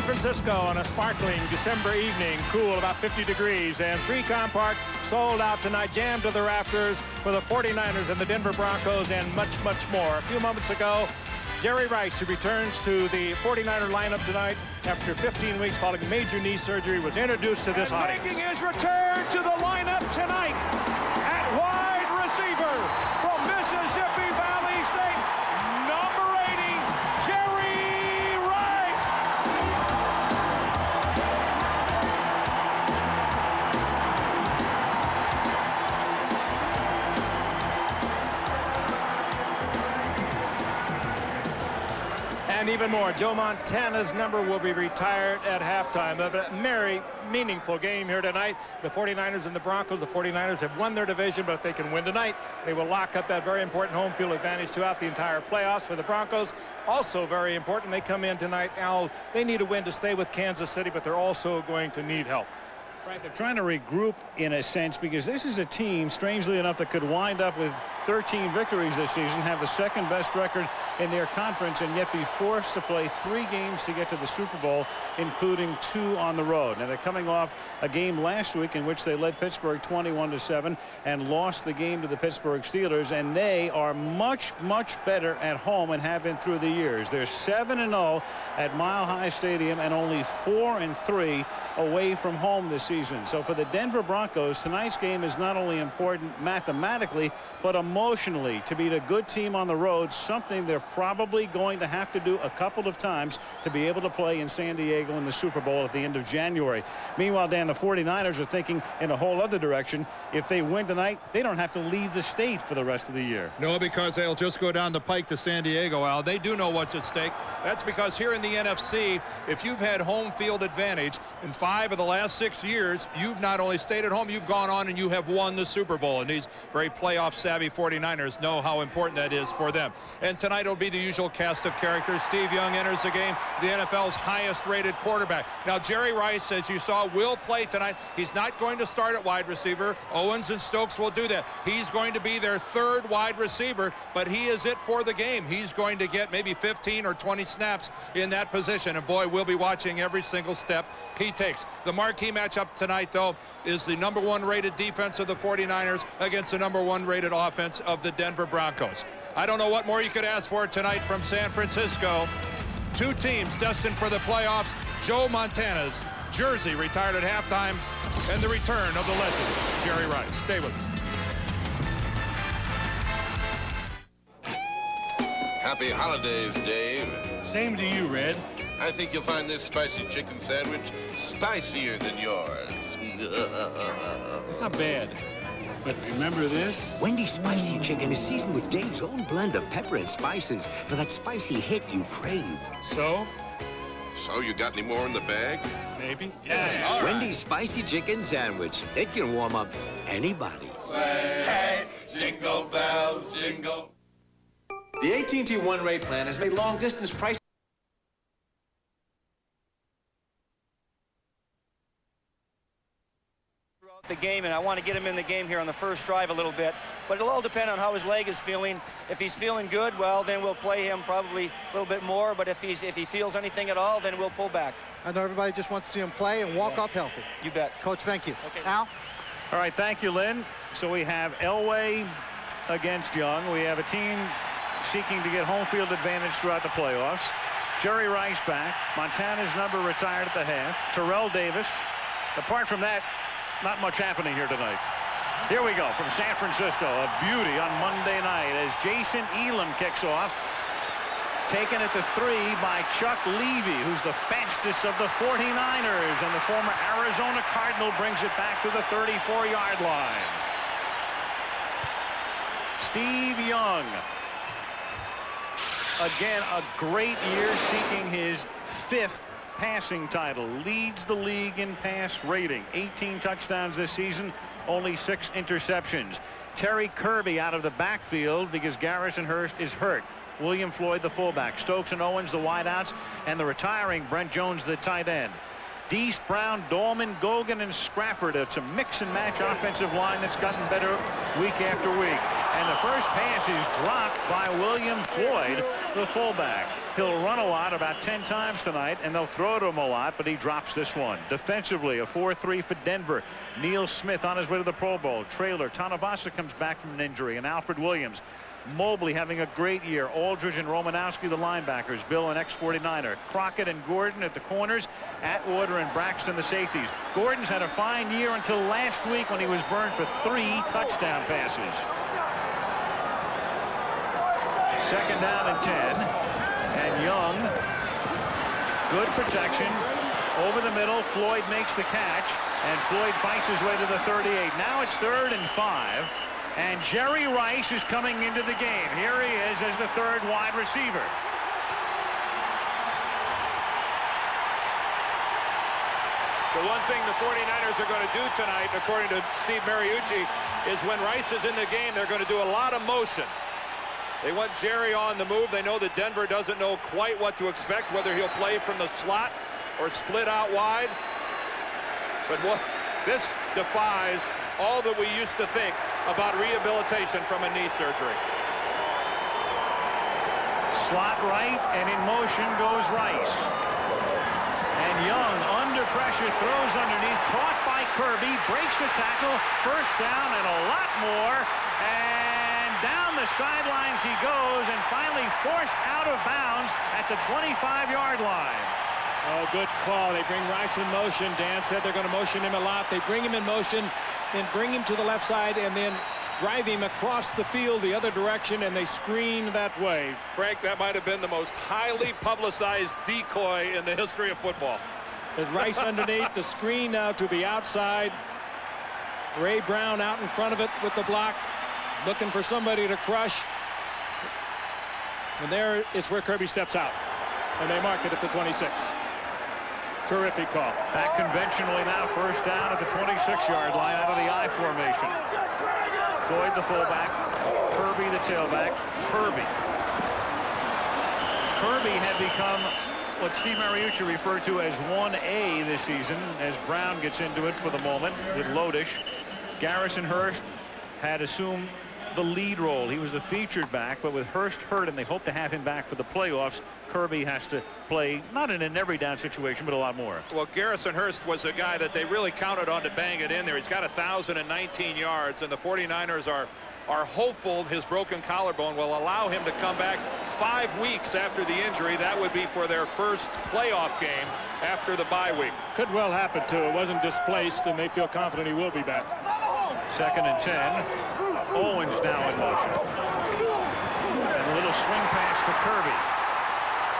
Francisco on a sparkling December evening, cool, about 50 degrees, and 3Com Park sold out tonight, jammed to the rafters for the 49ers and the Denver Broncos and much, much more. A few moments ago, Jerry Rice, who returns to the 49er lineup tonight after 15 weeks following major knee surgery, was introduced to this audience. Making his return to the lineup tonight at wide receiver from Mississippi Valley State, number 80, Jerry Rice. And even more, Joe Montana's number will be retired at halftime. A very meaningful game here tonight. The 49ers and the Broncos. The 49ers have won their division, but if they can win tonight, they will lock up that very important home field advantage throughout the entire playoffs. For the Broncos, also very important. They come in tonight, Al, they need a win to stay with Kansas City, but they're also going to need help. Right, they're trying to regroup in a sense, because this is a team, strangely enough, that could wind up with 13 victories this season, have the second best record in their conference, and yet be forced to play 3 games to get to the Super Bowl, including 2 on the road. Now, they're coming off a game last week in which they led Pittsburgh 21-7 and lost the game to the Pittsburgh Steelers, and they are much, much better at home and have been through the years. They're 7-0 at Mile High Stadium and only 4-3 away from home this season. So for the Denver Broncos, tonight's game is not only important mathematically, but emotionally, to beat a good team on the road, something they're probably going to have to do a couple of times to be able to play in San Diego in the Super Bowl at the end of January. Meanwhile, Dan, the 49ers are thinking in a whole other direction. If they win tonight, they don't have to leave the state for the rest of the year. No, because they'll just go down the pike to San Diego, Al. They do know what's at stake. That's because here in the NFC, if you've had home field advantage in 5 of the last 6 years, you've not only stayed at home, you've gone on and you have won the Super Bowl. And these very playoff-savvy 49ers know how important that is for them. And tonight will be the usual cast of characters. Steve Young enters the game, the NFL's highest-rated quarterback. Now, Jerry Rice, as you saw, will play tonight. He's not going to start at wide receiver. Owens and Stokes will do that. He's going to be their 3rd wide receiver, but he is it for the game. He's going to get maybe 15 or 20 snaps in that position. And, boy, we'll be watching every single step he takes. The marquee matchup tonight, though, is the number 1 rated defense of the 49ers against the number 1 rated offense of the Denver Broncos. I don't know what more you could ask for tonight from San Francisco. 2 teams destined for the playoffs. Joe Montana's jersey retired at halftime, and the return of the legend, Jerry Rice. Stay with us. Happy holidays, Dave. Same to you, Red. I think you'll find this spicy chicken sandwich spicier than yours. It's not bad. But remember this? Wendy's spicy chicken is seasoned with Dave's own blend of pepper and spices for that spicy hit you crave. So? So you got any more in the bag? Maybe. Yeah. Right. Wendy's spicy chicken sandwich. It can warm up anybody. Say, hey, jingle bells, jingle. The AT&T One Rate plan has made long-distance pricing the game, and I want to get him in the game here on the first drive a little bit, but it'll all depend on how his leg is feeling. If he's feeling good, well, then we'll play him probably a little bit more, but if he feels anything at all, then we'll pull back. I know everybody just wants to see him play and walk off healthy. You bet. Coach, thank you. Okay. Al? All right, thank you, Lynn. So we have Elway against Young. We have a team seeking to get home field advantage throughout the playoffs. Jerry Rice back. Montana's number retired at the half. Terrell Davis. Apart from that, not much happening here tonight. Here we go from San Francisco. A beauty on Monday night as Jason Elam kicks off. Taken at the 3 by Chuck Levy, who's the fastest of the 49ers. And the former Arizona Cardinal brings it back to the 34-yard line. Steve Young. Again, a great year, seeking his 5th passing title. Leads the league in pass rating. 18 touchdowns this season, only 6 interceptions. Terry Kirby out of the backfield because Garrison Hurst is hurt. William Floyd, the fullback. Stokes and Owens, the wideouts, and the retiring Brent Jones, the tight end. Deese, Brown, Doleman, Gogan, and Scrafford. It's a mix-and-match offensive line that's gotten better week after week. And the first pass is dropped by William Floyd, the fullback. He'll run a lot, about 10 times tonight, and they'll throw to him a lot, but he drops this one. Defensively, a 4-3 for Denver. Neil Smith on his way to the Pro Bowl. Trailer, Tanabasa comes back from an injury, and Alfred Williams. Mobley having a great year. Aldridge and Romanowski, the linebackers. Bill, an ex-49er. Crockett and Gordon at the corners. Atwater and Braxton, the safeties. Gordon's had a fine year until last week when he was burned for 3 touchdown passes. Second down and 10. And Young, good protection. Over the middle, Floyd makes the catch. And Floyd fights his way to the 38. Now it's 3rd and 5. And Jerry Rice is coming into the game. Here he is as the 3rd wide receiver. The one thing the 49ers are going to do tonight, according to Steve Mariucci, is when Rice is in the game, they're going to do a lot of motion. They want Jerry on the move. They know that Denver doesn't know quite what to expect, whether he'll play from the slot or split out wide. But this defies all that we used to think about rehabilitation from a knee surgery. Slot right, and in motion goes Rice. And Young, under pressure, throws underneath, caught by Kirby, breaks the tackle, first down and a lot more. And down the sidelines he goes, and finally forced out of bounds at the 25-yard line. Oh, good call. They bring Rice in motion. Dan said they're going to motion him a lot. They bring him in motion, then bring him to the left side, and then drive him across the field the other direction, and they screen that way. Frank, that might have been the most highly publicized decoy in the history of football. There's Rice underneath, the screen now to the outside. Ray Brown out in front of it with the block, looking for somebody to crush. And there is where Kirby steps out, and they mark it at the 26. Terrific call. Back conventionally now, first down at the 26-yard line out of the I formation. Floyd the fullback, Kirby the tailback. Kirby had become what Steve Mariucci referred to as 1A this season, as Brown gets into it for the moment with Lodish. Garrison Hurst had assumed the lead role. He was the featured back, but with Hurst hurt and they hope to have him back for the playoffs, Kirby has to play not in an every down situation, but a lot more. Well, Garrison Hurst was a guy that they really counted on to bang it in there. He's got 1,019 yards, and the 49ers are hopeful his broken collarbone will allow him to come back 5 weeks after the injury. That would be for their first playoff game after the bye week. Could well happen too. It wasn't displaced, and they feel confident he will be back. 2nd and 10. Owens now in motion. And a little swing pass to Kirby.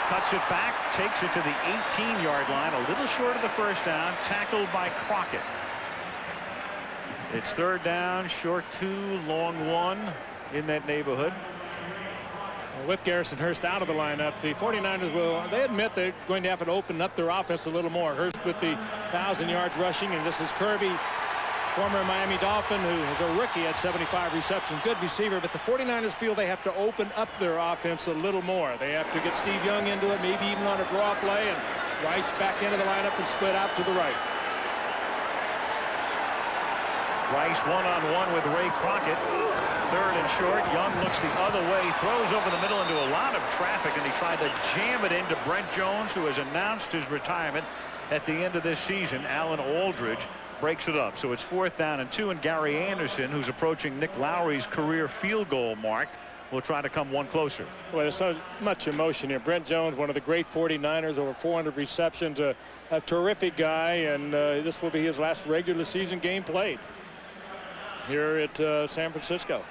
Cuts it back, takes it to the 18-yard line, a little short of the first down, tackled by Crockett. It's 3rd down, short 2, long 1 in that neighborhood. With Garrison Hurst out of the lineup, the 49ers they admit they're going to have to open up their offense a little more. Hurst with the 1,000 yards rushing, and this is Kirby, former Miami Dolphin, who is a rookie at 75 receptions, good receiver, but the 49ers feel they have to open up their offense a little more. They have to get Steve Young into it, maybe even on a draw play, and Rice back into the lineup and split out to the right. Rice one-on-one with Ray Crockett. 3rd and short. Young looks the other way, throws over the middle into a lot of traffic, and he tried to jam it into Brent Jones, who has announced his retirement at the end of this season. Alan Aldridge breaks it up. So it's 4th down and 2, and Gary Anderson, who's approaching Nick Lowry's career field goal mark, will try to come one closer. Well, there's so much emotion here. Brent Jones, one of the great 49ers, over 400 receptions, a terrific guy, and this will be his last regular season game played here at San Francisco.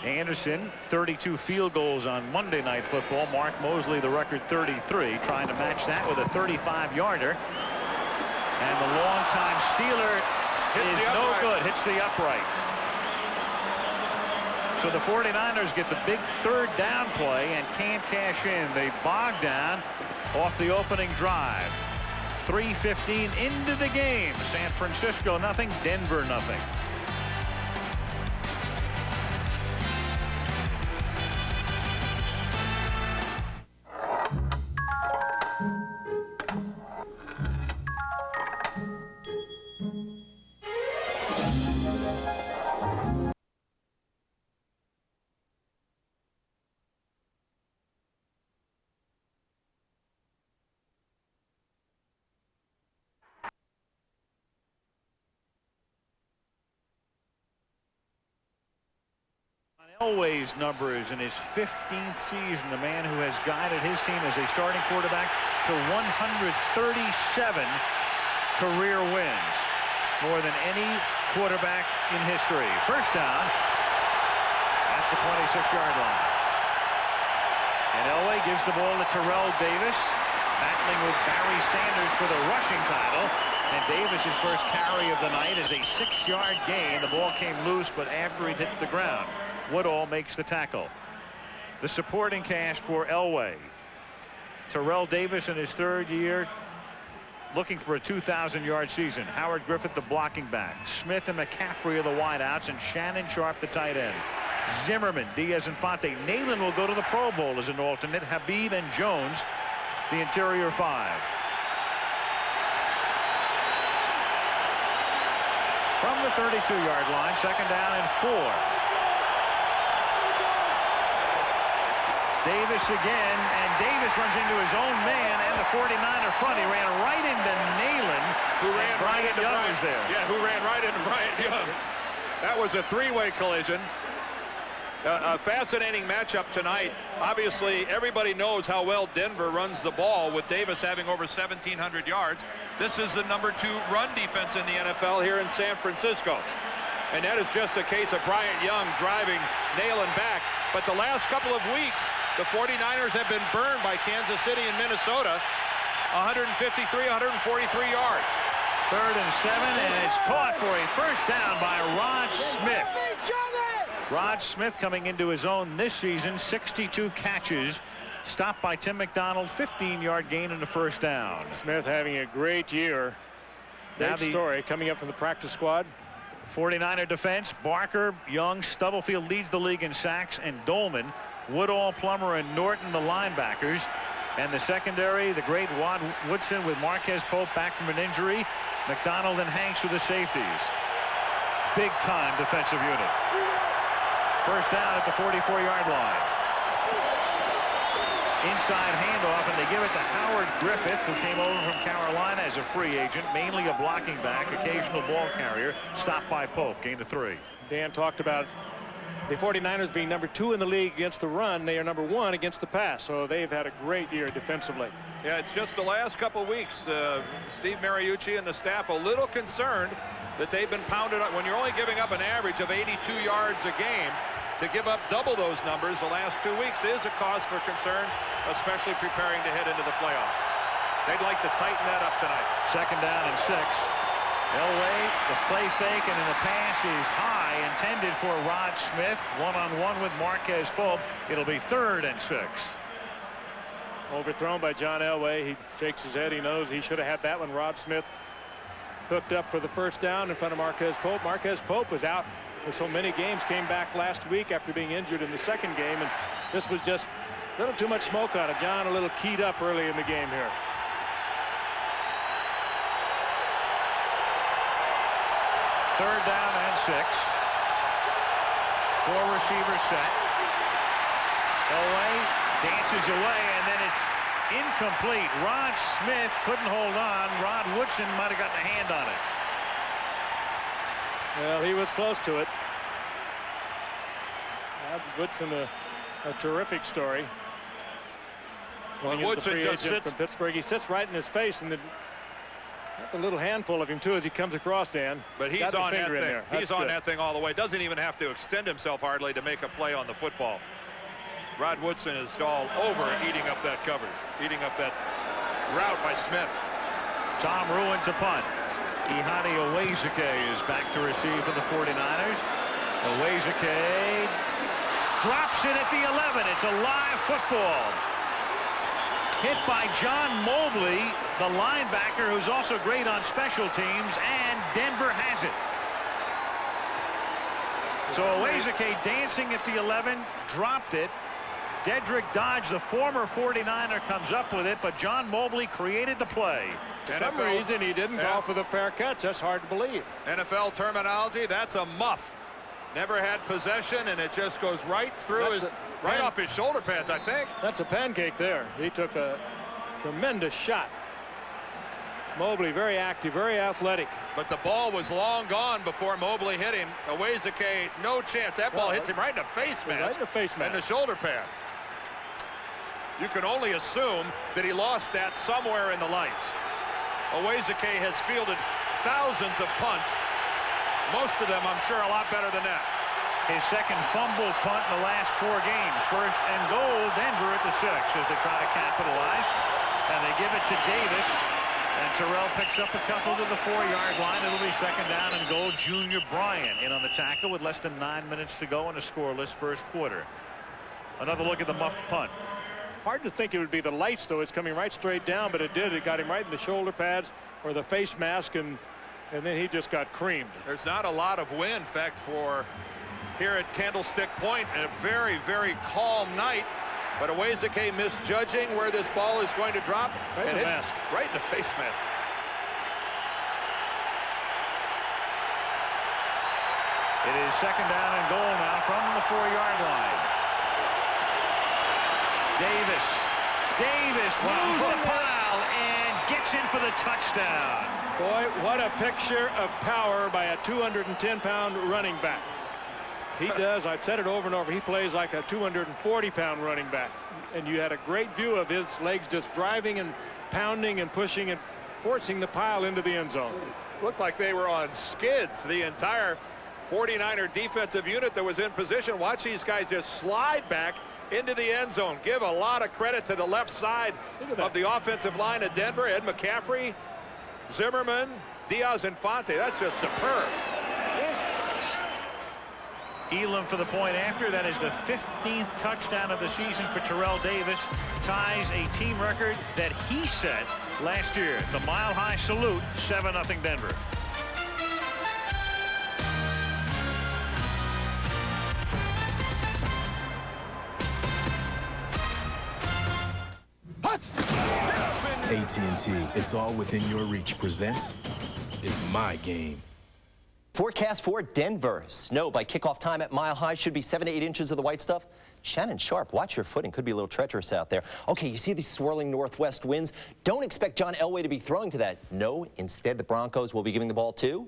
Anderson, 32 field goals on Monday Night Football. Mark Mosley, the record 33, trying to match that with a 35-yarder. And the longtime Steeler is no good, hits the upright. So the 49ers get the big 3rd down play and can't cash in. They bog down off the opening drive. 3:15 into the game. San Francisco nothing, Denver nothing. Elway's numbers in his 15th season, the man who has guided his team as a starting quarterback to 137 career wins, more than any quarterback in history. First down at the 26-yard line. And Elway gives the ball to Terrell Davis, battling with Barry Sanders for the rushing title. And Davis's first carry of the night is a 6-yard gain. The ball came loose, but after it hit the ground. Woodall makes the tackle. The supporting cast for Elway. Terrell Davis in his 3rd year, looking for a 2,000-yard season. Howard Griffith, the blocking back. Smith and McCaffrey are the wideouts, and Shannon Sharp, the tight end. Zimmerman, Diaz-Infante. Nalen will go to the Pro Bowl as an alternate. Habib and Jones, the interior 5. From the 32-yard line, 2nd down and 4. Davis again, and Davis runs into his own man and the 49er front. He ran right into Nalen, who ran right into Young Bryant. was there. Yeah, who ran right into Bryant Young. That was a 3-way collision. A fascinating matchup tonight. Obviously, everybody knows how well Denver runs the ball, with Davis having over 1,700 yards. This is the number 2 run defense in the NFL here in San Francisco. And that is just a case of Bryant Young driving Nalen back. But the last couple of weeks, the 49ers have been burned by Kansas City and Minnesota. 153, 143 yards. 3rd and 7, and it's caught for a first down by Rod Smith. Rod Smith coming into his own this season, 62 catches, stopped by Tim McDonald, 15-yard gain and a first down. Smith having a great year. Great story coming up from the practice squad. 49er defense, Barker, Young, Stubblefield leads the league in sacks, and Doleman, Woodall, Plummer, and Norton the linebackers. And the secondary, the great Woodson with Marquez Pope back from an injury. McDonald and Hanks with the safeties. Big-time defensive unit. First down at the 44-yard line. Inside handoff, and they give it to Howard Griffith, who came over from Carolina as a free agent, mainly a blocking back, occasional ball carrier, stopped by Pope, gain of 3. Dan talked about the 49ers being number 2 in the league against the run. They are number 1 against the pass, so they've had a great year defensively. Yeah, it's just the last couple of weeks. Steve Mariucci and the staff a little concerned that they've been pounded up. When you're only giving up an average of 82 yards a game, to give up double those numbers the last 2 weeks is a cause for concern, especially preparing to head into the playoffs. They'd like to tighten that up tonight. 2nd down and 6. Elway, the play fake, and then the pass is high, intended for Rod Smith. One-on-one with Marquez Pope. It'll be 3rd and 6. Overthrown by John Elway. He shakes his head. He knows he should have had that one. Rod Smith hooked up for the first down in front of Marquez Pope. Marquez Pope was out for so many games, came back last week after being injured in the 2nd game, and this was just a little too much smoke on it. John a little keyed up early in the game here. Third down and 6. 4 receivers set. Elway dances away, and then it's incomplete. Rod Smith couldn't hold on. Rod Woodson might have gotten a hand on it. Well, he was close to it. Rod Woodson, a terrific story. Well, Woodson just sits from Pittsburgh. He sits right in his face, and a little handful of him too as he comes across, Dan. But he's on that thing. He's on that thing all the way. Doesn't even have to extend himself hardly to make a play on the football. Rod Woodson is all over eating up that coverage, eating up that route by Smith. Tom Ruin to punt. Ihani Owezike is back to receive for the 49ers. Owezike drops it at the 11. It's a live football. Hit by John Mobley, the linebacker, who's also great on special teams, and Denver has it. So Owezike dancing at the 11, dropped it. Dedrick Dodge, the former 49er, comes up with it, but John Mobley created the play. For some reason he didn't call for the fair catch. That's hard to believe. NFL terminology, that's a muff. Never had possession, and it just goes right through right off his shoulder pads, I think. That's a pancake there. He took a tremendous shot. Mobley very active, very athletic. But the ball was long gone before Mobley hit him. Owezike, no chance. That ball hits him right in the face mask. Right in the face mask. And the shoulder pad. You can only assume that he lost that somewhere in the lights. Owezike has fielded thousands of punts. Most of them, I'm sure, a lot better than that. His second fumble punt in the last 4 games. First and goal, Denver at the 6 as they try to capitalize. And they give it to Davis. And Terrell picks up a couple to the 4-yard line. It'll be second down and goal. Junior Bryant in on the tackle with less than 9 minutes to go in a scoreless first quarter. Another look at the muffed punt. Hard to think it would be the lights, though. It's coming right straight down, but it did. It got him right in the shoulder pads or the face mask, and then he just got creamed. There's not a lot of wind. In fact, for here at Candlestick Point, a very, very calm night. But Owezike misjudging where this ball is going to drop. Right in the mask. Right in the face mask. It is second down and goal now from the 4-yard line. Davis moves the pile and gets in for the touchdown. Boy, what a picture of power by a 210-pound running back. He does. I've said it over and over. He plays like a 240-pound running back. And you had a great view of his legs just driving and pounding and pushing and forcing the pile into the end zone. Looked like they were on skids. The entire 49er defensive unit that was in position. Watch these guys just slide back into the end zone. Give a lot of credit to the left side of the offensive line of Denver. Ed McCaffrey, Zimmerman, Diaz-Infante. That's just superb. Elam for the point after. That is the 15th touchdown of the season for Terrell Davis. Ties a team record that he set last year. The Mile High Salute, 7-0 Denver. AT&T, it's all within your reach presents It's My Game. Forecast for Denver. Snow by kickoff time at Mile High. Should be 7 to 8 inches of the white stuff. Shannon Sharp, watch your footing. Could be a little treacherous out there. Okay, you see these swirling northwest winds. Don't expect John Elway to be throwing to that. No, instead the Broncos will be giving the ball to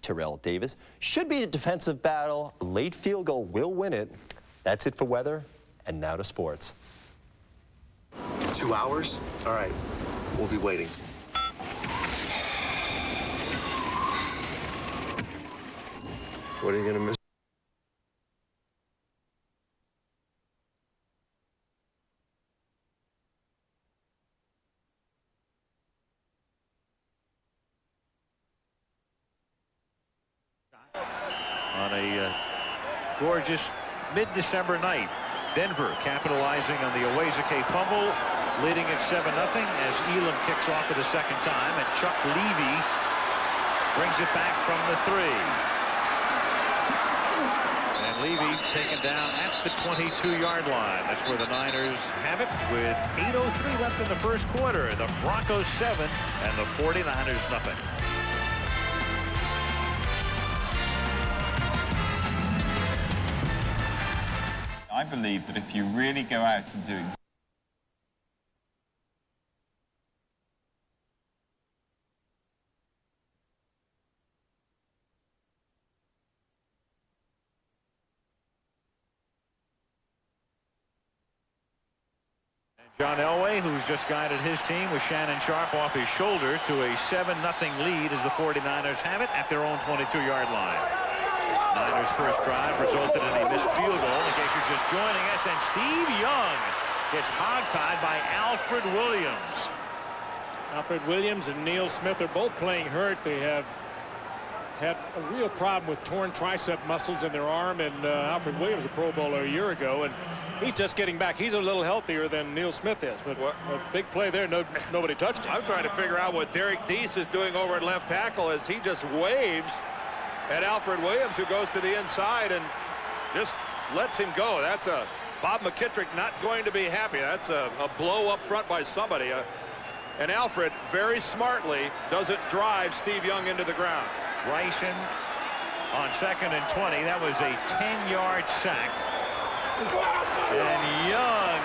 Terrell Davis. Should be a defensive battle. A late field goal will win it. That's it for weather. And now to sports. 2 hours? All right, we'll be waiting. What are you gonna miss? On a gorgeous mid-December night, Denver capitalizing on the Owezike fumble, leading at 7-0 as Elam kicks off for the second time, and Chuck Levy brings it back from the 3. And Levy taken down at the 22-yard line. That's where the Niners have it with 8:03 left in the first quarter. The Broncos 7 and the 49ers nothing. I believe that if you really go out and do John Elway, who's just guided his team with Shannon Sharp off his shoulder to a 7-0 lead as the 49ers have it at their own 22-yard line. Niners' first drive resulted in a missed field goal, in case you're just joining us, and Steve Young gets hogtied by Alfred Williams. Alfred Williams and Neil Smith are both playing hurt. They have had a real problem with torn tricep muscles in their arm, and Alfred Williams, a Pro Bowler a year ago, and he's just getting back. He's a little healthier than Neil Smith is, but a big play there. Nobody touched him. I'm trying to figure out what Derrick Deese is doing over at left tackle as he just waves at Alfred Williams, who goes to the inside and just lets him go. That's a Bob McKittrick not going to be happy. That's a blow up front by somebody. And Alfred very smartly doesn't drive Steve Young into the ground. Bryson on 2nd and 20. That was a 10-yard sack. And Young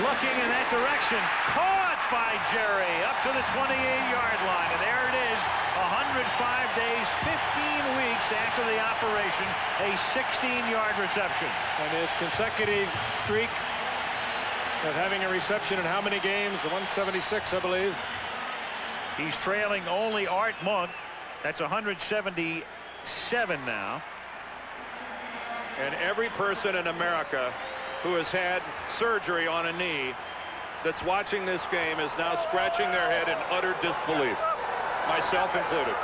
looking in that direction. Caught by Jerry up to the 28-yard line, and there it is. 105 days, 15 weeks after the operation, a 16-yard reception. And his consecutive streak of having a reception in how many games? 176, I believe. He's trailing only Art Monk. That's 177 now. And every person in America who has had surgery on a knee that's watching this game is now scratching their head in utter disbelief, myself included.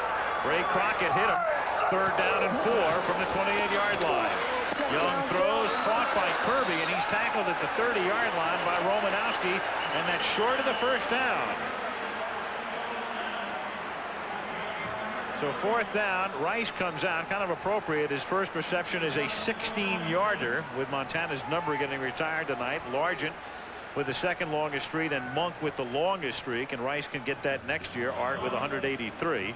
Ray Crockett hit him. 3rd down and 4 from the 28-yard line. Young throws, caught by Kirby, and he's tackled at the 30-yard line by Romanowski, and that's short of the first down. So 4th down, Rice comes out, kind of appropriate. His first reception is a 16-yarder, with Montana's number getting retired tonight. Largent with the 2nd longest streak, and Monk with the longest streak, and Rice can get that next year. Art with 183.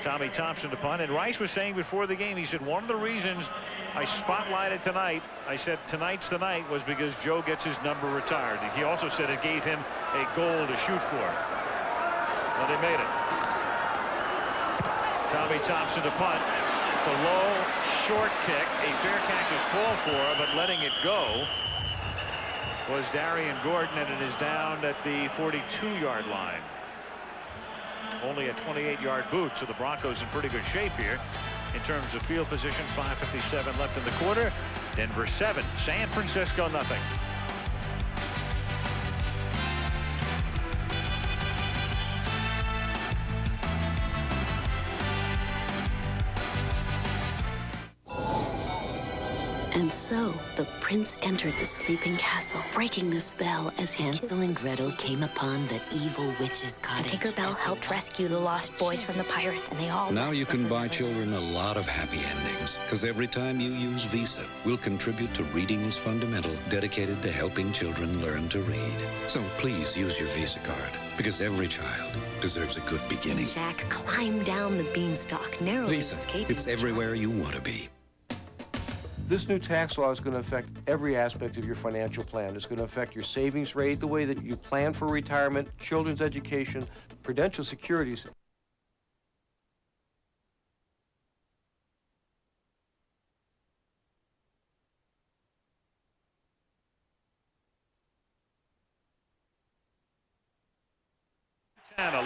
Tommy Thompson to punt, and Rice was saying before the game, he said, one of the reasons I spotlighted tonight, I said tonight's the night, was because Joe gets his number retired. And he also said it gave him a goal to shoot for. Well, they made it. Tommy Thompson to punt. It's a low, short kick. A fair catch is called for, but letting it go was Darian Gordon, and it is down at the 42-yard line. Only a 28-yard boot, so the Broncos in pretty good shape here in terms of field position. 5:57 left in the quarter. Denver 7, San Francisco nothing. And so, the prince entered the sleeping castle, breaking the spell as Hansel and Gretel came upon the evil witch's cottage. And Tinkerbell helped rescue the lost boys from the pirates, and they all... Now you can buy children a lot of happy endings, because every time you use Visa, we'll contribute to Reading is Fundamental, dedicated to helping children learn to read. So please use your Visa card, because every child deserves a good beginning. Jack climbed down the beanstalk, narrowly Visa, escaping. it's everywhere you want to be. This new tax law is going to affect every aspect of your financial plan. It's going to affect your savings rate, the way that you plan for retirement, children's education, Prudential Securities.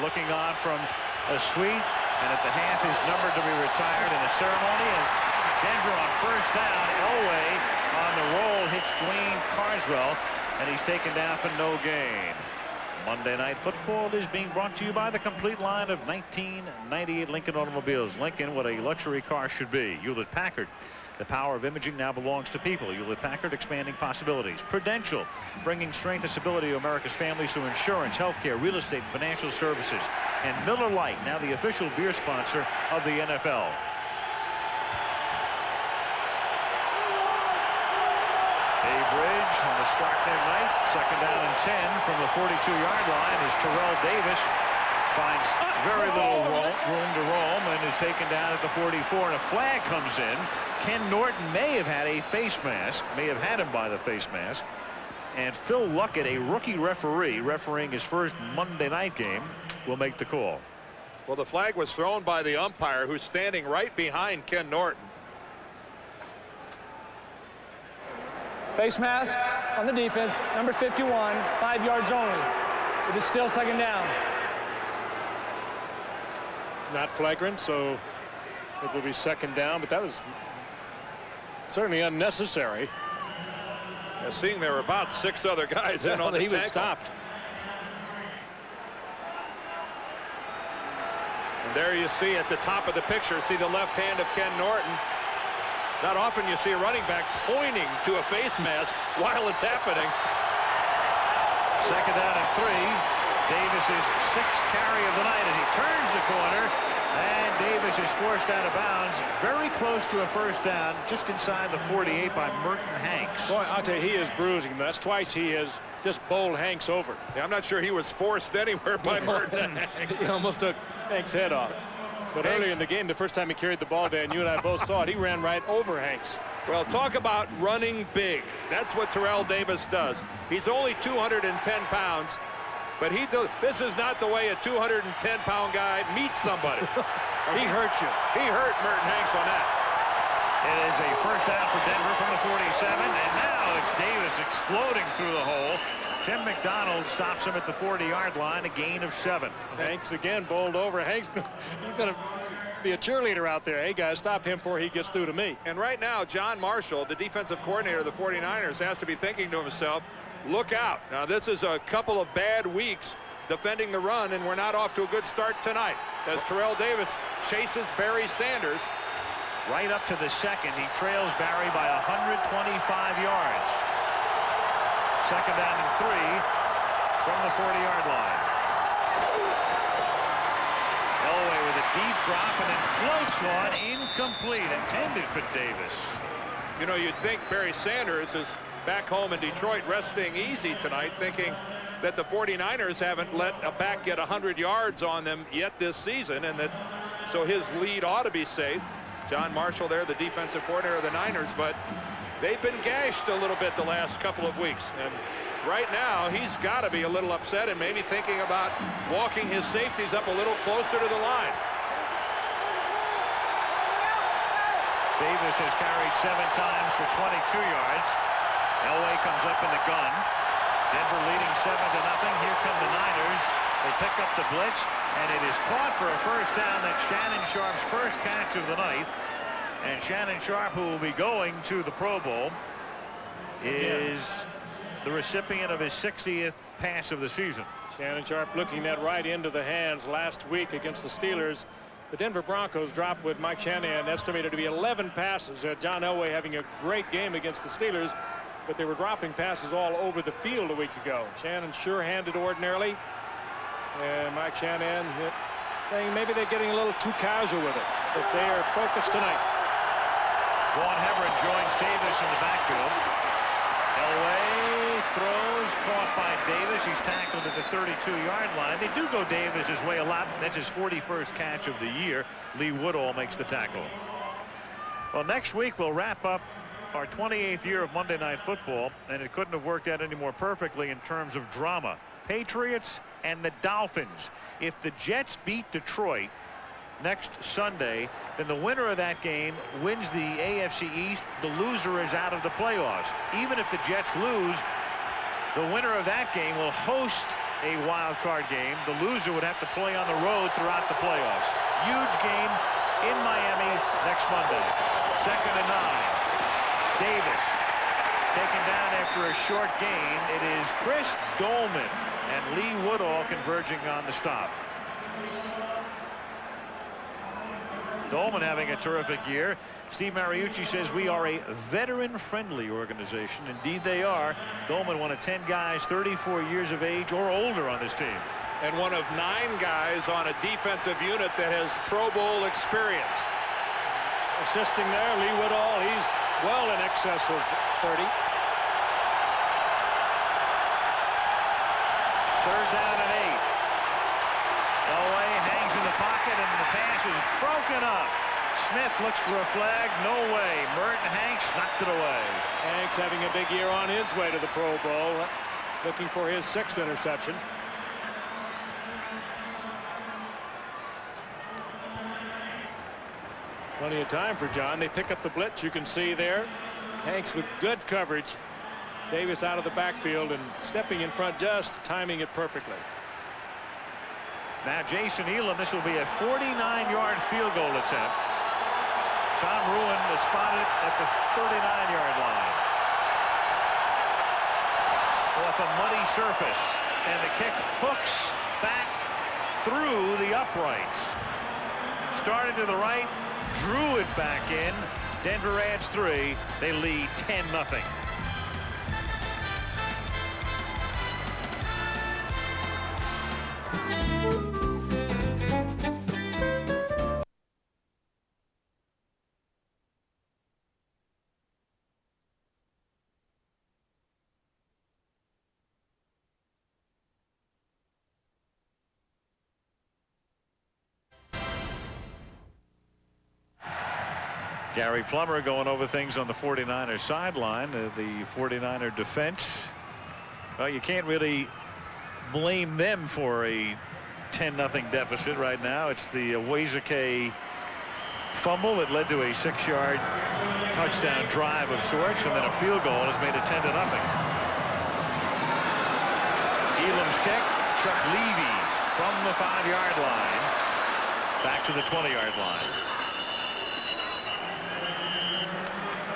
Looking on from a suite, and at the half his number to be retired in a ceremony as Denver on first down. Elway on the roll hits Dwayne Carswell, and he's taken down for no gain. Monday Night Football is being brought to you by the complete line of 1998 Lincoln automobiles. Lincoln, what a luxury car should be. Hewlett-Packard. The power of imaging now belongs to people. Hewlett-Packard, expanding possibilities. Prudential, bringing strength and stability to America's families through insurance, healthcare, real estate, and financial services. And Miller Lite, now the official beer sponsor of the NFL. Bridge on a sparkling night. 2nd down and 10 from the 42-yard line as Terrell Davis finds very little room to roam and is taken down at the 44, and a flag comes in. Ken Norton may have had a face mask, may have had him by the face mask, and Phil Luckett, a rookie referee refereeing his first Monday night game, will make the call. Well, the flag was thrown by the umpire, who's standing right behind Ken Norton. Face mask on the defense, number 51, 5 yards only. It is still 2nd down. Not flagrant, so it will be 2nd down, but that was certainly unnecessary. Seeing there were about 6 other guys in on the he tackle. was stopped. And there you see at the top of the picture, see the left hand of Ken Norton. Not often you see a running back pointing to a face mask while it's happening. 2nd down and 3. Davis's 6th carry of the night as he turns the corner, and Davis is forced out of bounds very close to a first down, just inside the 48 by Merton Hanks. Boy, I'll tell you, he is bruising. That's twice he has just bowled Hanks over. Yeah, I'm not sure he was forced anywhere by Merton. He almost took Hanks' head off. But earlier in the game, the first time he carried the ball, Dan, you and I both saw it, he ran right over Hanks. Well, talk about running big. That's what Terrell Davis does. He's only 210 pounds, But this is not the way a 210-pound guy meets somebody. He hurt you. He hurt Merton Hanks on that. It is a first down for Denver from the 47, and now it's Davis exploding through the hole. Tim McDonald stops him at the 40-yard line, a gain of 7. Hanks again bowled over. Hanks, he's going to be a cheerleader out there. Hey, guys, stop him before he gets through to me. And right now, John Marshall, the defensive coordinator of the 49ers, has to be thinking to himself, look out. Now, this is a couple of bad weeks defending the run, and we're not off to a good start tonight as Terrell Davis chases Barry Sanders. Right up to the second, he trails Barry by 125 yards. Second down and 3 from the 40-yard line. Elway with a deep drop and then floats one incomplete, intended for Davis. You know, you'd think Barry Sanders is back home in Detroit resting easy tonight, thinking that the 49ers haven't let a back get 100 yards on them yet this season, and that so his lead ought to be safe. John Marshall there, the defensive coordinator of the Niners, but they've been gashed a little bit the last couple of weeks, and right now he's got to be a little upset and maybe thinking about walking his safeties up a little closer to the line. Davis has carried 7 times for 22 yards. Elway comes up in the gun. Denver leading 7-0. Here come the Niners. They pick up the blitz, and it is caught for a first down. That's Shannon Sharp's first catch of the night. And Shannon Sharp, who will be going to the Pro Bowl, is the recipient of his 60th pass of the season. Shannon Sharp looking that right into the hands last week against the Steelers. The Denver Broncos dropped with Mike Shanahan estimated to be 11 passes. John Elway having a great game against the Steelers, but they were dropping passes all over the field a week ago. Shannon sure-handed ordinarily, and Mike Shanahan saying maybe they're getting a little too casual with it, but they are focused tonight. Vaughn Hebron joins Davis in the backfield. Elway throws, caught by Davis. He's tackled at the 32-yard line. They do go Davis's way a lot. That's his 41st catch of the year. Lee Woodall makes the tackle. Well, next week we'll wrap up our 28th year of Monday Night Football, and it couldn't have worked out any more perfectly in terms of drama. Patriots and the Dolphins. If the Jets beat Detroit next Sunday, then the winner of that game wins the AFC East. The loser is out of the playoffs. Even if the Jets lose, the winner of that game will host a wild card game. The loser would have to play on the road throughout the playoffs. Huge game in Miami next Monday. 2nd and 9. Davis taken down after a short gain. It is Chris Doleman and Lee Woodall converging on the stop. Doleman having a terrific year. Steve Mariucci says we are a veteran-friendly organization. Indeed they are. Doleman, one of 10 guys 34 years of age or older on this team. And one of 9 guys on a defensive unit that has Pro Bowl experience. Assisting there, Lee Woodall, he's well in excess of 30. 3rd down and 8. Elway hangs in the pocket, and the pass is broken up. Smith looks for a flag. No way. Merton Hanks knocked it away. Hanks having a big year on his way to the Pro Bowl, looking for his 6th interception. Plenty of time for John. They pick up the blitz. You can see there. Hanks with good coverage. Davis out of the backfield and stepping in front, just timing it perfectly. Now Jason Elam, this will be a 49-yard field goal attempt. Tom Ruin was spotted at the 39-yard line. Off a muddy surface, and the kick hooks back through the uprights. Started to the right, drew it back in. Denver adds 3. They lead 10-0. Gary Plummer going over things on the 49ers sideline. The 49er defense. Well, you can't really blame them for a 10-0 deficit right now. It's the Wazake fumble that led to a 6-yard touchdown drive of sorts, and then a field goal has made it 10-0. Elam's kick, Chuck Levy from the 5-yard line back to the 20-yard line.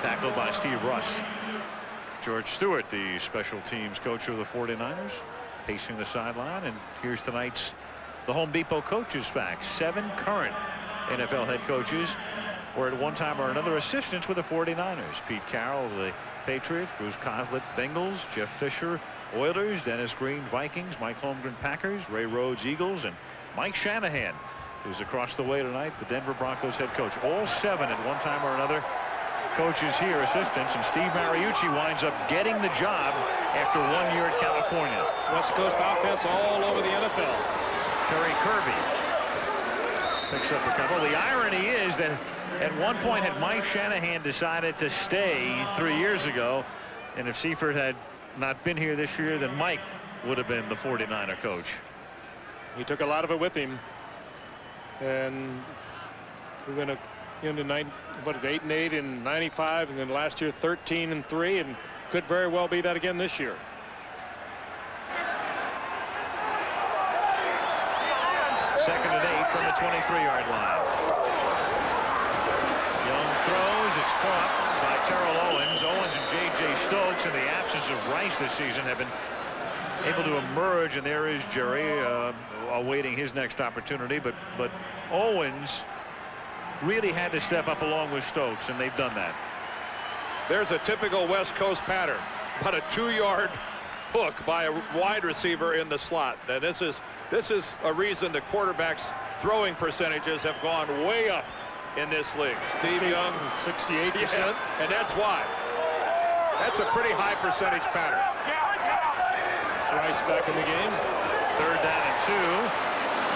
Tackled by Steve Russ. George Stewart, the special teams coach of the 49ers, pacing the sideline. And here's tonight's the Home Depot coaches facts. 7 current NFL head coaches were at one time or another assistants with the 49ers. Pete Carroll of the Patriots, Bruce Coslett Bengals, Jeff Fisher Oilers, Dennis Green Vikings, Mike Holmgren Packers, Ray Rhodes Eagles, and Mike Shanahan, who's across the way tonight, the Denver Broncos head coach. All 7 at one time or another coaches here, assistants, and Steve Mariucci winds up getting the job after 1 year at California. West Coast offense all over the NFL. Terry Kirby picks up a couple. The irony is that at one point had Mike Shanahan decided to stay 3 years ago, and if Seifert had not been here this year, then Mike would have been the 49er coach. He took a lot of it with him, and we went into 8-8 in '95, and then last year 13-3, and could very well be that again this year. Second and 8 from the 23-yard line. Young throws. It's caught by Terrell Owens. Owens and J.J. Stokes, in the absence of Rice this season, have been able to emerge, and there is Jerry awaiting his next opportunity. But Owens really had to step up along with Stokes, and they've done that. There's a typical West Coast pattern. About a 2-yard hook by a wide receiver in the slot. Now this is a reason the quarterbacks' throwing percentages have gone way up in this league. Steve Young, 68%. Yeah, and that's why. That's a pretty high percentage pattern. Rice back in the game. 3rd down and 2.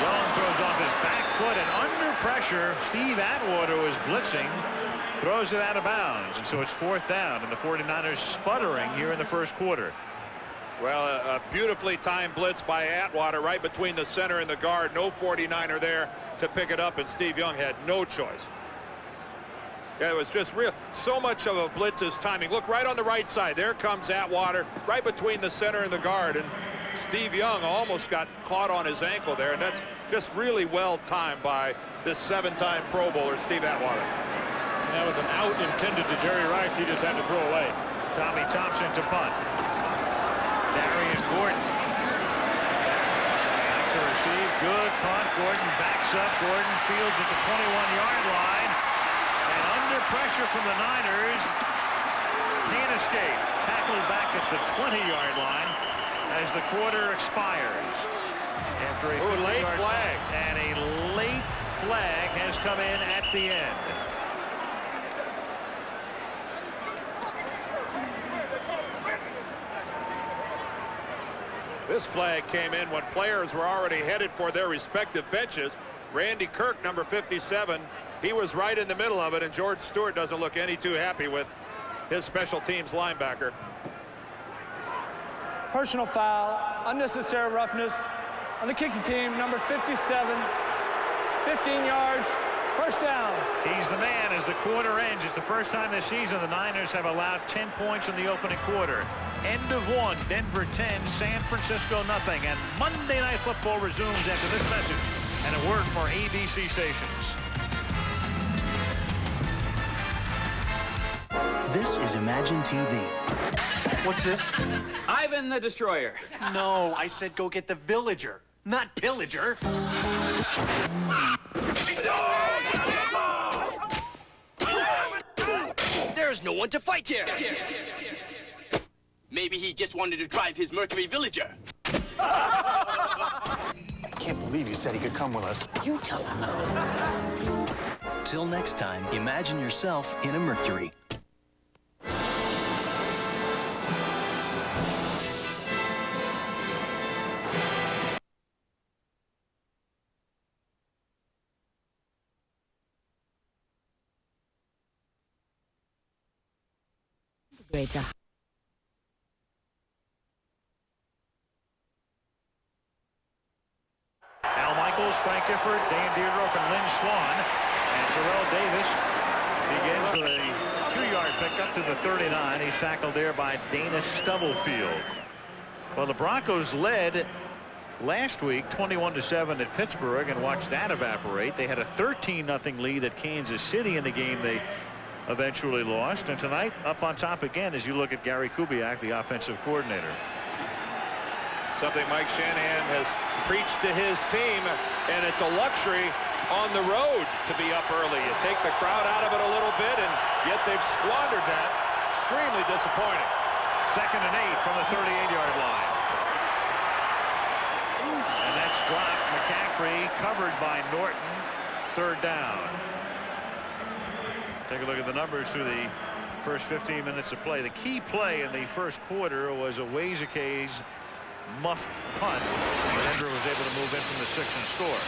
Young throws off his back foot, and under pressure, Steve Atwater was blitzing, throws it out of bounds, and so it's 4th down, and the 49ers sputtering here in the first quarter. Well, a beautifully timed blitz by Atwater right between the center and the guard. No 49er there to pick it up, and Steve Young had no choice. Yeah, it was just real. So much of a blitz is timing. Look right on the right side. There comes Atwater right between the center and the guard, and Steve Young almost got caught on his ankle there, and that's just really well timed by this 7-time Pro Bowler, Steve Atwater. That was an out intended to Jerry Rice. He just had to throw away. Tommy Thompson to punt. Darian Gordon back to receive. Good punt. Gordon backs up. Gordon fields at the 21-yard line, and under pressure from the Niners, can't escape. Tackled back at the 20-yard line as the quarter expires. After a late flag, and a late flag has come in at the end. This flag came in when players were already headed for their respective benches. Randy Kirk, number 57, he was right in the middle of it, and George Stewart doesn't look any too happy with his special teams linebacker. Personal foul, unnecessary roughness on the kicking team, number 57, 15 yards, 1st down. He's the man as the quarter ends. It's the first time this season the Niners have allowed 10 points in the opening quarter. End of 1, Denver 10, San Francisco nothing. And Monday Night Football resumes after this message and a word for ABC stations. This is Imagine TV. What's this? Ivan the Destroyer. No, I said go get the villager, not pillager. There's no one to fight here. Maybe he just wanted to drive his Mercury Villager. I can't believe you said he could come with us. You tell him no. Till next time, imagine yourself in a Mercury. Grades are Nichols, Frank Gifford, Dan Deerdorf, and Lynn Swan. And Terrell Davis begins with a 2-yard pickup to the 39. He's tackled there by Dana Stubblefield. Well, the Broncos led last week 21-7 at Pittsburgh and watched that evaporate. They had a 13-0 lead at Kansas City in the game they eventually lost. And tonight up on top again as you look at Gary Kubiak, the offensive coordinator. Something Mike Shanahan has preached to his team, and it's a luxury on the road to be up early. You take the crowd out of it a little bit, and yet they've squandered that. Extremely disappointing. 2nd and 8 from the 38-yard line. And that's dropped. McCaffrey covered by Norton. 3rd down. Take a look at the numbers through the first 15 minutes of play. The key play in the first quarter was Owazeke's muffed punt. Denver was able to move in from the 6 and score.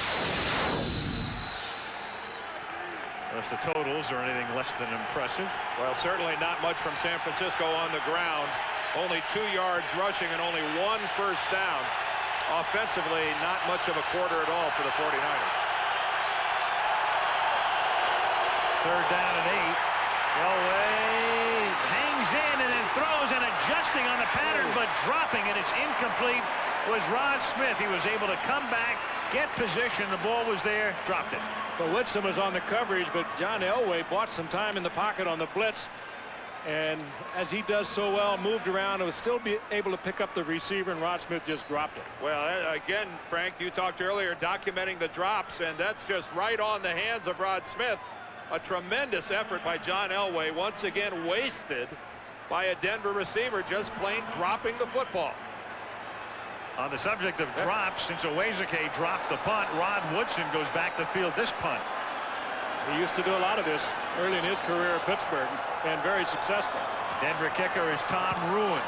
Unless the totals are anything less than impressive. Well, certainly not much from San Francisco on the ground. Only 2 yards rushing and only 1 first down. Offensively, not much of a quarter at all for the 49ers. 3rd down and 8. Elway hangs in and then throws, and adjusting on the pattern but dropping, and it's incomplete, was Rod Smith. He was able to come back, get position, the ball was there, dropped it. Well, Woodson was on the coverage, but John Elway bought some time in the pocket on the blitz, and as he does so well, moved around and was still be able to pick up the receiver, and Rod Smith just dropped it. Well, again, Frank, you talked earlier documenting the drops, and that's just right on the hands of Rod Smith. A tremendous effort by John Elway, once again wasted by a Denver receiver, just plain dropping the football. On the subject of drops, since Owazeke dropped the punt, Rod Woodson goes back to field this punt. He used to do a lot of this early in his career at Pittsburgh, and very successful. Denver kicker is Tom Ruin.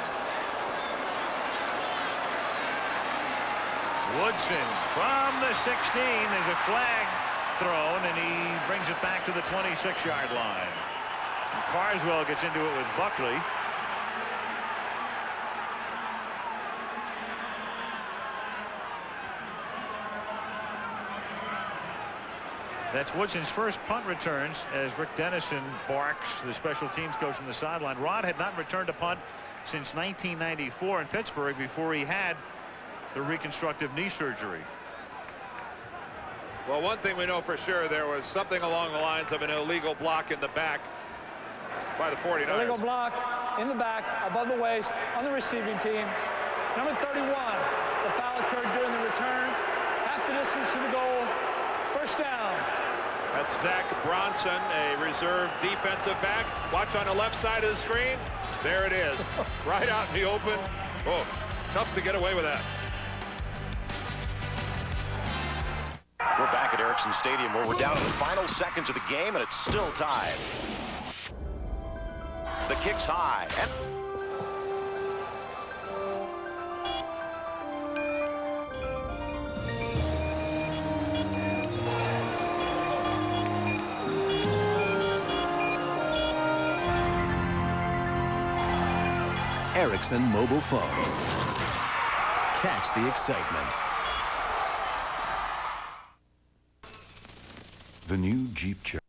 Woodson from the 16. There's a flag thrown, and he brings it back to the 26-yard line. And Carswell gets into it with Buckley. That's Woodson's first punt returns as Rick Dennison barks, the special teams coach, from the sideline. Rod had not returned a punt since 1994 in Pittsburgh before he had the reconstructive knee surgery. Well, one thing we know for sure, there was something along the lines of an illegal block in the back by the 49ers. Illegal block in the back, above the waist, on the receiving team. Number 31, the foul occurred during the return. Half the distance to the goal. First down. That's Zach Bronson, a reserve defensive back. Watch on the left side of the screen. There it is. Right out in the open. Oh, tough to get away with that. We're back at Erickson Stadium where we're down to the final seconds of the game, and it's still tied. The kick's high. Ericsson mobile phones. Catch the excitement. The new Jeep Cherokee.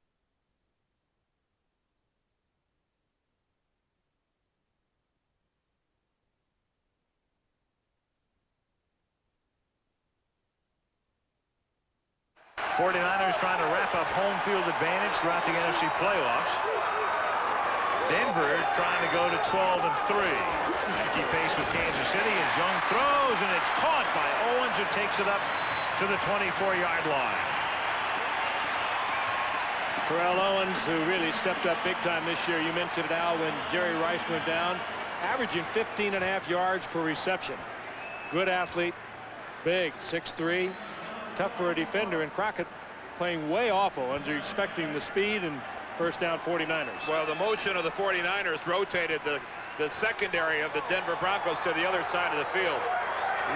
'49ers trying to wrap up home field advantage throughout the NFC playoffs. Denver trying to go to 12-3. And keep pace with Kansas City as Young throws, and it's caught by Owens, who takes it up to the 24-yard line. Terrell Owens, who really stepped up big time this year. You mentioned it, Al, when Jerry Rice went down, averaging 15.5 yards per reception. Good athlete, big, 6'3", tough for a defender, and Crockett playing way off Owens. You're expecting the speed, and first down 49ers. Well, the motion of the 49ers rotated the secondary of the Denver Broncos to the other side of the field,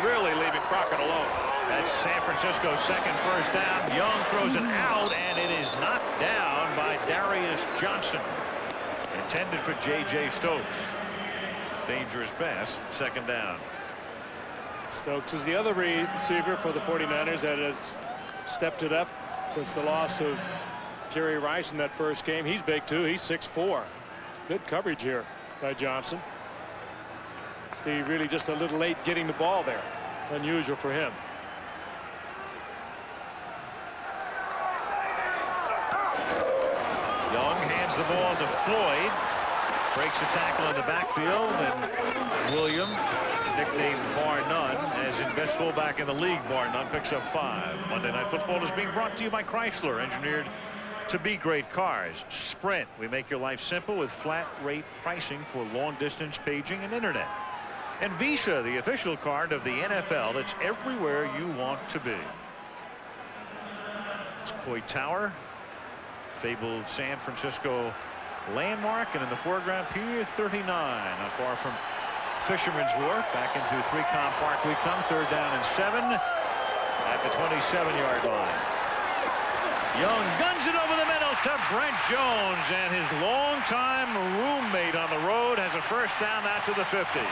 really leaving Crockett alone. That's San Francisco's second first down. Young throws it out, and it is knocked down by Darius Johnson. Intended for J.J. Stokes. Dangerous pass, second down. Stokes is the other receiver for the 49ers that has stepped it up since the loss of Jerry Rice in that first game. He's big too. He's 6'4". Good coverage here by Johnson. Steve really just a little late getting the ball there. Unusual for him. Young hands the ball to Floyd. Breaks a tackle in the backfield, and William, nicknamed Bar None, as in best fullback in the league, Bar None, picks up 5. Monday Night Football is being brought to you by Chrysler, engineered to be great cars. Sprint, we make your life simple with flat rate pricing for long distance paging and internet. And Visa, the official card of the NFL that's everywhere you want to be. It's Coit Tower, fabled San Francisco landmark, and in the foreground, Pier 39, not far from Fisherman's Wharf. Back into 3Com Park we come. 3rd down and 7 at the 27-yard line. Young guns it over the middle to Brent Jones, and his longtime roommate on the road has a first down out to the 50.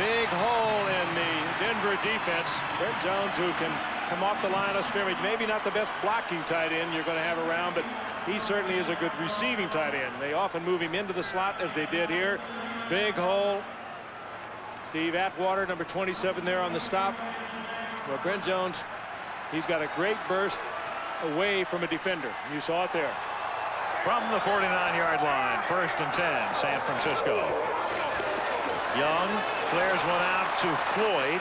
Big hole in the Denver defense. Brent Jones, who can come off the line of scrimmage. Maybe not the best blocking tight end you're going to have around, but he certainly is a good receiving tight end. They often move him into the slot, as they did here. Big hole. Steve Atwater, number 27, there on the stop. Well, Brent Jones, he's got a great burst away from a defender. You saw it there. From the 49-yard line, 1st and 10, San Francisco. Young flares one out to Floyd.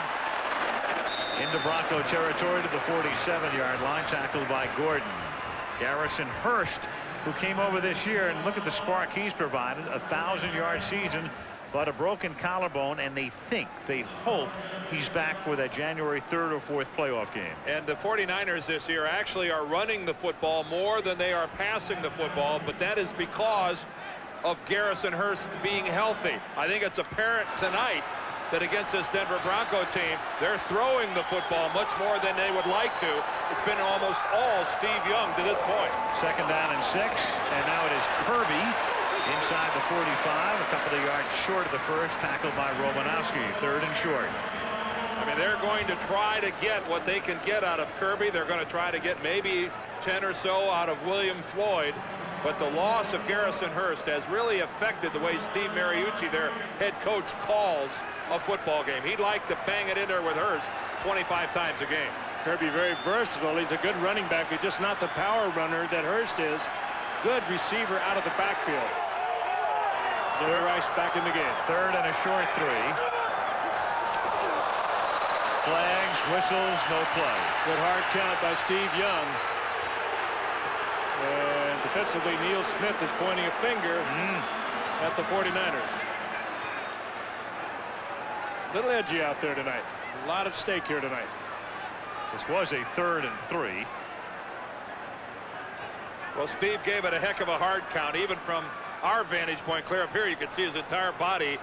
Into Bronco territory to the 47-yard line, tackled by Gordon. Garrison Hurst, who came over this year, and look at the spark he's provided. A 1,000-yard season, but a broken collarbone, and they hope he's back for that January 3rd or 4th playoff game. And the 49ers this year actually are running the football more than they are passing the football, but that is because of Garrison Hurst being healthy. I think it's apparent tonight that against this Denver Bronco team, they're throwing the football much more than they would like to. It's been almost all Steve Young to this point. 2nd down and 6, and now it is Kirby inside the 45, a couple of yards short of the first, tackled by Romanowski. 3rd and short. I mean, they're going to try to get what they can get out of Kirby. They're going to try to get maybe 10 or so out of William Floyd. But the loss of Garrison Hurst has really affected the way Steve Mariucci, their head coach, calls a football game. He'd like to bang it in there with Hurst 25 times a game. Kirby very versatile. He's a good running back, but just not the power runner that Hurst is. Good receiver out of the backfield. Jerry Rice back in the game. 3rd and a short 3. Flags, whistles, no play. Good hard count by Steve Young. And defensively, Neil Smith is pointing a finger at the 49ers. A little edgy out there tonight. A lot at stake here tonight. This was a 3rd and 3. Well, Steve gave it a heck of a hard count. Even from our vantage point clear up here, you could see his entire body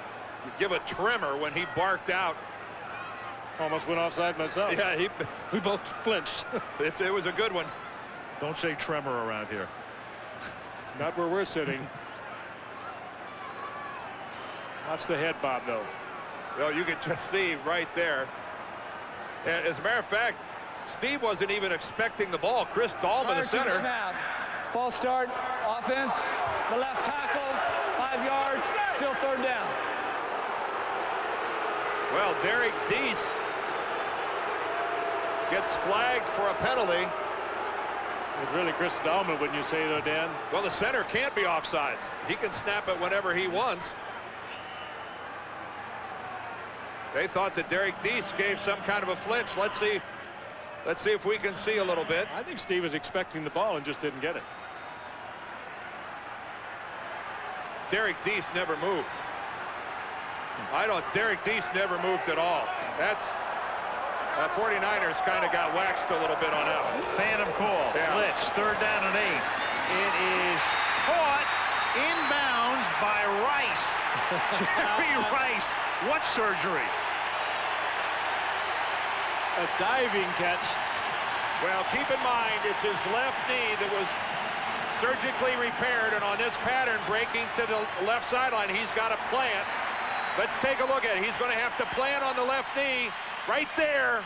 give a tremor when he barked out. Almost went offside myself. Yeah, we both flinched. It was a good one. Don't say tremor around here. Not where we're sitting. Watch the head bob, though. Well, you can just see right there. And as a matter of fact, Steve wasn't even expecting the ball. Chris Dalman, the center. Snap. False start, offense, the left tackle, 5 yards, still 3rd down. Well, Derrick Deese gets flagged for a penalty. It was really Chris Dalman, wouldn't you say, though, Dan? Well, the center can't be offsides. He can snap it whenever he wants. They thought that Derrick Deese gave some kind of a flinch. Let's see if we can see a little bit. I think Steve was expecting the ball and just didn't get it. Derrick Deese never moved. Derrick Deese never moved at all. That's 49ers kind of got waxed a little bit on that one. Phantom call. Yeah. Blitz. 3rd down and 8. It is caught inbounds by Rice. Jerry Rice. What surgery? A diving catch. Well, keep in mind, it's his left knee that was surgically repaired, and on this pattern breaking to the left sideline, he's got to plant. Let's take a look at it. He's going to have to plant on the left knee right there.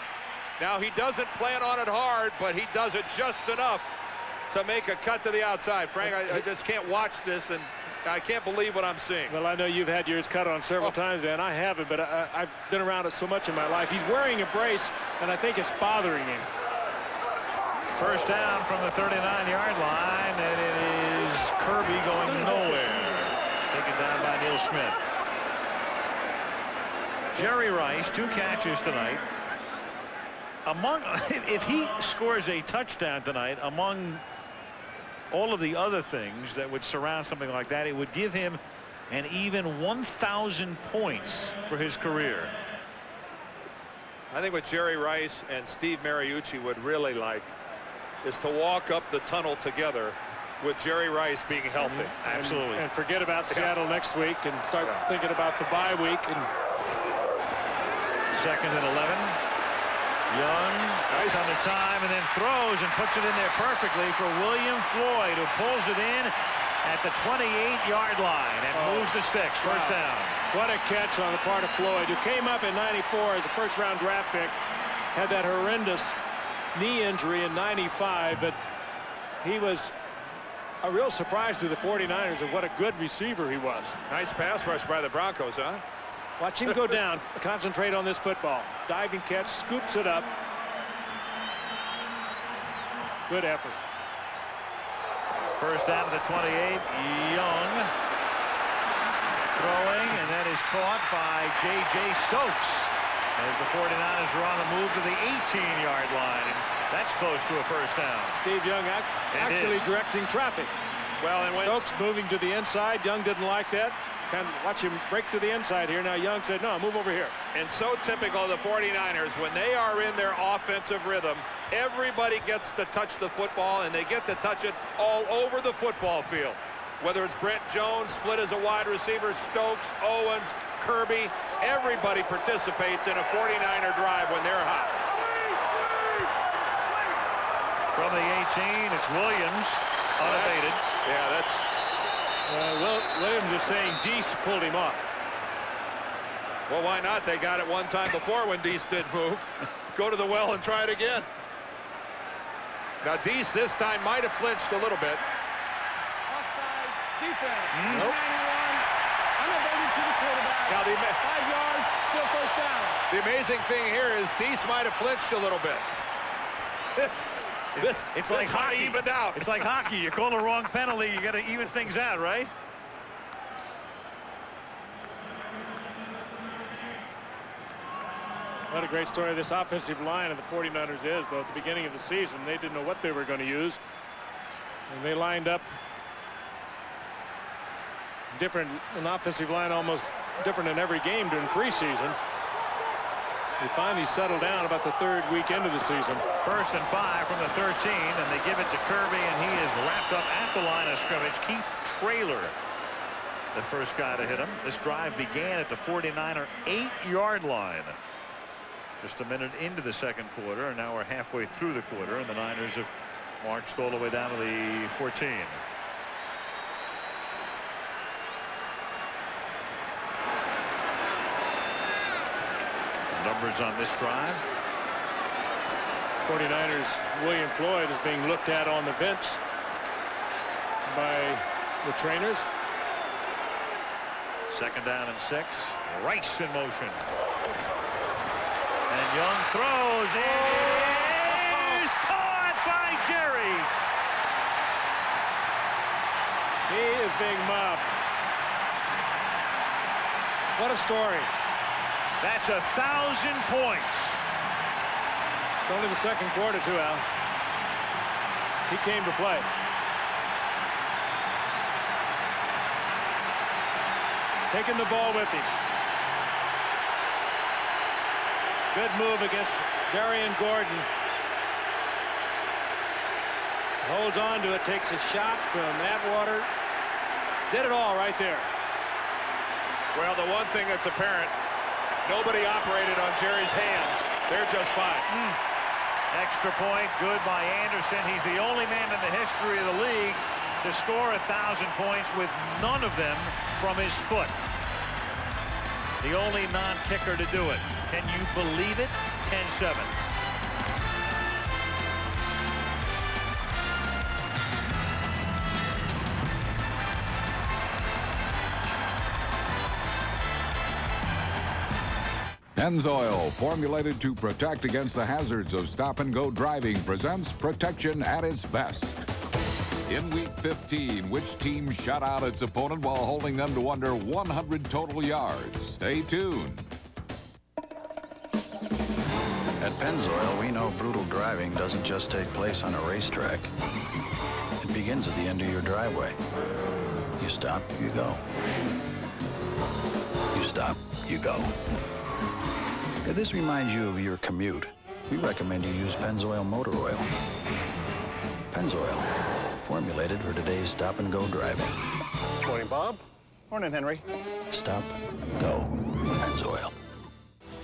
Now, he doesn't plan on it hard, but he does it just enough to make a cut to the outside. Frank, I just can't watch this, and I can't believe what I'm seeing. Well, I know you've had yours cut on several times, and I haven't, but I've been around it so much in my life. He's wearing a brace, and I think it's bothering him. First down from the 39-yard line, and it is Kirby going nowhere. Taken down by Neil Smith. Jerry Rice, 2 catches tonight. If he scores a touchdown tonight, among all of the other things that would surround something like that, it would give him an even 1,000 points for his career. I think what Jerry Rice and Steve Mariucci would really like is to walk up the tunnel together with Jerry Rice being healthy. Absolutely. And forget about Seattle next week and start thinking about the bye week. And 2nd and 11. Young nice on the time and then throws and puts it in there perfectly for William Floyd, who pulls it in at the 28-yard line and moves the sticks. First down. What a catch on the part of Floyd, who came up in '94 as a first-round draft pick, had that horrendous knee injury in '95, but he was a real surprise to the 49ers of what a good receiver he was. Nice pass rush by the Broncos, huh? Watch him go down, concentrate on this football. Diving catch, scoops it up. Good effort. First down to the 28. Young throwing, and that is caught by J.J. Stokes as the 49ers are on the move to the 18-yard line, and that's close to a first down. Steve Young actually directing traffic. Well, and when Stokes moving to the inside, Young didn't like that. Kind of watch him break to the inside here. Now Young said, no, move over here. And so typical of the 49ers, when they are in their offensive rhythm, everybody gets to touch the football, and they get to touch it all over the football field. Whether it's Brent Jones, split as a wide receiver, Stokes, Owens, Kirby, everybody participates in a 49er drive when they're hot. From the 18, it's Williams, unabated. Yeah, that's... Williams is saying Deese pulled him off. Well, why not? They got it one time before when Deese did move. Go to the well and try it again. Now Deese this time might have flinched a little bit. Offside defense. Nope. 91. Unabated to the quarterback. Now 5 yards, still first down. The amazing thing here is Deese might have flinched a little bit. It's like hockey. Evened out. It's like hockey. You call the wrong penalty, you got to even things out, right? What a great story this offensive line of the 49ers is, though. At the beginning of the season, they didn't know what they were going to use. And they lined up different, an offensive line almost different in every game during preseason. They finally settled down about the 3rd week into the season. 1st and 5 from the 13, and they give it to Kirby, and he is wrapped up at the line of scrimmage. Keith Traylor, the first guy to hit him. This drive began at the 49er 8-yard line. Just a minute into the second quarter, and now we're halfway through the quarter, and the Niners have marched all the way down to the 14. Numbers on this drive. 49ers, William Floyd is being looked at on the bench by the trainers. 2nd down and 6. Rice in motion. And Young throws, and it is caught by Jerry. He is being mobbed. What a story. That's 1,000 points. It's only the second quarter, too, Al. He came to play. Taking the ball with him. Good move against Darian Gordon. Holds on to it, takes a shot from Atwater. Did it all right there. Well, the one thing that's apparent, nobody operated on Jerry's hands. They're just fine. Extra point, good by Anderson. He's the only man in the history of the league to score 1,000 points with none of them from his foot. The only non-kicker to do it. Can you believe it? 10-7. Pennzoil, formulated to protect against the hazards of stop-and-go driving, presents protection at its best. In Week 15, which team shut out its opponent while holding them to under 100 total yards? Stay tuned. At Pennzoil, we know brutal driving doesn't just take place on a racetrack. It begins at the end of your driveway. You stop, you go. You stop, you go. If this reminds you of your commute, we recommend you use Pennzoil motor oil. Pennzoil, formulated for today's stop-and-go driving. Morning, Bob. Morning, Henry. Stop, go, Pennzoil.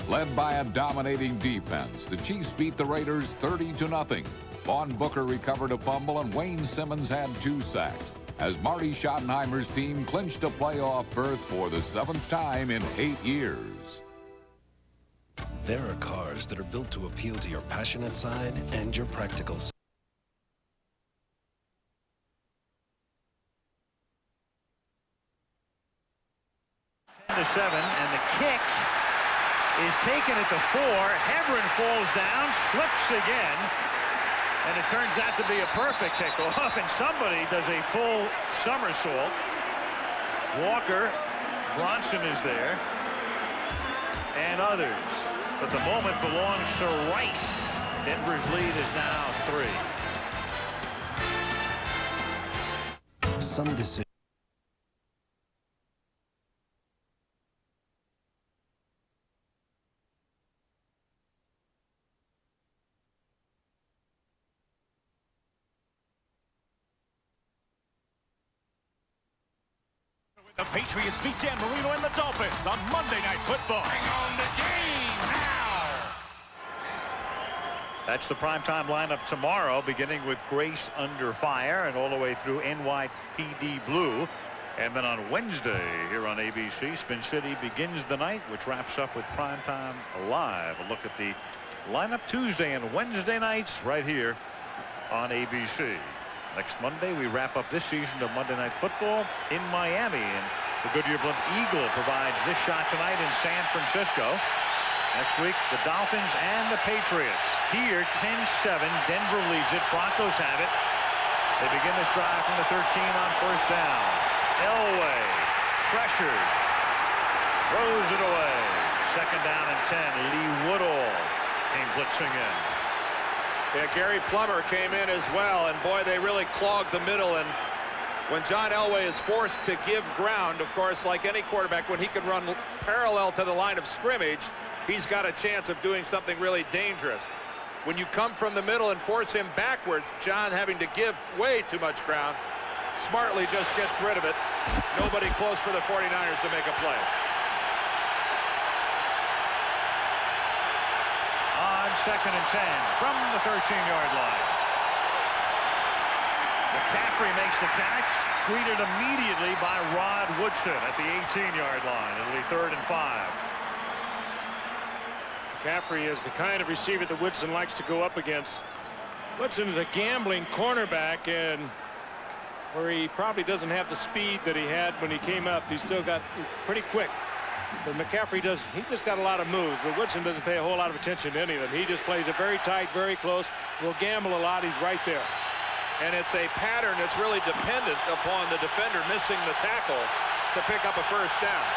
Led by a dominating defense, the Chiefs beat the Raiders 30-0. Vaughn Booker recovered a fumble and Wayne Simmons had 2 sacks as Marty Schottenheimer's team clinched a playoff berth for the 7th time in 8 years. There are cars that are built to appeal to your passionate side and your practical side. 10-7, and the kick is taken at the 4. Hebron falls down, slips again, and it turns out to be a perfect kickoff, and somebody does a full somersault. Walker, Bronson is there, and others. But the moment belongs to Rice. Denver's lead is now 3. Some decisions. The Patriots meet Dan Marino and the Dolphins on Monday Night Football. Bring on the game now! That's the primetime lineup tomorrow, beginning with Grace Under Fire and all the way through NYPD Blue. And then on Wednesday here on ABC, Spin City begins the night, which wraps up with Primetime Live. A look at the lineup Tuesday and Wednesday nights right here on ABC. Next Monday, we wrap up this season of Monday Night Football in Miami. And the Goodyear Blimp Eagle provides this shot tonight in San Francisco. Next week, the Dolphins and the Patriots. Here, 10-7. Denver leads it. Broncos have it. They begin this drive from the 13 on first down. Elway, pressured, throws it away. Second down and 10. Lee Woodall came blitzing in. Yeah, Gary Plummer came in as well, and boy, they really clogged the middle. And when John Elway is forced to give ground, of course, like any quarterback, when he can run parallel to the line of scrimmage, he's got a chance of doing something really dangerous. When you come from the middle and force him backwards, John having to give way too much ground, smartly just gets rid of it. Nobody close for the 49ers to make a play. On second and 10 from the 13-yard line. McCaffrey makes the catch, greeted immediately by Rod Woodson at the 18-yard line. It'll be 3rd and 5. McCaffrey is the kind of receiver that Woodson likes to go up against. Woodson is a gambling cornerback, and where he probably doesn't have the speed that he had when he came up, he's pretty quick. But McCaffrey he just got a lot of moves, but Woodson doesn't pay a whole lot of attention to any of them. He just plays it very tight, very close, will gamble a lot. He's right there. And it's a pattern that's really dependent upon the defender missing the tackle to pick up a first down.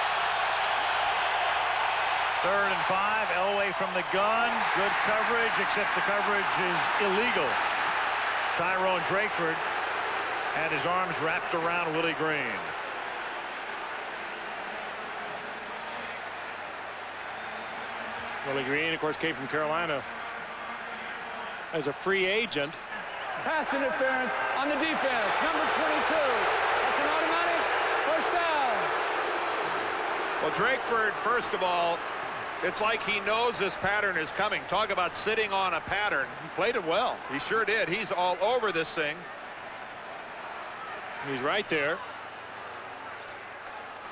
3rd and 5. Elway from the gun. Good coverage, except the coverage is illegal. Tyrone Drakeford had his arms wrapped around Willie Greene. Willie Greene, of course, came from Carolina as a free agent. Pass interference on the defense. Number 22. That's an automatic first down. Well, Drakeford, first of all, it's like he knows this pattern is coming. Talk about sitting on a pattern. He played it well. He sure did. He's all over this thing. He's right there.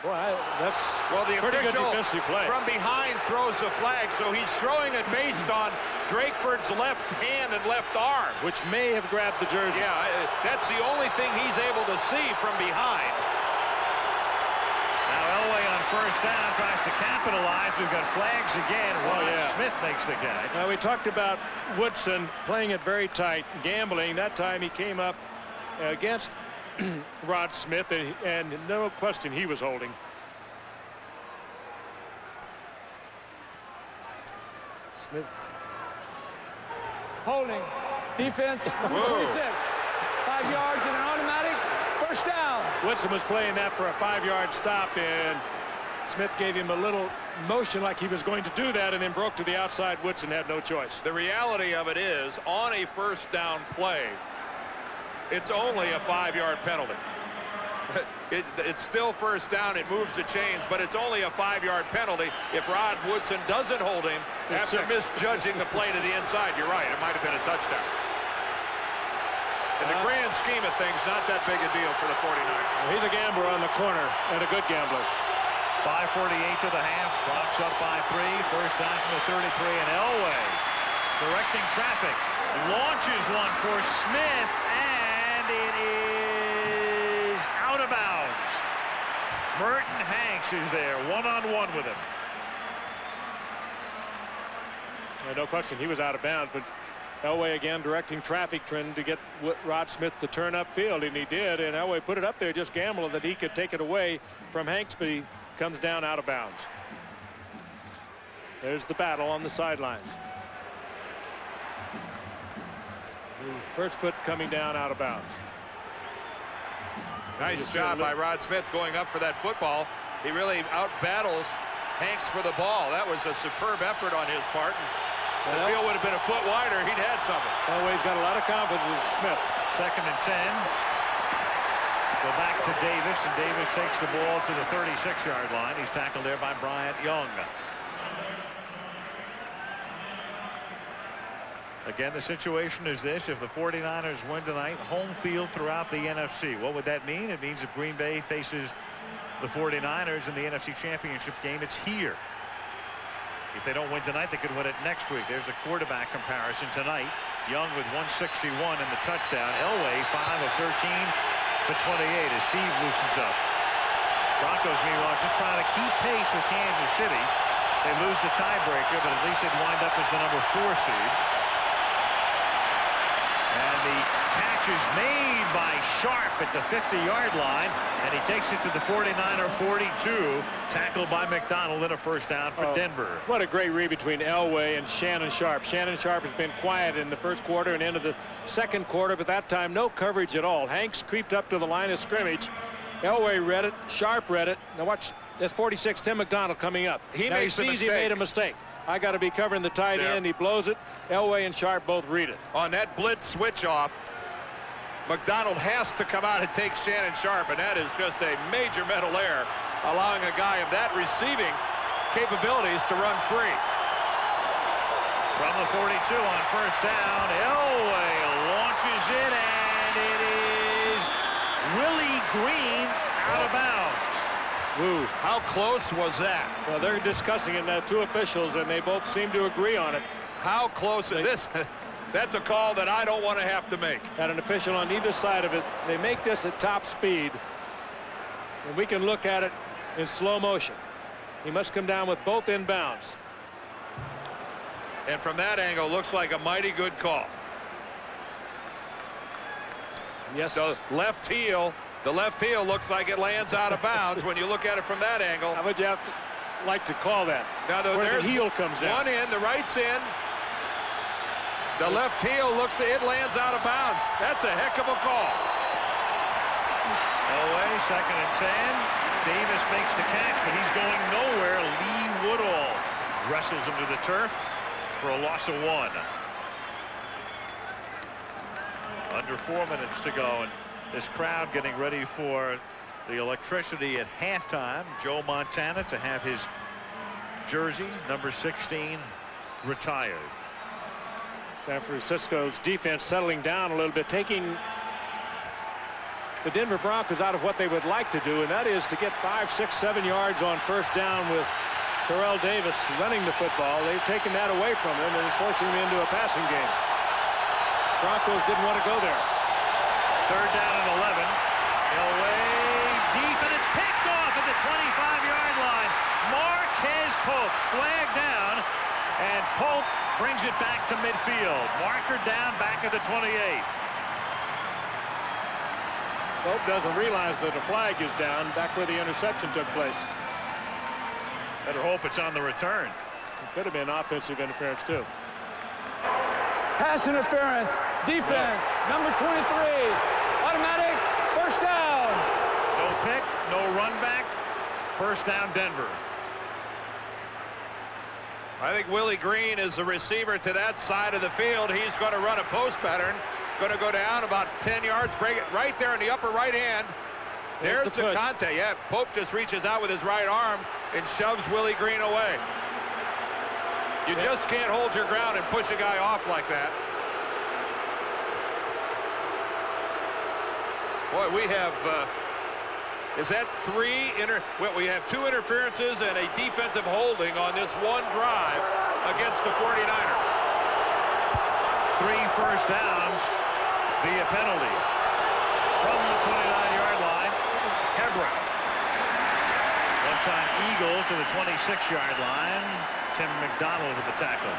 Boy, that's well, the pretty good official defensive play. From behind throws the flag, so he's throwing it based on Drakeford's left hand and left arm. Which may have grabbed the jersey. Yeah, that's the only thing he's able to see from behind. Now Elway on first down, tries to capitalize. We've got flags again. Rod Smith makes the catch. Now, we talked about Woodson playing it very tight, gambling. That time he came up against Rod Smith, and no question he was holding. Smith. Holding. Defense, number 26. 5 yards and an automatic first down. Woodson was playing that for a 5-yard stop, and Smith gave him a little motion like he was going to do that and then broke to the outside. Woodson had no choice. The reality of it is, on a first down play, it's only a 5-yard penalty. It's still first down. It moves the chains, but it's only a 5-yard penalty if Rod Woodson doesn't hold him after misjudging the play to the inside. You're right. It might have been a touchdown. In the grand scheme of things, not that big a deal for the 49ers. Well, he's a gambler on the corner and a good gambler. 5:48 to the half. Bronx up by 3. First down from the 33, and Elway directing traffic. Launches one for Smith, and it is out of bounds. Merton Hanks is there, one-on-one with him. No question, he was out of bounds, but Elway again directing traffic trend to get Rod Smith to turn upfield, and he did, and Elway put it up there just gambling that he could take it away from Hanks, but he comes down out of bounds. There's the battle on the sidelines. First foot coming down out of bounds. Nice job by Rod Smith going up for that football. He really out-battles Hanks for the ball. That was a superb effort on his part. The field would have been a foot wider. He'd had something. Elway's got a lot of confidence in Smith. 2nd and 10. Go back to Davis, and Davis takes the ball to the 36-yard line. He's tackled there by Bryant Young. Again, the situation is this: if the 49ers win tonight, home field throughout the NFC. What would that mean? It means if Green Bay faces the 49ers in the NFC Championship game, it's here. If they don't win tonight, they could win it next week. There's a quarterback comparison tonight. Young with 161 and the touchdown. Elway 5 of 13 for 28 as Steve loosens up. Broncos, meanwhile, just trying to keep pace with Kansas City. They lose the tiebreaker, but at least they'd wind up as the number 4 seed. And the catch is made by Sharp at the 50-yard line, and he takes it to the 49er 42. Tackled by McDonald and a first down for Denver. What a great read between Elway and Shannon Sharp. Shannon Sharp has been quiet in the first quarter and into the second quarter, but that time no coverage at all. Hanks creeped up to the line of scrimmage. Elway read it. Sharp read it. Now watch this 46, Tim McDonald coming up. He sees he made a mistake. I got to be covering the tight end. He blows it. Elway and Sharp both read it. On that blitz switch off, McDonald has to come out and take Shannon Sharp, and that is just a major mental error, allowing a guy of that receiving capabilities to run free. From the 42 on first down, Elway launches it, and it is Willie Greene out of bounds. Ooh, how close was that? Well, they're discussing it now, 2 officials, and they both seem to agree on it. How close is this? That's a call that I don't want to have to make. Had an official on either side of it. They make this at top speed, and we can look at it in slow motion. He must come down with both inbounds. And from that angle, looks like a mighty good call. Yes. The left heel looks like it lands out of bounds when you look at it from that angle. How would you have to like to call that? Now where the heel comes down. One in, the right's in. The left heel it lands out of bounds. That's a heck of a call. Elway, 2nd and 10. Davis makes the catch, but he's going nowhere. Lee Woodall wrestles him to the turf for a loss of 1. Under 4 minutes to go, and this crowd getting ready for the electricity at halftime. Joe Montana to have his jersey, number 16, retired. San Francisco's defense settling down a little bit, taking the Denver Broncos out of what they would like to do, and that is to get 5, 6, 7 yards on first down with Terrell Davis running the football. They've taken that away from him and forcing him into a passing game. Broncos didn't want to go there. 3rd down and 11. Elway deep, and it's picked off at the 25-yard line. Marquez Pope flagged down, and Pope brings it back to midfield. Marker down back at the 28. Pope doesn't realize that the flag is down back where the interception took place. Better hope it's on the return. It could have been offensive interference too. Pass interference. Defense. Number 23. Automatic. First down. No pick, no run back. First down, Denver. I think Willie Greene is the receiver to that side of the field. He's going to run a post pattern. Going to go down about 10 yards, break it right there in the upper right hand. There's the contact. Yeah, Pope just reaches out with his right arm and shoves Willie Greene away. You just can't hold your ground and push a guy off like that. Boy, we have, is that well, we have 2 interferences and a defensive holding on this one drive against the 49ers. 3 first downs via penalty. From the 29-yard line, Hebron. One-time Eagle to the 26-yard line. Tim McDonald with the tackle.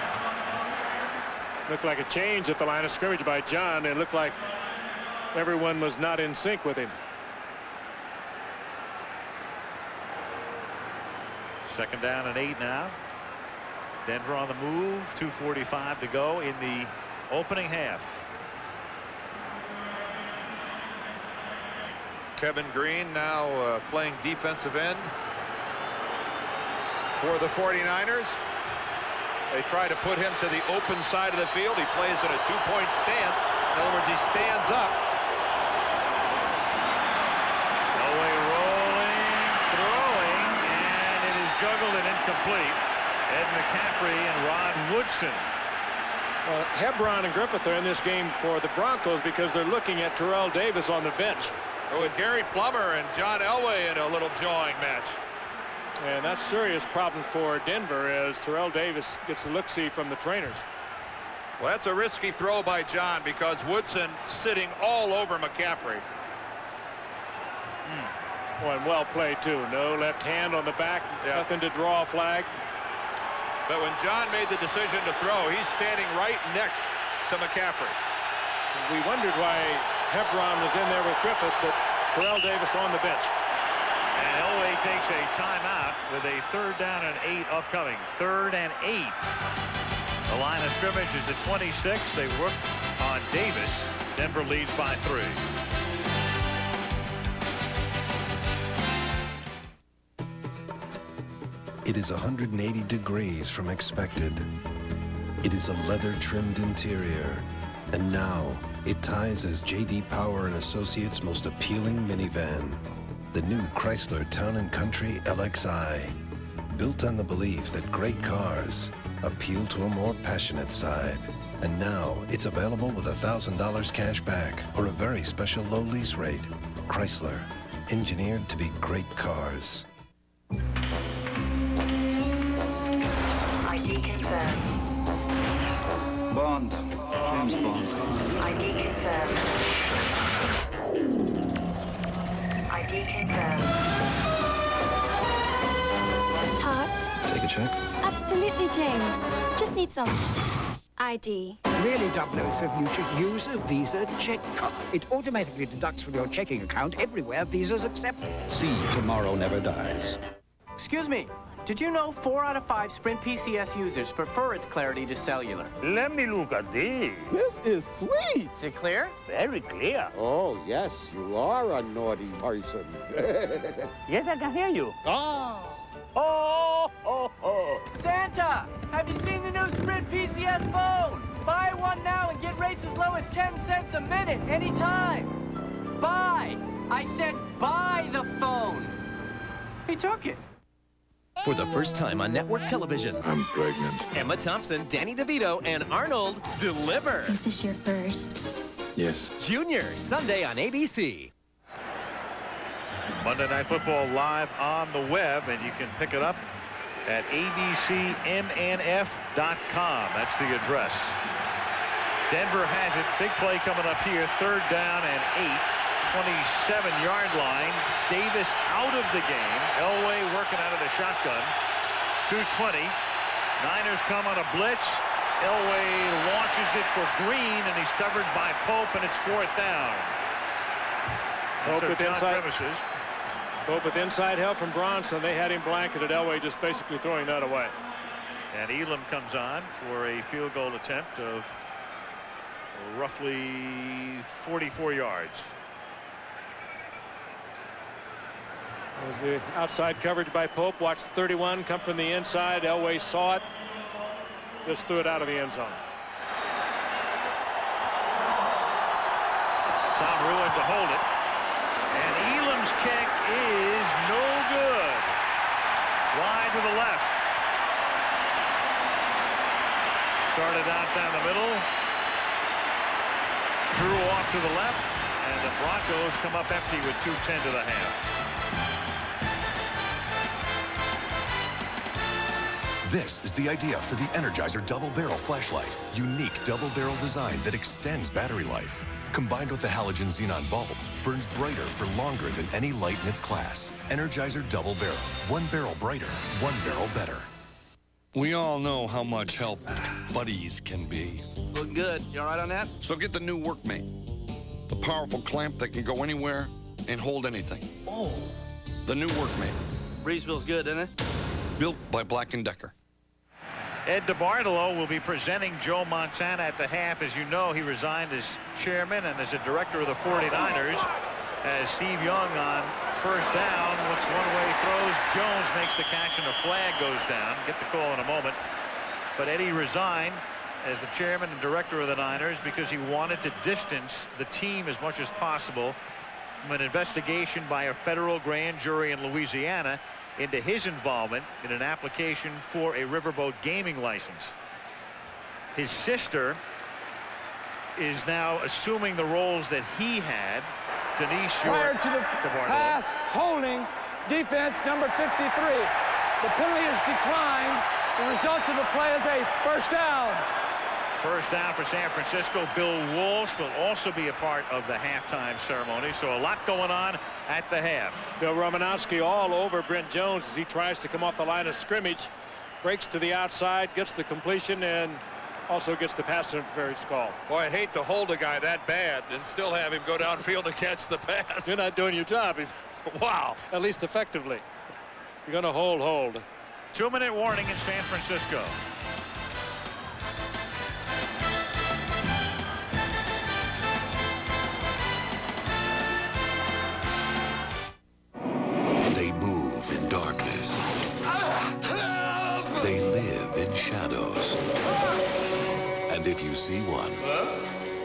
Looked like a change at the line of scrimmage by John. It looked like everyone was not in sync with him. Second down and 8 now. Denver on the move. 2:45 to go in the opening half. Kevin Greene now playing defensive end for the 49ers. They try to put him to the open side of the field. He plays in a 2-point stance. In other words, he stands up. Elway rolling, throwing, and it is juggled and incomplete. Ed McCaffrey and Rod Woodson. Well, Hebron and Griffith are in this game for the Broncos because they're looking at Terrell Davis on the bench. Oh, and Gary Plummer and John Elway in a little jawing match. And that's serious problems for Denver as Terrell Davis gets a look-see from the trainers. Well, that's a risky throw by John because Woodson sitting all over McCaffrey. Oh, and well played too. No left hand on the back. Nothing to draw a flag. But when John made the decision to throw, he's standing right next to McCaffrey. We wondered why Hebron was in there with Griffith, but Terrell Davis on the bench. And Elway takes a timeout with a 3rd down and 8 upcoming. 3rd and 8. The line of scrimmage is the 26. They work on Davis. Denver leads by 3. It is 180 degrees from expected. It is a leather-trimmed interior. And now, it ties as J.D. Power and Associates' most appealing minivan. The new Chrysler Town & Country LXI. Built on the belief that great cars appeal to a more passionate side. And now, it's available with $1,000 cash back or a very special low lease rate. Chrysler, engineered to be great cars. ID confirmed. Bond. James Bond. ID confirmed. ID confirmed. Tart? Take a check. Absolutely, James. Just need some ID. Really, 007, you should use a Visa check card. It automatically deducts from your checking account everywhere Visa's accepted. See, tomorrow never dies. Excuse me. Did you know 4 out of 5 Sprint PCS users prefer its clarity to cellular? Let me look at this. This is sweet. Is it clear? Very clear. Oh, yes, you are a naughty person. Yes, I can hear you. Ah! Oh, oh, oh. Santa, have you seen the new Sprint PCS phone? Buy one now and get rates as low as 10 cents a minute, anytime. Buy. I said buy the phone. He took it. For the first time on network television, I'm pregnant. Emma Thompson, Danny DeVito, and Arnold deliver. Is this your first? Yes. Junior, Sunday on ABC. Monday Night Football live on the web, and you can pick it up at abcmnf.com. That's the address. Denver has it. Big play coming up here. 3rd down and 8 27-yard line. Davis out of the game. Elway working out of the shotgun. 2:20. Niners come on a blitz. Elway launches it for Greene, and he's covered by Pope, and it's 4th down. Pope with inside help from Bronson. They had him blanketed. Elway just basically throwing that away. And Elam comes on for a field goal attempt of roughly 44 yards. As the outside coverage by Pope. Watched 31 come from the inside. Elway saw it. Just threw it out of the end zone. Tom Ruin to hold it. And Elam's kick is no good. Wide to the left. Started out down the middle. Drew off to the left. And the Broncos come up empty with 2:10 to the half. This is the idea for the Energizer Double Barrel Flashlight. Unique double barrel design that extends battery life. Combined with the halogen xenon bulb, burns brighter for longer than any light in its class. Energizer Double Barrel. One barrel brighter, one barrel better. We all know how much help buddies can be. Looking good. You all right on that? So get the new Workmate. The powerful clamp that can go anywhere and hold anything. Oh. The new Workmate. Breeze feels good, doesn't it? Built by Black & Decker. Ed DeBartolo will be presenting Joe Montana at the half. As you know, he resigned as chairman and as a director of the 49ers. As Steve Young on 1st down looks one-way throws. Jones makes the catch and a flag goes down. Get the call in a moment. But Eddie resigned as the chairman and director of the Niners because he wanted to distance the team as much as possible from an investigation by a federal grand jury in Louisiana into his involvement in an application for a riverboat gaming license. His sister is now assuming the roles that he had. Denise Prior to the pass, holding, defense number 53. The penalty is declined. The result of the play is a 1st down. 1st down for San Francisco. Bill Walsh will also be a part of the halftime ceremony. So a lot going on at the half. Bill Romanowski all over Brent Jones as he tries to come off the line of scrimmage. Breaks to the outside, gets the completion, and also gets the pass interference call. Boy, I'd hate to hold a guy that bad and still have him go downfield to catch the pass. You're not doing your job. Wow. At least effectively. You're going to hold. 2-minute warning in San Francisco. They move in darkness. They live in shadows. And if you see one,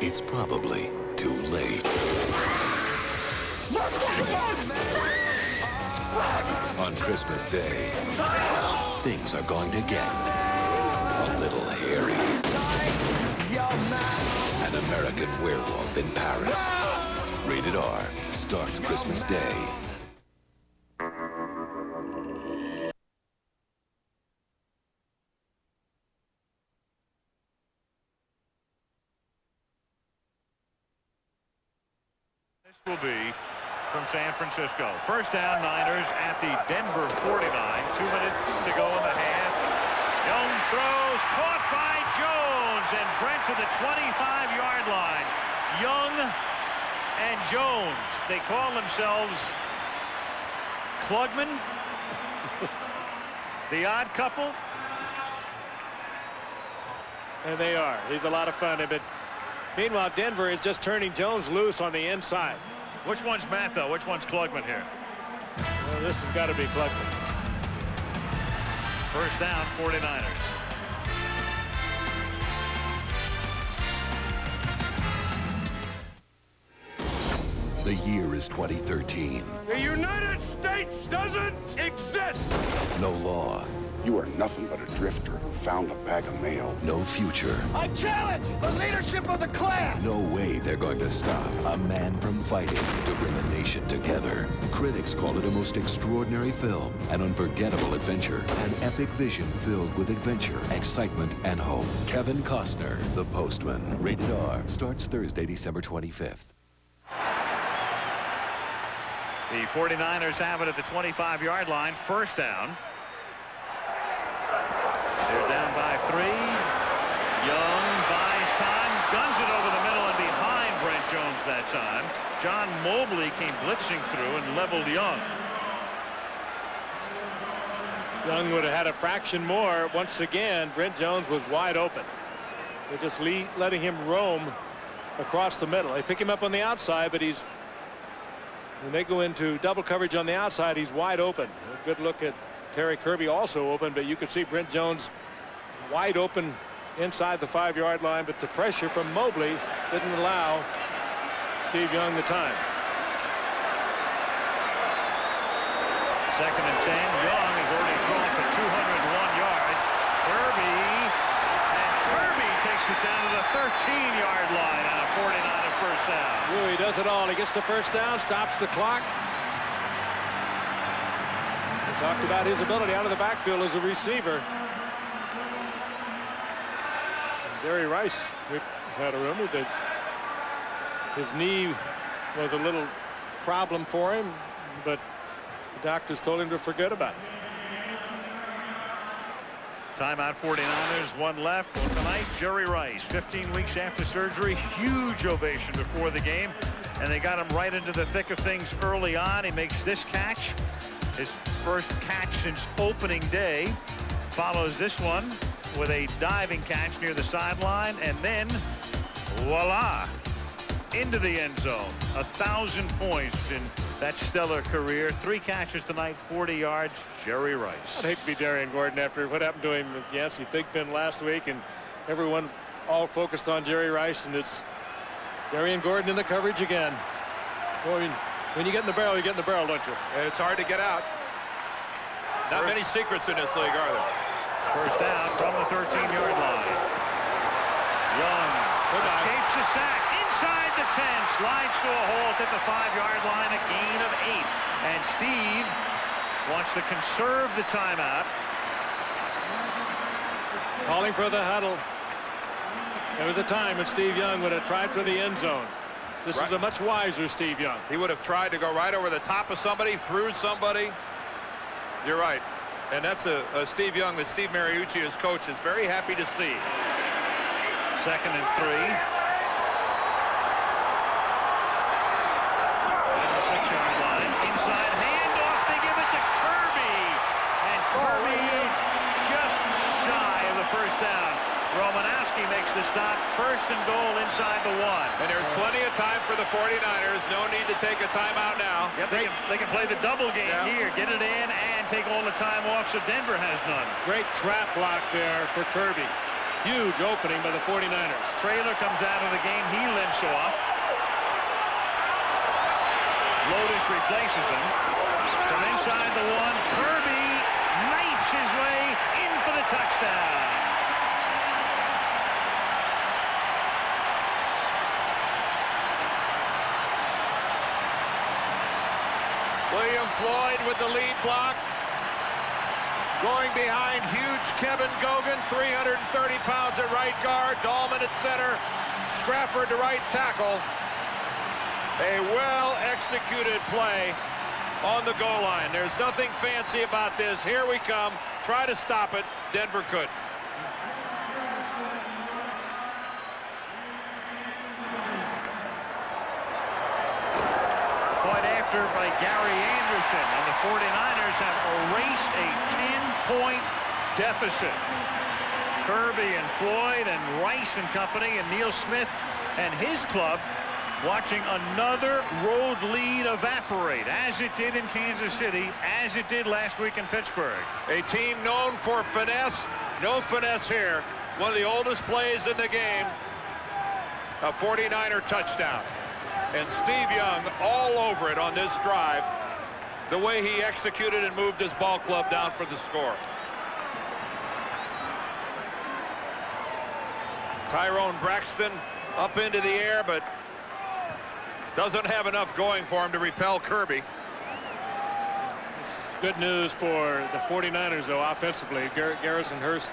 it's probably too late. On Christmas Day, things are going to get a little hairy. An American Werewolf in Paris. Rated R starts Christmas Day. Will be from San Francisco. 1st down, Niners at the Denver 49. 2 minutes to go in the half. Young throws, caught by Jones, and Brent to the 25-yard line. Young and Jones, they call themselves Klugman, the odd couple. And they are. He's a lot of fun. But meanwhile, Denver is just turning Jones loose on the inside. Which one's Matt, though? Which one's Klugman here? Well, this has got to be Klugman. 1st down, 49ers. The year is 2013. The United States doesn't exist! No law. You are nothing but a drifter who found a bag of mail. No future. I challenge the leadership of the Klan! No way they're going to stop a man from fighting to bring a nation together. Critics call it a most extraordinary film, an unforgettable adventure, an epic vision filled with adventure, excitement, and hope. Kevin Costner, The Postman. Rated R. Starts Thursday, December 25th. The 49ers have it at the 25-yard line. First down. They're down by 3. Young buys time, guns it over the middle and behind Brent Jones that time. John Mobley came blitzing through and leveled Young. Young would have had a fraction more. Once again, Brent Jones was wide open. They're just letting him roam across the middle. They pick him up on the outside, but when they go into double coverage on the outside, he's wide open. A good look at Terry Kirby, also open, but you could see Brent Jones wide open inside the 5-yard line, but the pressure from Mobley didn't allow Steve Young the time. Second and 10. Young has already thrown for 201 yards. Kirby takes it down to the 13-yard line on a 49er first down. Ooh, he does it all. He gets the first down, stops the clock. We talked about his ability out of the backfield as a receiver. Jerry Rice had a rumor that his knee was a little problem for him, but the doctors told him to forget about it. Timeout 49ers, 1 left. Well, tonight, Jerry Rice, 15 weeks after surgery, huge ovation before the game, and they got him right into the thick of things early on. He makes this catch, his first catch since opening day. Follows this one with a diving catch near the sideline, and then voila, into the end zone. 1,000 points in that stellar career. 3 catches tonight, 40 yards. Jerry Rice. I'd hate to be Darian Gordon after what happened to him with Yancey Thigpen last week, and everyone all focused on Jerry Rice, and it's Darian Gordon in the coverage again. Boy, when you get in the barrel, you get in the barrel, don't you? And it's hard to get out. Not many secrets in this league, are there? First down from the 13-yard line. Young escapes a sack inside the 10, slides to a halt at the 5-yard line, a gain of 8. And Steve wants to conserve the timeout. Calling for the huddle. There was a time when Steve Young would have tried for the end zone. This is a much wiser Steve Young. He would have tried to go right over the top of somebody, through somebody. You're right. And that's a Steve Young that Steve Mariucci, his coach, is very happy to see. Second and 3. And the 6-yard line. Inside handoff. They give it to Kirby. And Kirby just shy of the first down. Romanowski makes the stop. First and goal inside the 1. And there's plenty of time for the 49ers. No need to take a timeout now. Yep, they can play the double game here. Get it in and take all the time off, so Denver has none. Great trap block there for Kirby. Huge opening by the 49ers. Traylor comes out of the game. He limps off. Lotus replaces him. From inside the 1, Kirby knifes his way in for the touchdown. William Floyd with the lead block. Going behind huge Kevin Gogan, 330 pounds at right guard. Doleman at center. Scrafford to right tackle. A well-executed play on the goal line. There's nothing fancy about this. Here we come. Try to stop it. Denver could. By Gary Anderson, and the 49ers have erased a 10-point deficit. Kirby and Floyd and Rice and company and Neil Smith and his club watching another road lead evaporate, as it did in Kansas City, as it did last week in Pittsburgh. A team known for finesse. No finesse here. One of the oldest plays in the game. A 49er touchdown. And Steve Young all over it on this drive, the way he executed and moved his ball club down for the score. Tyrone Braxton up into the air, but doesn't have enough going for him to repel Kirby. This is good news for the 49ers, though, offensively. Garrison Hurst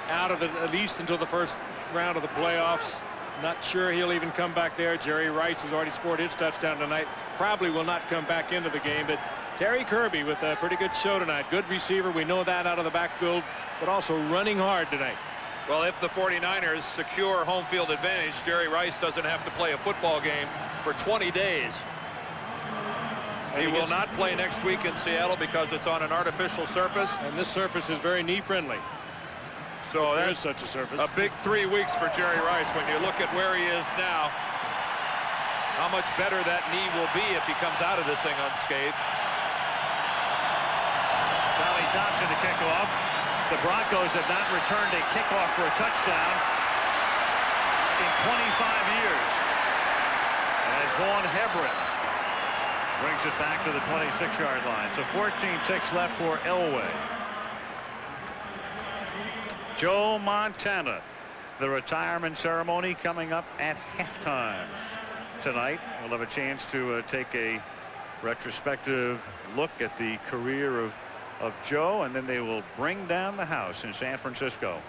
out of it at least until the first round of the playoffs. Not sure he'll even come back there. Jerry Rice has already scored his touchdown tonight. Probably will not come back into the game. But Terry Kirby with a pretty good show tonight. Good receiver. We know that out of the backfield, but also running hard tonight. Well, if the 49ers secure home field advantage, Jerry Rice doesn't have to play a football game for 20 days. He will not play next week in Seattle because it's on an artificial surface. And this surface is very knee-friendly. So There that's is such a surface. a big 3 weeks for Jerry Rice. When you look at where he is now, how much better that knee will be if he comes out of this thing unscathed. Tommy Thompson to kick off. The Broncos have not returned a kickoff for a touchdown in 25 years. As Vaughn Hebron brings it back to the 26-yard line. So 14 ticks left for Elway. Joe Montana, the retirement ceremony coming up at halftime tonight. We'll have a chance to take a retrospective look at the career of Joe, and then they will bring down the house in San Francisco.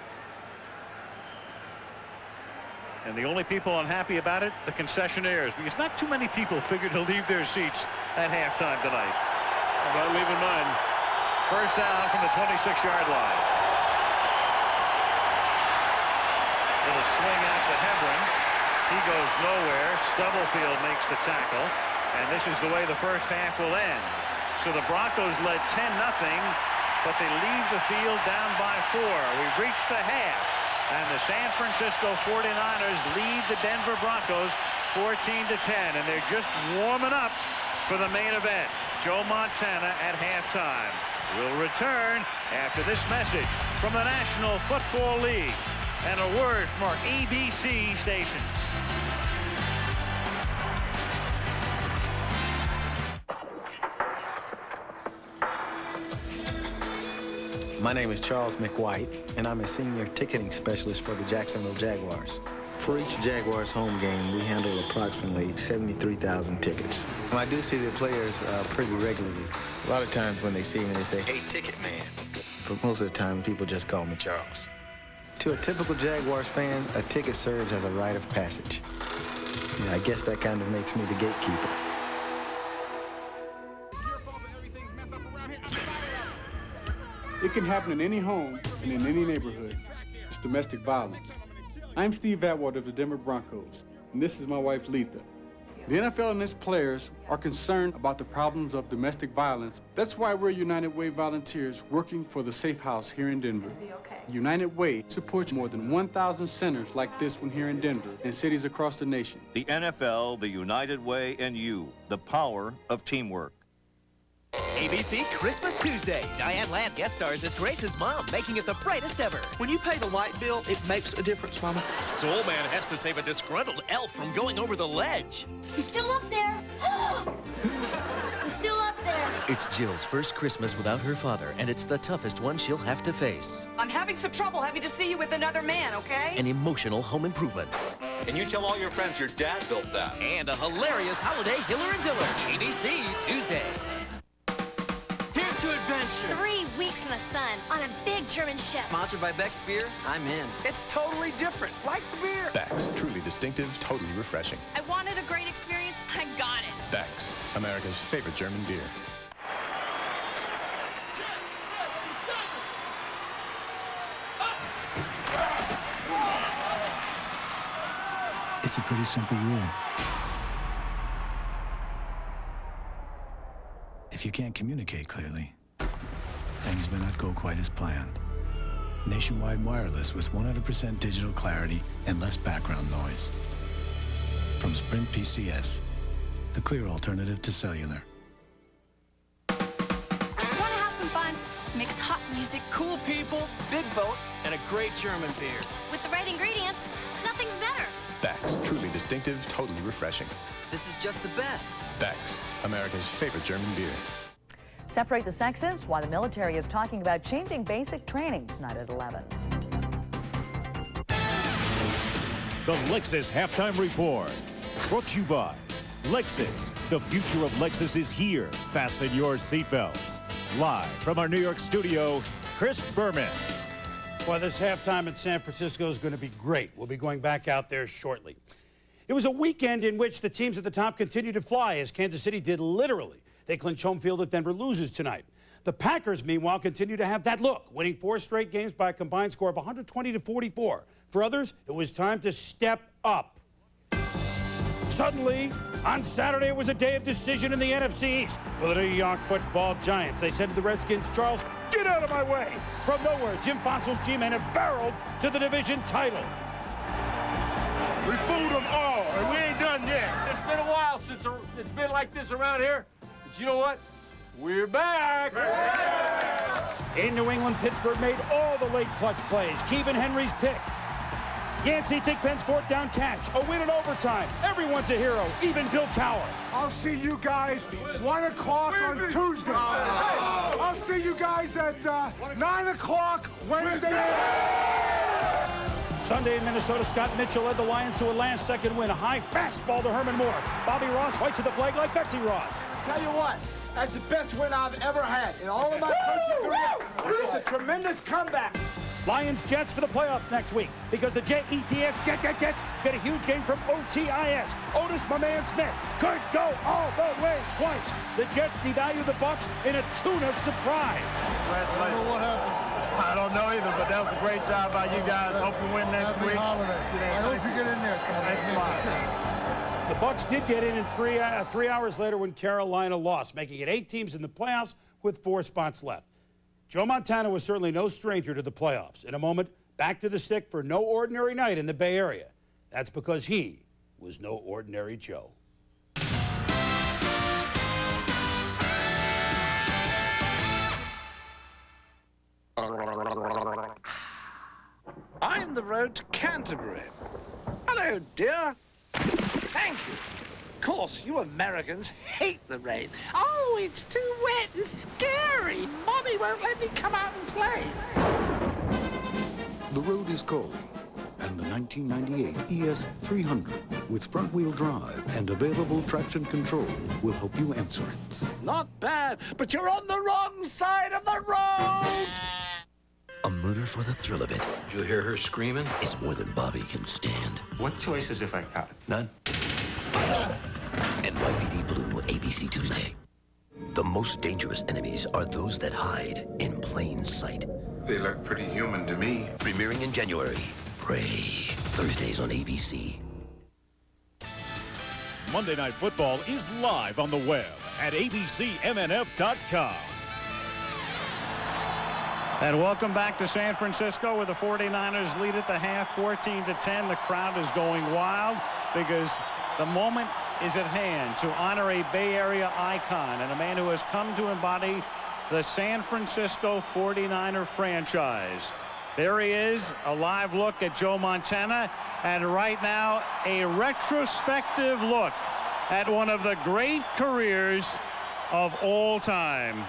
And the only people unhappy about it, the concessionaires, because not too many people figure to leave their seats at halftime tonight. About leaving mine. First down from the 26-yard line. Little swing out to Hebron. He goes nowhere. Stubblefield makes the tackle. And this is the way the first half will end. So the Broncos led 10-0, but they leave the field down by 4. We've reached the half. And the San Francisco 49ers lead the Denver Broncos 14-10. And they're just warming up for the main event. Joe Montana at halftime. We'll return after this message from the National Football League and a word from our ABC stations. My name is Charles McWhite, and I'm a senior ticketing specialist for the Jacksonville Jaguars. For each Jaguars home game, we handle approximately 73,000 tickets. I do see the players pretty regularly. A lot of times when they see me, they say, "Hey, ticket man." But most of the time, people just call me Charles. To a typical Jaguars fan, a ticket serves as a rite of passage. Yeah, I guess that kind of makes me the gatekeeper. It can happen in any home and in any neighborhood. It's domestic violence. I'm Steve Atwater of the Denver Broncos, and this is my wife, Letha. The NFL and its players are concerned about the problems of domestic violence. That's why we're United Way volunteers working for the Safe House here in Denver. United Way supports more than 1,000 centers like this one here in Denver and cities across the nation. The NFL, the United Way, and you, the power of teamwork. ABC Christmas Tuesday. Diane Ladd guest stars as Grace's mom, making it the brightest ever. When you pay the light bill, it makes a difference, Mama. Soul Man has to save a disgruntled elf from going over the ledge. He's still up there. He's still up there. It's Jill's first Christmas without her father, and it's the toughest one she'll have to face. I'm having some trouble having to see you with another man, okay? An emotional home improvement. And you tell all your friends your dad built that. And a hilarious holiday Hiller and Diller. ABC Tuesday. Here's to adventure. 3 weeks in the sun on a big German ship. Sponsored by Beck's Beer, I'm in. It's totally different, like the beer. Beck's, truly distinctive, totally refreshing. I wanted a great experience. I got it. Beck's, America's favorite German beer. It's a pretty simple rule. If you can't communicate clearly, things may not go quite as planned. Nationwide wireless with 100% digital clarity and less background noise. From Sprint PCS, the clear alternative to cellular. Want to have some fun? Mix hot music, Cool people, big boat, and a great German beer. with the right ingredients. Nothing's better. Beck's, truly distinctive, totally refreshing. This is just the best. Beck's, America's favorite German beer. Separate the sexes while the military is talking about changing basic training tonight at 11. The Lexus Halftime Report. Brought to you by Lexus. The future of Lexus is here. Fasten your seatbelts. Live from our New York studio, Chris Berman. Well, this halftime in San Francisco is going to be great. We'll be going back out there shortly. It was a weekend in which the teams at the top continued to fly, as Kansas City did literally. They clinch home field if Denver loses tonight. The Packers, meanwhile, continue to have that look, winning 4 straight games by a combined score of 120-44. For others, it was time to step up. Suddenly, on Saturday, it was a day of decision in the NFC East for the New York Football Giants. They said to the Redskins, Charles, get out of my way. From nowhere, Jim Fonsel's G-Men have barreled to the division title. We fooled them all, and we ain't done yet. It's been a while since it's been like this around here. But you know what? We're back. In New England, Pittsburgh made all the late clutch plays. Kevin Henry's pick. Yancey Thigpen's 4th down catch. A win in overtime. Everyone's a hero, even Bill Cowher. I'll see you guys 1 o'clock on Tuesday. I'll see you guys at 9 o'clock Wednesday. Sunday in Minnesota, Scott Mitchell led the Lions to a last-second win. A high fastball to Herman Moore. Bobby Ross hoists the flag like Betsy Ross. Tell you what, that's the best win I've ever had in all of my coaching career. It's a tremendous comeback. Lions-Jets for the playoffs next week because the Jets get a huge game from OTIS. Otis, my man Smith, could go all the way twice. The Jets devalue the Bucs in a tuna surprise. I don't know what happened. I don't know either, but that was a great job by you guys. Hope you win next week. I hope you get in there. The Bucs did get in 3 hours later when Carolina lost, making it 8 teams in the playoffs with 4 spots left. Joe Montana was certainly no stranger to the playoffs. In a moment, back to the stick for no ordinary night in the Bay Area. That's because he was no ordinary Joe. I'm the road to Canterbury. Hello, dear. Thank you. Of course, you Americans hate the rain. Oh, it's too wet and scary. Mommy won't let me come out and play. The road is calling, and the 1998 ES300 with front-wheel drive and available traction control will help you answer it. Not bad, but you're on the wrong side of the road! A murder for the thrill of it. Did you hear her screaming? It's more than Bobby can stand. What choices have I got? None. NYPD Blue, ABC Tuesday. The most dangerous enemies are those that hide in plain sight. They look pretty human to me. Premiering in January. Prey. Thursdays on ABC. Monday Night Football is live on the web at abcmnf.com. And welcome back to San Francisco, where the 49ers lead at the half 14-10. The crowd is going wild because the moment is at hand to honor a Bay Area icon and a man who has come to embody the San Francisco 49er franchise. There he is, a live look at Joe Montana, and right now a retrospective look at one of the great careers of all time.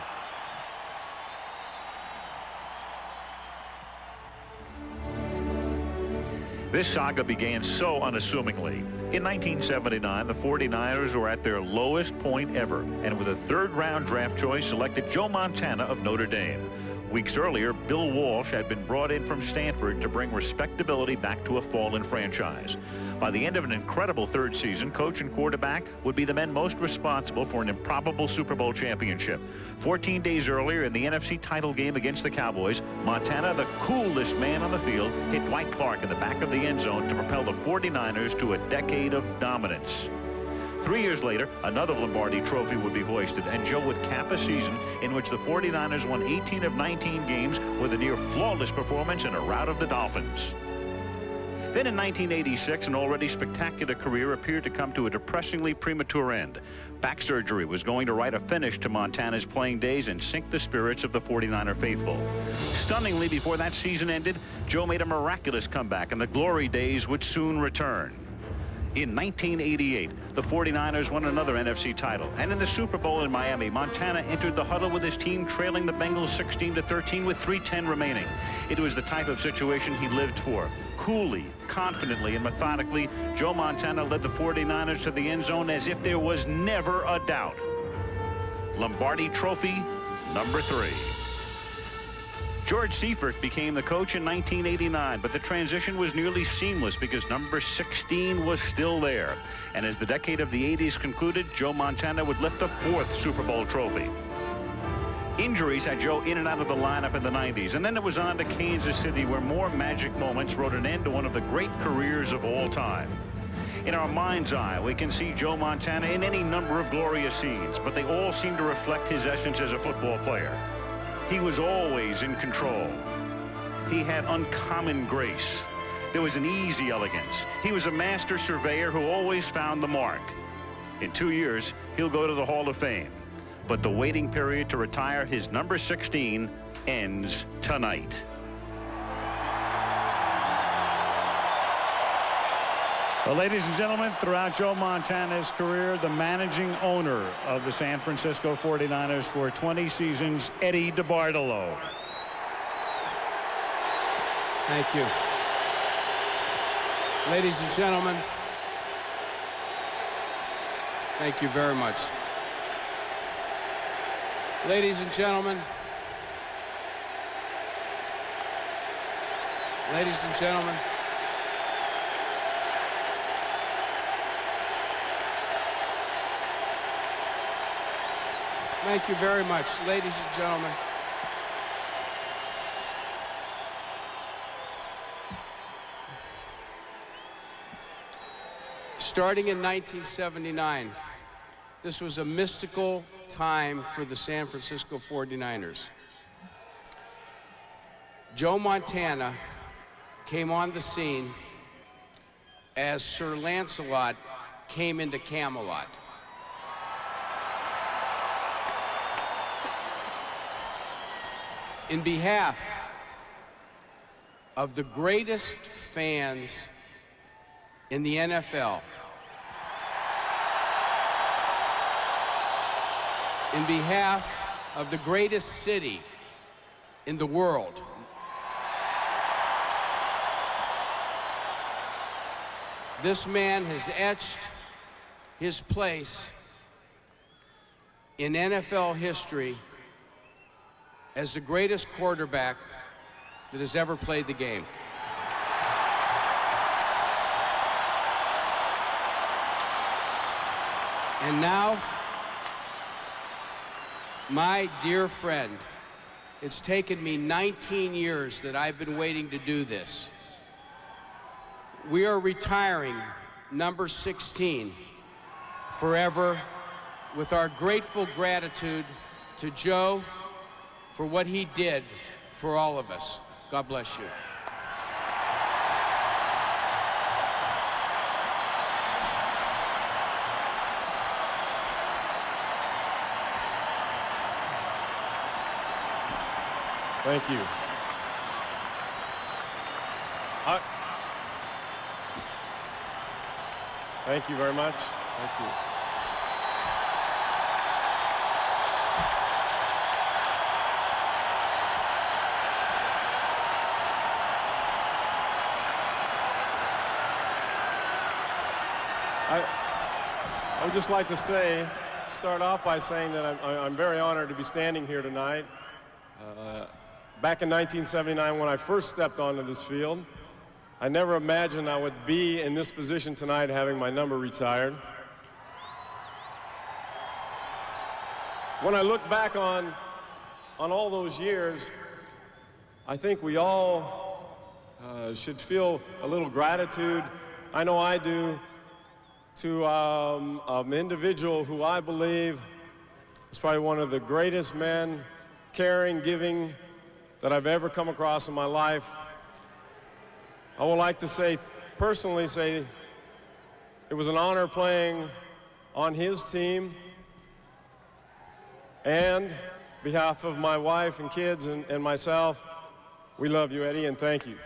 This saga began so unassumingly. In 1979, the 49ers were at their lowest point ever, and with a third-round draft choice selected Joe Montana of Notre Dame. Weeks earlier, Bill Walsh had been brought in from Stanford to bring respectability back to a fallen franchise. By the end of an incredible third season, coach and quarterback would be the men most responsible for an improbable Super Bowl championship. 14 days earlier, in the NFC title game against the Cowboys, Montana, the coolest man on the field, hit Dwight Clark in the back of the end zone to propel the 49ers to a decade of dominance. 3 years later, another Lombardi trophy would be hoisted, and Joe would cap a season in which the 49ers won 18 of 19 games with a near-flawless performance in a rout of the Dolphins. Then in 1986, an already spectacular career appeared to come to a depressingly premature end. Back surgery was going to write a finish to Montana's playing days and sink the spirits of the 49er faithful. Stunningly, before that season ended, Joe made a miraculous comeback, and the glory days would soon return. In 1988, the 49ers won another NFC title, and in the Super Bowl in Miami, Montana entered the huddle with his team trailing the Bengals 16-13 with 3:10 remaining. It was the type of situation he lived for. Coolly, confidently, and methodically, Joe Montana led the 49ers to the end zone as if there was never a doubt. Lombardi Trophy number 3. George Seifert became the coach in 1989, but the transition was nearly seamless because number 16 was still there. And as the decade of the 80s concluded, Joe Montana would lift a 4th Super Bowl trophy. Injuries had Joe in and out of the lineup in the 90s, and then it was on to Kansas City, where more magic moments wrote an end to one of the great careers of all time. In our mind's eye, we can see Joe Montana in any number of glorious scenes, but they all seem to reflect his essence as a football player. He was always in control. He had uncommon grace. There was an easy elegance. He was a master surveyor who always found the mark. In 2 years, he'll go to the Hall of Fame. But the waiting period to retire his number 16 ends tonight. Well, ladies and gentlemen, throughout Joe Montana's career, the managing owner of the San Francisco 49ers for 20 seasons, Eddie DeBartolo. Thank you. Ladies and gentlemen, thank you very much. Ladies and gentlemen, ladies and gentlemen, thank you very much, ladies and gentlemen. Starting in 1979, this was a mystical time for the San Francisco 49ers. Joe Montana came on the scene as Sir Lancelot came into Camelot. In behalf of the greatest fans in the NFL, in behalf of the greatest city in the world, this man has etched his place in NFL history as the greatest quarterback that has ever played the game. And now, my dear friend, it's taken me 19 years that I've been waiting to do this. We are retiring number 16 forever with our grateful gratitude to Joe for what he did for all of us. God bless you. Thank you. Thank you very much. Thank you. I would just like to start off by saying that I'm very honored to be standing here tonight. Back in 1979, when I first stepped onto this field, I never imagined I would be in this position tonight having my number retired. When I look back on all those years, I think we all should feel a little gratitude. I know I do, to an individual who I believe is probably one of the greatest men, caring, giving, that I've ever come across in my life. I would like to personally say it was an honor playing on his team. And on behalf of my wife and kids and myself, we love you, Eddie, and thank you.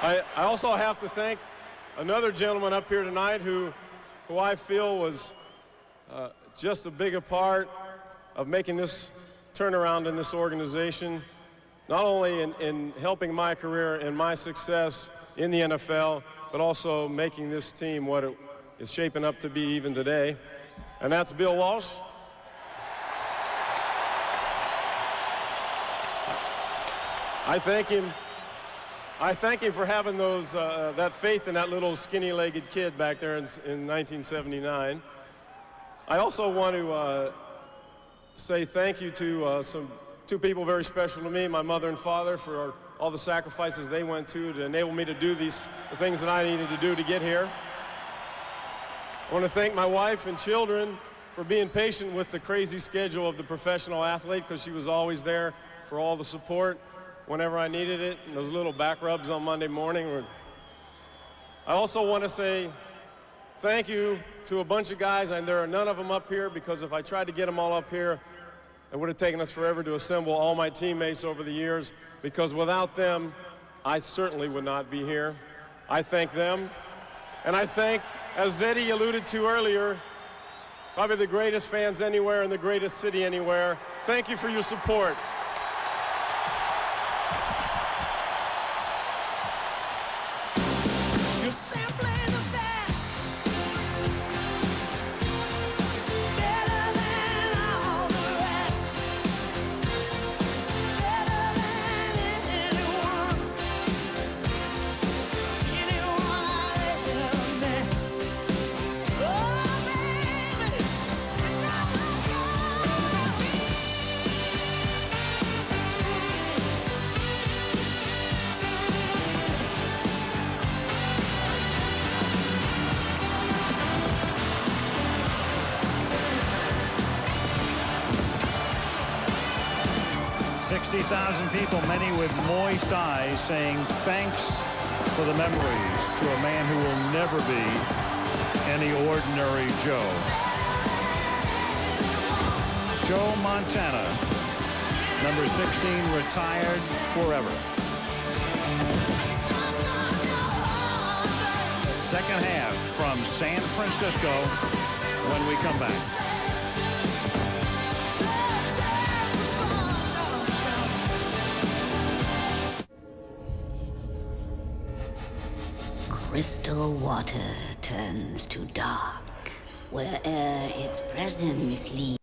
I also have to thank another gentleman up here tonight who I feel was just a bigger part of making this turnaround in this organization, not only in helping my career and my success in the NFL, but also making this team what it is shaping up to be even today. And that's Bill Walsh. I thank him for having that faith in that little skinny-legged kid back there in 1979. I also want to say thank you to two people very special to me, my mother and father, for all the sacrifices they went to enable me to do the things that I needed to do to get here. I want to thank my wife and children for being patient with the crazy schedule of the professional athlete, because she was always there for all the support whenever I needed it, and those little back rubs on Monday morning. I also want to say thank you to a bunch of guys, and there are none of them up here, because if I tried to get them all up here, it would have taken us forever to assemble all my teammates over the years, because without them, I certainly would not be here. I thank them, and I thank, as Zeddy alluded to earlier, probably the greatest fans anywhere in the greatest city anywhere. Thank you for your support. People, many with moist eyes, saying thanks for the memories to a man who will never be any ordinary Joe. Joe Montana, number 16, retired forever. Second half from San Francisco when we come back. Crystal water turns to dark, where'er its presence leads.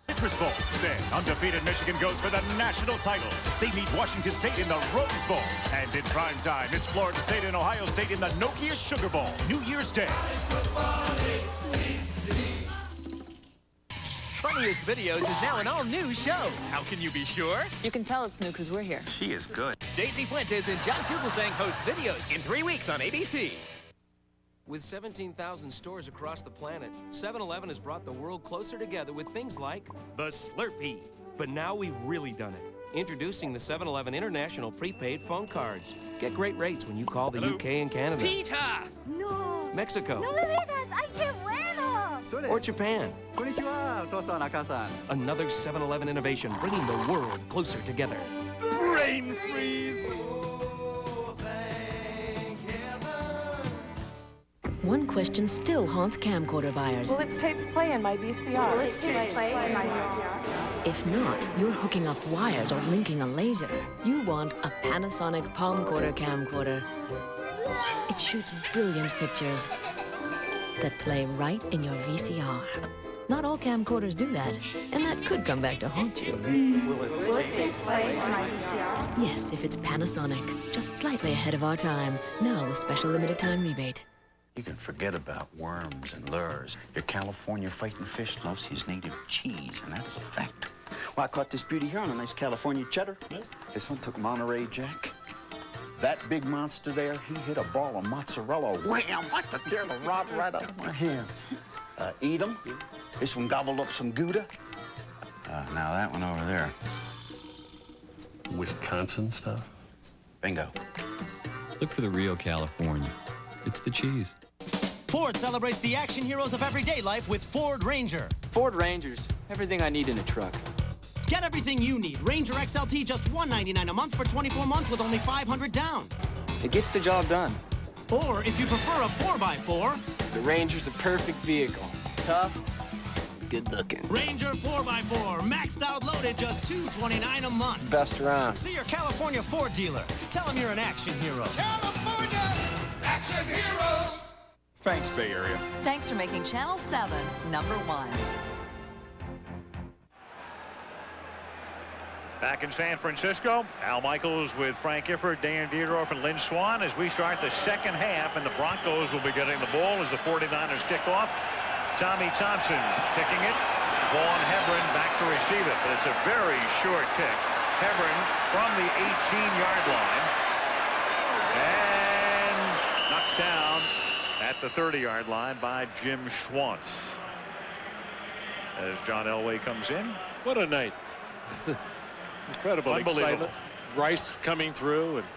Citrus Bowl. Then undefeated Michigan goes for the national title. They meet Washington State in the Rose Bowl. And in prime time, it's Florida State and Ohio State in the Nokia Sugar Bowl, New Year's Day. Funniest Videos is now an all-new show. How can you be sure? You can tell it's new because we're here. She is good. Daisy Fuentes and John Fugelsang host Videos in 3 weeks on ABC. With 17,000 stores across the planet, 7-Eleven has brought the world closer together with things like the Slurpee. But now we've really done it. Introducing the 7-Eleven International Prepaid Phone Cards. Get great rates when you call the UK and Canada. Peter! No! Mexico. No me digas, hay que bueno! Or Japan. Konnichiwa, Otosan, Akasan. Another 7-Eleven innovation bringing the world closer together. Brain freeze! One question still haunts camcorder buyers. Will its tapes play in my VCR? Will its tapes play in my VCR? If not, you're hooking up wires or linking a laser. You want a Panasonic Palmcorder camcorder. It shoots brilliant pictures that play right in your VCR. Not all camcorders do that, and that could come back to haunt you. Will its tapes play in my VCR? Yes, if it's Panasonic. Just slightly ahead of our time. Now with special limited time rebate. You can forget about worms and lures. Your California fighting fish loves his native cheese, and that is a fact. Well, I caught this beauty here on a nice California cheddar. Yeah. This one took Monterey Jack. That big monster there, he hit a ball of mozzarella. Wham! Like to tear the rod right out of my hands. Eat them. This one gobbled up some Gouda. Now that one over there. Wisconsin stuff? Bingo. Look for the real California. It's the cheese. Ford celebrates the action heroes of everyday life with Ford Ranger. Ford Rangers, everything I need in a truck. Get everything you need. Ranger XLT just $199 a month for 24 months with only $500 down. It gets the job done. Or if you prefer a 4x4, the Ranger's a perfect vehicle. Tough, good looking. Ranger 4x4, maxed out loaded, just $229 a month. Best around. See your California Ford dealer. Tell them you're an action hero. California Action Heroes. Thanks, Bay Area. Thanks for making Channel 7 #1. Back in San Francisco, Al Michaels with Frank Gifford, Dan Dierdorf, and Lynn Swan as we start the second half, and the Broncos will be getting the ball as the 49ers kick off. Tommy Thompson kicking it. Vaughn Hebron back to receive it, but it's a very short kick. Hebron from the 18-yard line and knocked down at the 30-yard line by Jim Schwantz. As John Elway comes in. What a night. Incredible excitement. Rice coming through, and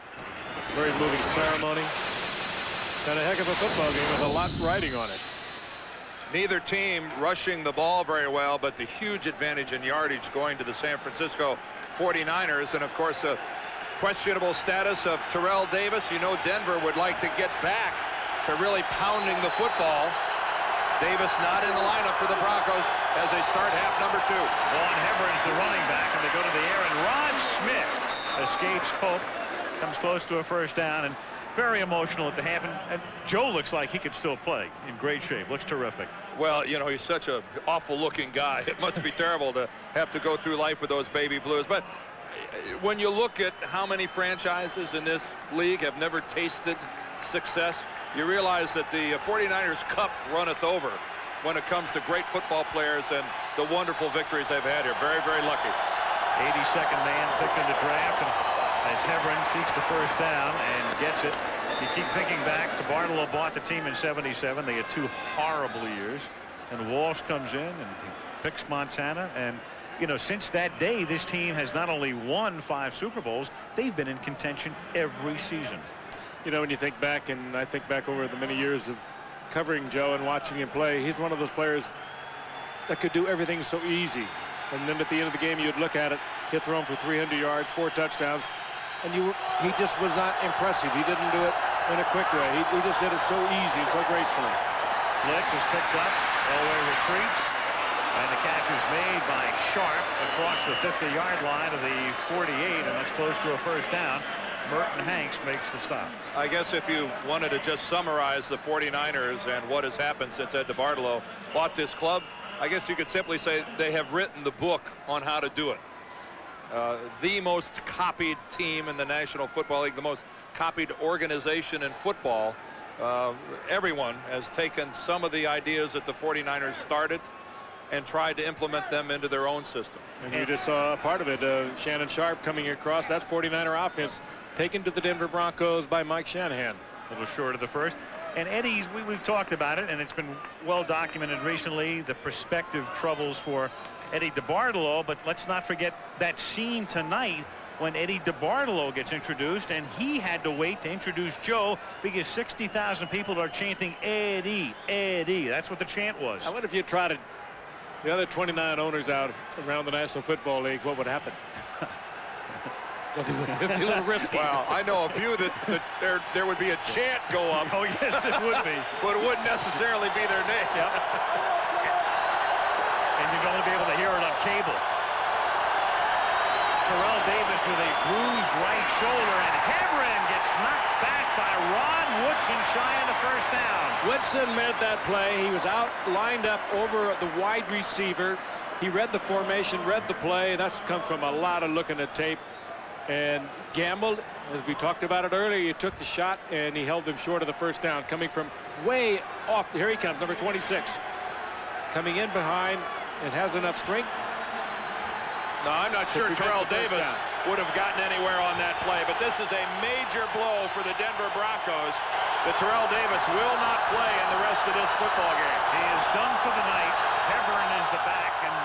very moving ceremony. And a heck of a football game with a lot riding on it. Neither team rushing the ball very well, but the huge advantage in yardage going to the San Francisco 49ers. And of course, a questionable status of Terrell Davis. You know, Denver would like to get back to really pounding the football. Davis not in the lineup for the Broncos as they start half number 2. Vaughn Hebron's the running back, and they go to the air, and Ron Smith escapes Pope, comes close to a first down, and very emotional at the half. And Joe looks like he could still play. In great shape. Looks terrific. Well, you know, he's such an awful-looking guy. It must be terrible to have to go through life with those baby blues. But when you look at how many franchises in this league have never tasted success, you realize that the 49ers cup runneth over when it comes to great football players and the wonderful victories they've had here. Very, very lucky. 82nd man picked in the draft, and as Hebron seeks the first down and gets it. You keep thinking back to Barlow bought the team in '77. They had 2 horrible years, and Walsh comes in and he picks Montana. And you know, since that day, this team has not only won 5 Super Bowls, they've been in contention every season. You know, when you think back, and I think back over the many years of covering Joe and watching him play, he's one of those players that could do everything so easy. And then at the end of the game, you'd look at it, he'd throw him for 300 yards, 4 touchdowns, and he just was not impressive. He didn't do it in a quick way. He just did it so easy and so gracefully. Blitz is picked up. Elway retreats, and the catch is made by Sharp across the 50-yard line of the 48, and that's close to a first down. Merton Hanks makes the stop. I guess if you wanted to just summarize the 49ers and what has happened since Ed DeBartolo bought this club, I guess you could simply say they have written the book on how to do it. The most copied team in the National Football League, the most copied organization in football. Everyone has taken some of the ideas that the 49ers started and tried to implement them into their own system. And you just saw a part of it. Shannon Sharp coming across. That's 49er offense taken to the Denver Broncos by Mike Shanahan. A little short of the first. And Eddie's, we've talked about it, and it's been well documented recently, the prospective troubles for Eddie DeBartolo. But let's not forget that scene tonight when Eddie DeBartolo gets introduced, and he had to wait to introduce Joe because 60,000 people are chanting Eddie, Eddie. That's what the chant was. I wonder if you trotted the other 29 owners out around the National Football League, what would happen? It'd be a little risky. Well, I know a few that there would be a chant go up. Oh, yes, it would be. But it wouldn't necessarily be their name. Yep. And you'd only be able to hear it on cable. Terrell Davis with a bruised right shoulder, and Hebron gets knocked back by Ron Woodson shy of the first down. Woodson made that play. He was out, lined up over the wide receiver. He read the formation, read the play. That's come from a lot of looking at tape. And gambled, as we talked about it earlier. He took the shot, and he held them short of the first down, coming from way off. Here he comes, number 26. Coming in behind and has enough strength. No, I'm not sure Terrell Davis would have gotten anywhere on that play, but this is a major blow for the Denver Broncos. The Terrell Davis will not play in the rest of this football game. He is done for the night. Hebron is the back, and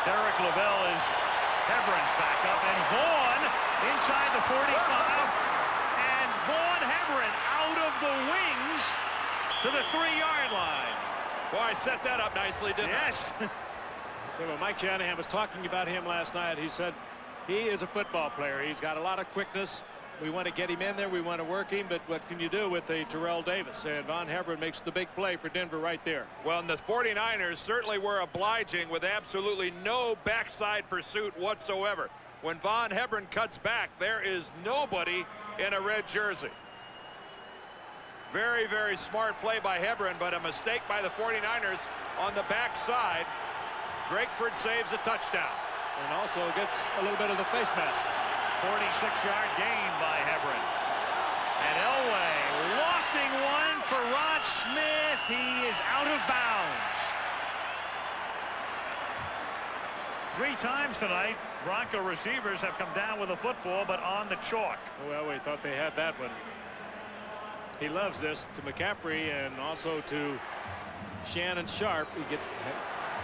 Derek Lavelle is Hebron's backup, and Vaughn inside the 45, and Vaughn Hebron out of the wings to the 3-yard line. Boy, I set that up nicely, didn't I? Yes. So when Mike Shanahan was talking about him last night, he said he is a football player. He's got a lot of quickness. We want to get him in there. We want to work him. But what can you do with a Terrell Davis? And Von Hebron makes the big play for Denver right there. Well, and the 49ers certainly were obliging with absolutely no backside pursuit whatsoever. When Von Hebron cuts back, there is nobody in a red jersey. Very, very smart play by Hebron, but a mistake by the 49ers on the backside. Drakeford saves a touchdown. And also gets a little bit of the face mask. 46-yard gain by Hebron. And Elway lofting one for Rod Smith. He is out of bounds. 3 times tonight, Bronco receivers have come down with a football, but on the chalk. Well, we thought they had that one. He loves this to McCaffrey and also to Shannon Sharp. He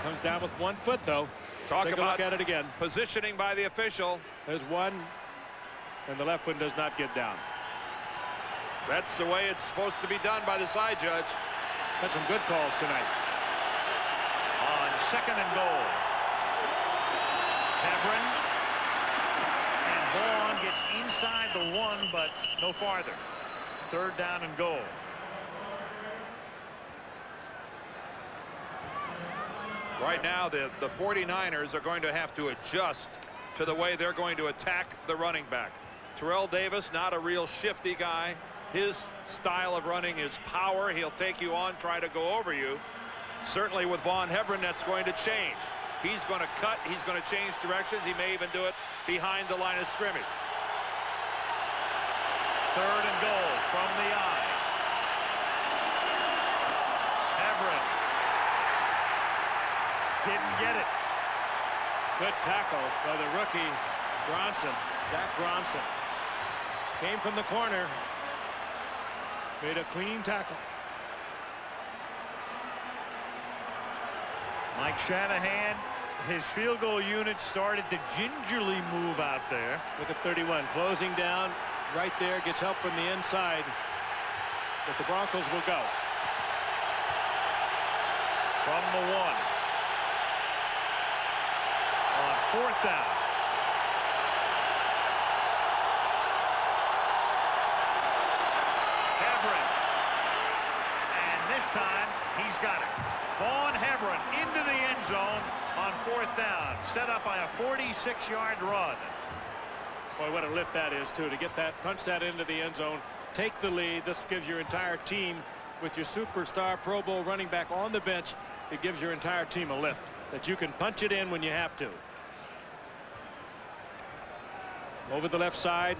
comes down with 1 foot, though. Talk Take a about look at it again. Positioning by the official. There's one, and the left one does not get down. That's the way it's supposed to be done by the side judge. Got some good calls tonight. On 2nd and goal. Hebron. And Vaughn gets inside the 1, but no farther. 3rd down and goal. Right now, the 49ers are going to have to adjust to the way they're going to attack the running back. Terrell Davis, not a real shifty guy. His style of running is power. He'll take you on, try to go over you. Certainly with Von Hebron, that's going to change. He's going to cut. He's going to change directions. He may even do it behind the line of scrimmage. 3rd and goal from the eye. Hebron didn't get it. Good tackle by the rookie Bronson. Jack Bronson came from the corner, made a clean tackle. Mike Shanahan, his field goal unit started to gingerly move out there. Look at 31 closing down right there, gets help from the inside, but the Broncos will go from the 1 on 4th down. Hebron, and this time he's got it. Vaughn Hebron into the end zone on 4th down, set up by a 46-yard run. Boy, what a lift that is, too, to get that, punch that into the end zone, take the lead. This gives your entire team, with your superstar Pro Bowl running back on the bench, it gives your entire team a lift, that you can punch it in when you have to. Over the left side,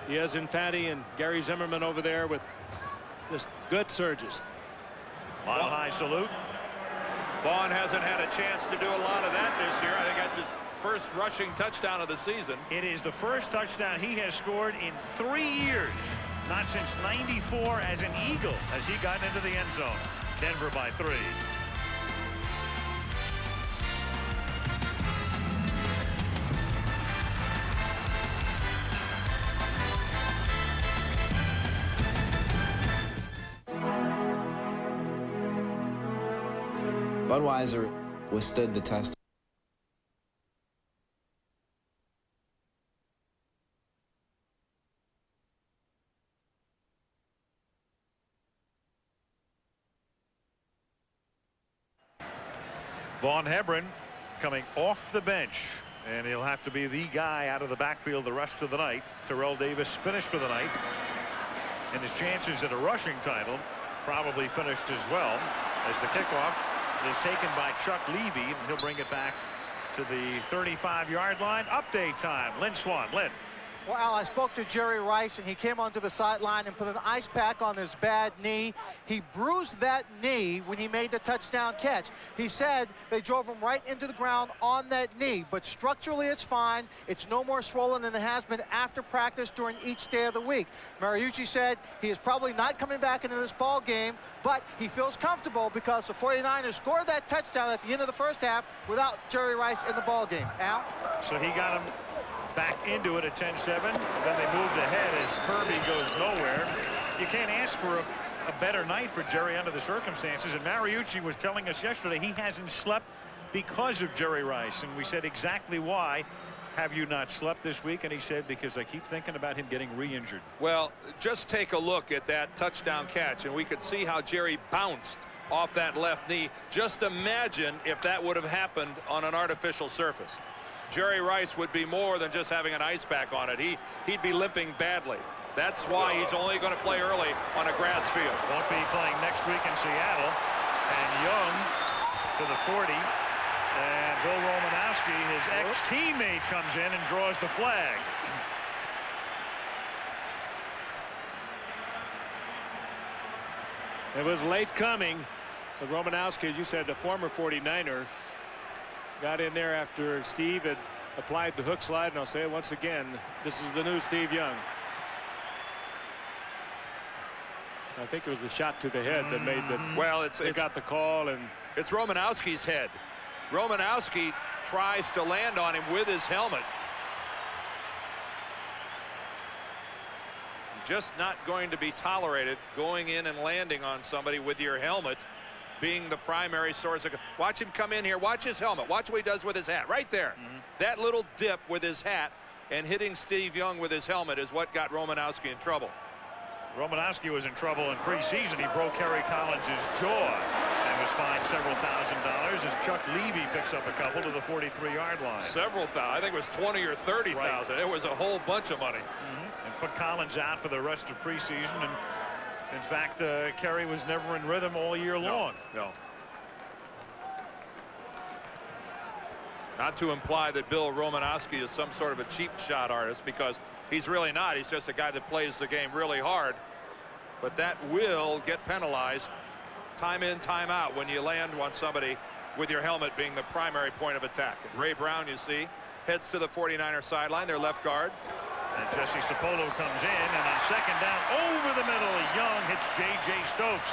Diaz Infante and Gary Zimmerman over there with just good surges. Mile high salute. Vaughn hasn't had a chance to do a lot of that this year. I think that's his first rushing touchdown of the season. It is the first touchdown he has scored in 3 years. Not since '94 as an Eagle has he gotten into the end zone. Denver by 3. Budweiser withstood the test. Vaughn Hebron coming off the bench, and he'll have to be the guy out of the backfield the rest of the night. Terrell Davis finished for the night, and his chances at a rushing title probably finished as well, as the kickoff is taken by Chuck Levy, and he'll bring it back to the 35-yard line. Update time. Lynn Swan. Lynn. Well, Al, I spoke to Jerry Rice, and he came onto the sideline and put an ice pack on his bad knee. He bruised that knee when he made the touchdown catch. He said they drove him right into the ground on that knee, but structurally it's fine. It's no more swollen than it has been after practice during each day of the week. Mariucci said he is probably not coming back into this ball game, but he feels comfortable because the 49ers scored that touchdown at the end of the first half without Jerry Rice in the ball game. Al? So he got him back into it at 10-7. Then they moved ahead as Kirby goes nowhere. You can't ask for a better night for Jerry under the circumstances. And Mariucci was telling us yesterday he hasn't slept because of Jerry Rice. And we said exactly why. have you not slept this week? And he said, because I keep thinking about him getting re-injured. Well, just take a look at that touchdown catch, and we could see how Jerry bounced off that left knee. Just imagine if that would have happened on an artificial surface. Jerry Rice would be more than just having an ice pack on it. He'd be limping badly. That's why he's only going to play early on a grass field. Won't be playing next week in Seattle. And Young to the 40. And Bill Romanowski, his ex-teammate, comes in and draws the flag. It was late coming. But Romanowski, as you said, the former 49er, got in there after Steve had applied the hook slide. And I'll say it once again, this is the new Steve Young. I think it was the shot to the head that made the got the call, and it's Romanowski's head. Romanowski tries to land on him with his helmet. Just not going to be tolerated going in and landing on somebody with your helmet being the primary source of. Watch him come in here. Watch his helmet. Watch what he does with his hat right there. That little dip with his hat and hitting Steve Young with his helmet is what got Romanowski in trouble. Romanowski was in trouble in preseason. He broke Kerry Collins' jaw and was fined several $1,000s as Chuck Levy picks up a couple to the 43-yard line. Several thousand. I think it was 20 or 30,000. Right. It was a whole bunch of money. And put Collins out for the rest of preseason. And in fact, Kerry was never in rhythm all year long. No. Not to imply that Bill Romanowski is some sort of a cheap shot artist, because he's really not. He's just a guy that plays the game really hard. But that will get penalized time in, time out when you land on somebody with your helmet being the primary point of attack. And Ray Brown, you see, heads to the 49er sideline, their left guard. And Jesse Sapolo comes in, and on second down over the middle, Young hits J.J. Stokes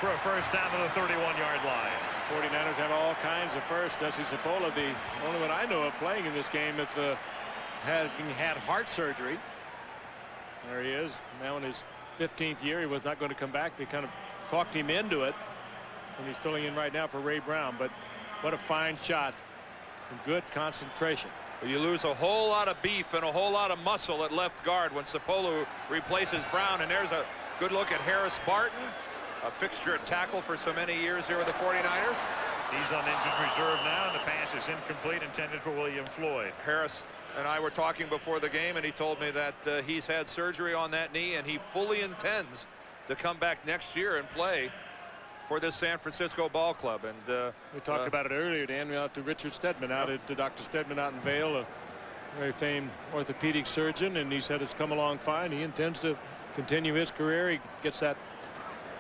for a first down to the 31-yard line. 49ers have all kinds of firsts. Jesse Sapolo, the only one I know of playing in this game, if having had heart surgery. There he is now in his 15th year. He was not going to come back. They kind of talked him into it, and he's filling in right now for Ray Brown. But what a fine shot and good concentration. You lose a whole lot of beef and a whole lot of muscle at left guard when Sapolo replaces Brown. And there's a good look at Harris Barton, a fixture at tackle for so many years here with the 49ers. He's on injured reserve now, and the pass is incomplete, intended for William Floyd. Harris and I were talking before the game, and he told me that he's had surgery on that knee, and he fully intends to come back next year and play for this San Francisco ball club. And we talked about it earlier, Dan. We out to Richard Stedman, to Dr. Stedman out in Vail, a very famed orthopedic surgeon, and he said it's come along fine. He intends to continue his career. He gets that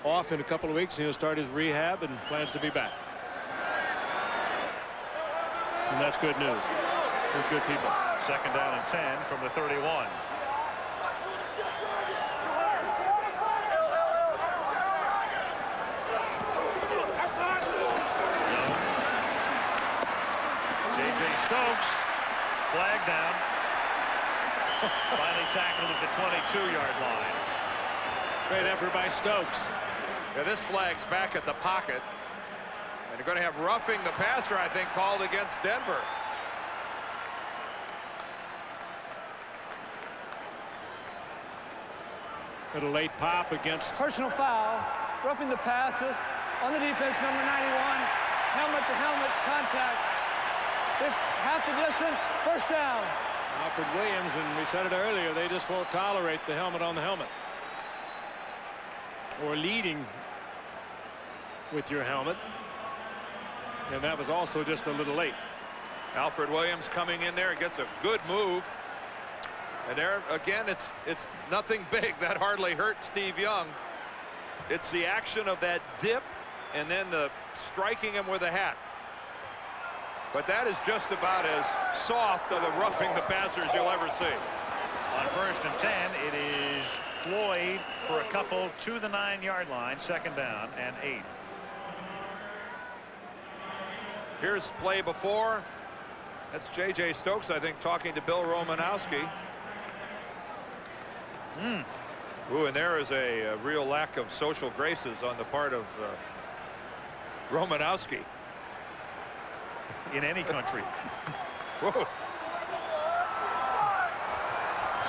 off in a couple of weeks, and he'll start his rehab and plans to be back. And that's good news. Those good people. Second down and 10 from the 31. Stokes, flag down. Finally tackled at the 22-yard line. Great effort by Stokes. Yeah, this flag's back at the pocket. And they're going to have roughing the passer, I think, called against Denver. Little late pop against. Personal foul, roughing the passer on the defense, number 91. Helmet to helmet contact. Half the distance, first down. Alfred Williams, and we said it earlier, they just won't tolerate the helmet on the helmet. Or leading with your helmet. And that was also just a little late. Alfred Williams coming in there, gets a good move. And there again, it's nothing big. That hardly hurt Steve Young. It's the action of that dip and then the striking him with a hat. But that is just about as soft of a roughing the passer as you'll ever see. On first and 10, it is Floyd for a couple to the 9-yard line, second down and 8. Here's play before. That's J.J. Stokes, I think, talking to Bill Romanowski. Ooh, and there is a real lack of social graces on the part of Romanowski. In any country. Whoa.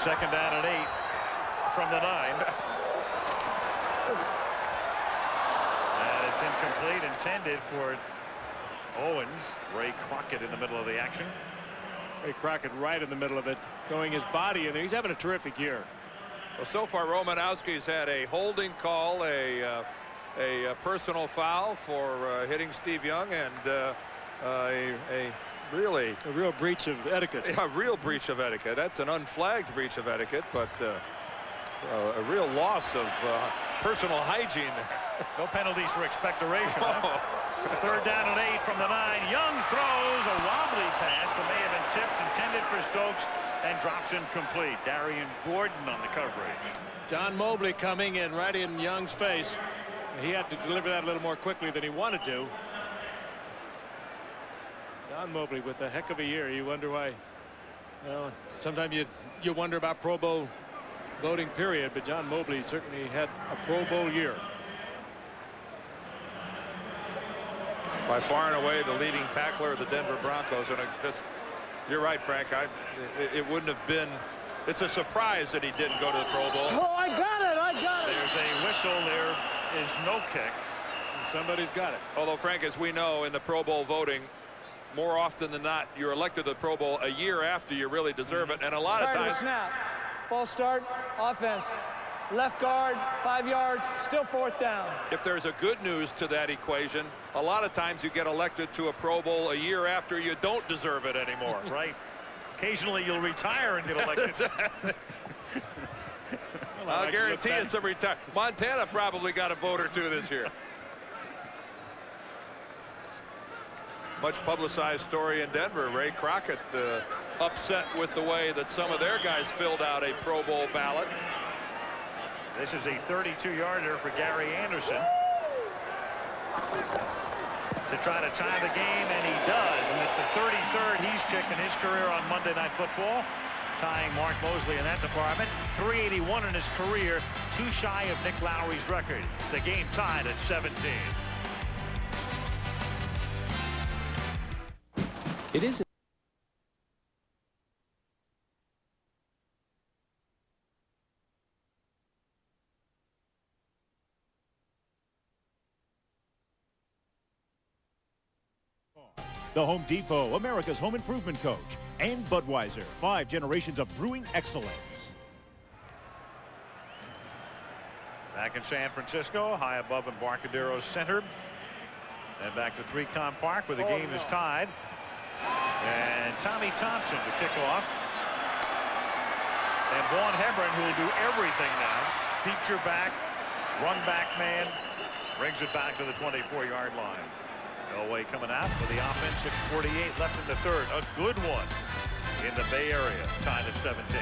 Second down and 8 from the 9. And it's incomplete, intended for Owens. Ray Crockett in the middle of the action. Ray Crockett right in the middle of it, going his body in there. He's having a terrific year. Well, so far Romanowski's had a holding call, a personal foul for hitting Steve Young, and a real breach of etiquette. A real breach of etiquette. That's an unflagged breach of etiquette, but a real loss of personal hygiene there. No penalties for expectoration. Huh? Third down and 8 from the 9. Young throws a wobbly pass that may have been tipped, intended for Stokes, and drops incomplete. Darian Gordon on the coverage. John Mobley coming in right in Young's face. He had to deliver that a little more quickly than he wanted to. John Mobley with a heck of a year. You wonder why. Well, sometimes you wonder about Pro Bowl voting period, but John Mobley certainly had a Pro Bowl year. By far and away the leading tackler of the Denver Broncos, and you're right, Frank. It wouldn't have been. It's a surprise that he didn't go to the Pro Bowl. Oh, I got it! There's a whistle. There is no kick. Somebody's got it. Although, Frank, as we know, in the Pro Bowl voting, more often than not, you're elected to the Pro Bowl a year after you really deserve it, and a lot of times. Snap. False start. Offense. Left guard. 5 yards. Still fourth down. If there's a good news to that equation, a lot of times you get elected to a Pro Bowl a year after you don't deserve it anymore. Right. Occasionally you'll retire and get elected. I'll guarantee you some retire. Montana probably got a vote or two this year. Much publicized story in Denver. Ray Crockett upset with the way that some of their guys filled out a Pro Bowl ballot. This is a 32-yarder for Gary Anderson to try to tie the game, and he does, and it's the 33rd he's kicked in his career on Monday Night Football, tying Mark Mosley in that department. 381 in his career, too shy of Nick Lowry's record. The game tied at 17. It is. The Home Depot, America's home improvement coach, and Budweiser, 5 generations of brewing excellence. Back in San Francisco, high above Embarcadero Center. And back to 3Com Park where the game is tied. And Tommy Thompson to kick off. And Vaughn Hebron, who will do everything now. Feature back, run back man, brings it back to the 24-yard line. Elway coming out for the offense. 6:48 left in the third. A good one in the Bay Area. Tied at 17.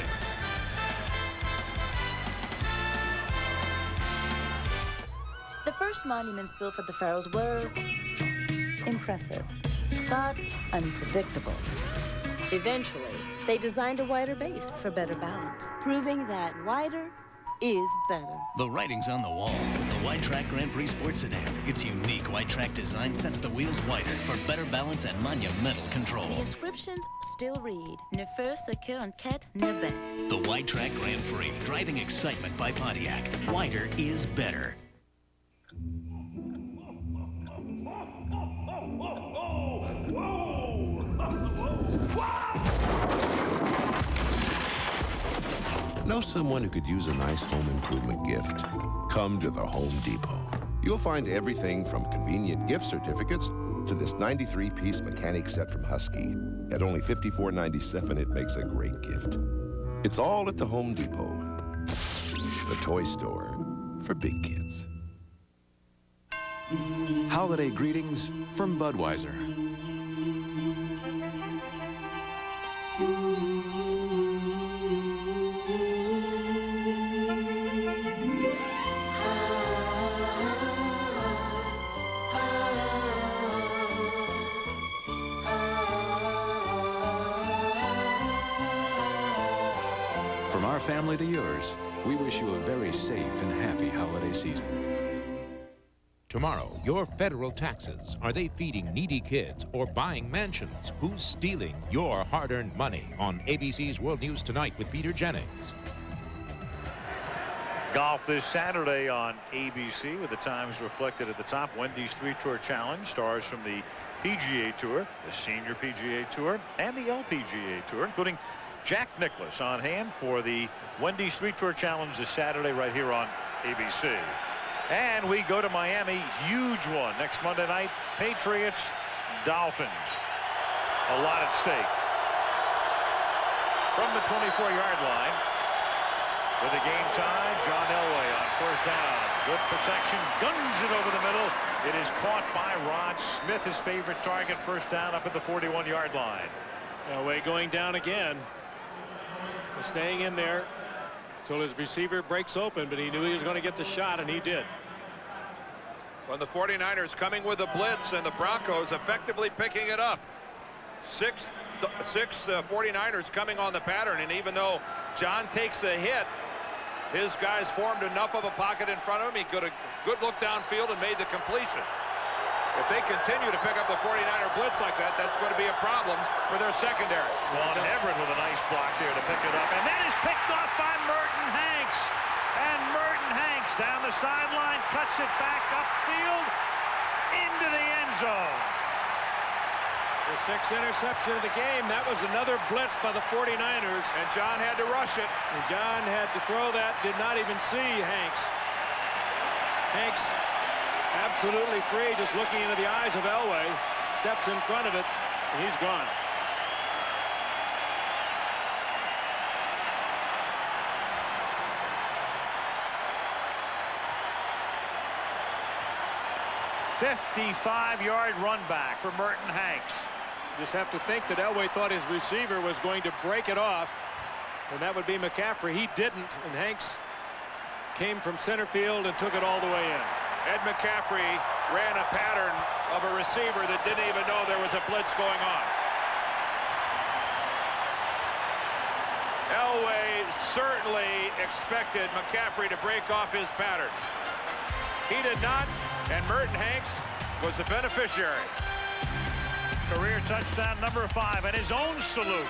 The first monuments built for the pharaohs were impressive, but unpredictable. Eventually, they designed a wider base for better balance, proving that wider is better. The writing's on the wall. The Wide Track Grand Prix Sports Sedan. Its unique Wide Track design sets the wheels wider for better balance and monumental control. The inscriptions still read, Ne feu ce que en quête ne bête. The Wide Track Grand Prix, driving excitement by Pontiac. Wider is better. Know someone who could use a nice home improvement gift? Come to the Home Depot. You'll find everything from convenient gift certificates to this 93-piece mechanic set from Husky. At only $54.97, it makes a great gift. It's all at the Home Depot, the toy store for big kids. Holiday greetings from Budweiser. From our family to yours, we wish you a very safe and happy holiday season. Tomorrow, your federal taxes. Are they feeding needy kids or buying mansions? Who's stealing your hard-earned money? On ABC's World News Tonight with Peter Jennings. Golf this Saturday on ABC with the times reflected at the top. Wendy's 3-Tour Challenge. Stars from the PGA Tour, the Senior PGA Tour, and the LPGA Tour, including Jack Nicklaus on hand for the Wendy's 3-Tour Challenge this Saturday right here on ABC. And we go to Miami. Huge one next Monday night. Patriots, Dolphins. A lot at stake. From the 24-yard line with the game tied, John Elway on first down. Good protection, guns it over the middle. It is caught by Rod Smith, his favorite target. First down up at the 41-yard line. Elway going down again. Staying in there until his receiver breaks open, but he knew he was going to get the shot, and he did. When the 49ers coming with a blitz and the Broncos effectively picking it up. Six 49ers coming on the pattern, and even though John takes a hit, his guys formed enough of a pocket in front of him. He got a good look downfield and made the completion. If they continue to pick up the 49er blitz like that, that's going to be a problem for their secondary. Juan Everett with a nice block there to pick it up, and that is picked off by Merton Hanks. And Merton Hanks down the sideline, cuts it back upfield into the end zone. The sixth interception of the game. That was another blitz by the 49ers. And John had to rush it. And John had to throw that, did not even see Hanks. Hanks absolutely free, just looking into the eyes of Elway. Steps in front of it, and he's gone. "55-yard run back for Merton Hanks." You just have to think that Elway thought his receiver was going to break it off, and that would be McCaffrey. He didn't, and Hanks came from center field and took it all the way in. Ed McCaffrey ran a pattern of a receiver that didn't even know there was a blitz going on. Elway certainly expected McCaffrey to break off his pattern. He did not, and Merton Hanks was the beneficiary. Career touchdown number 5 and his own salute.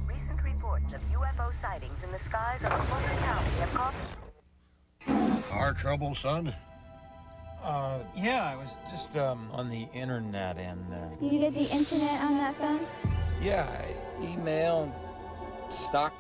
Recent reports of UFO sightings in the skies of Fulton County have caused... Our trouble, son? Yeah, I was just on the internet and... You get the internet on that phone? Yeah, email, stock...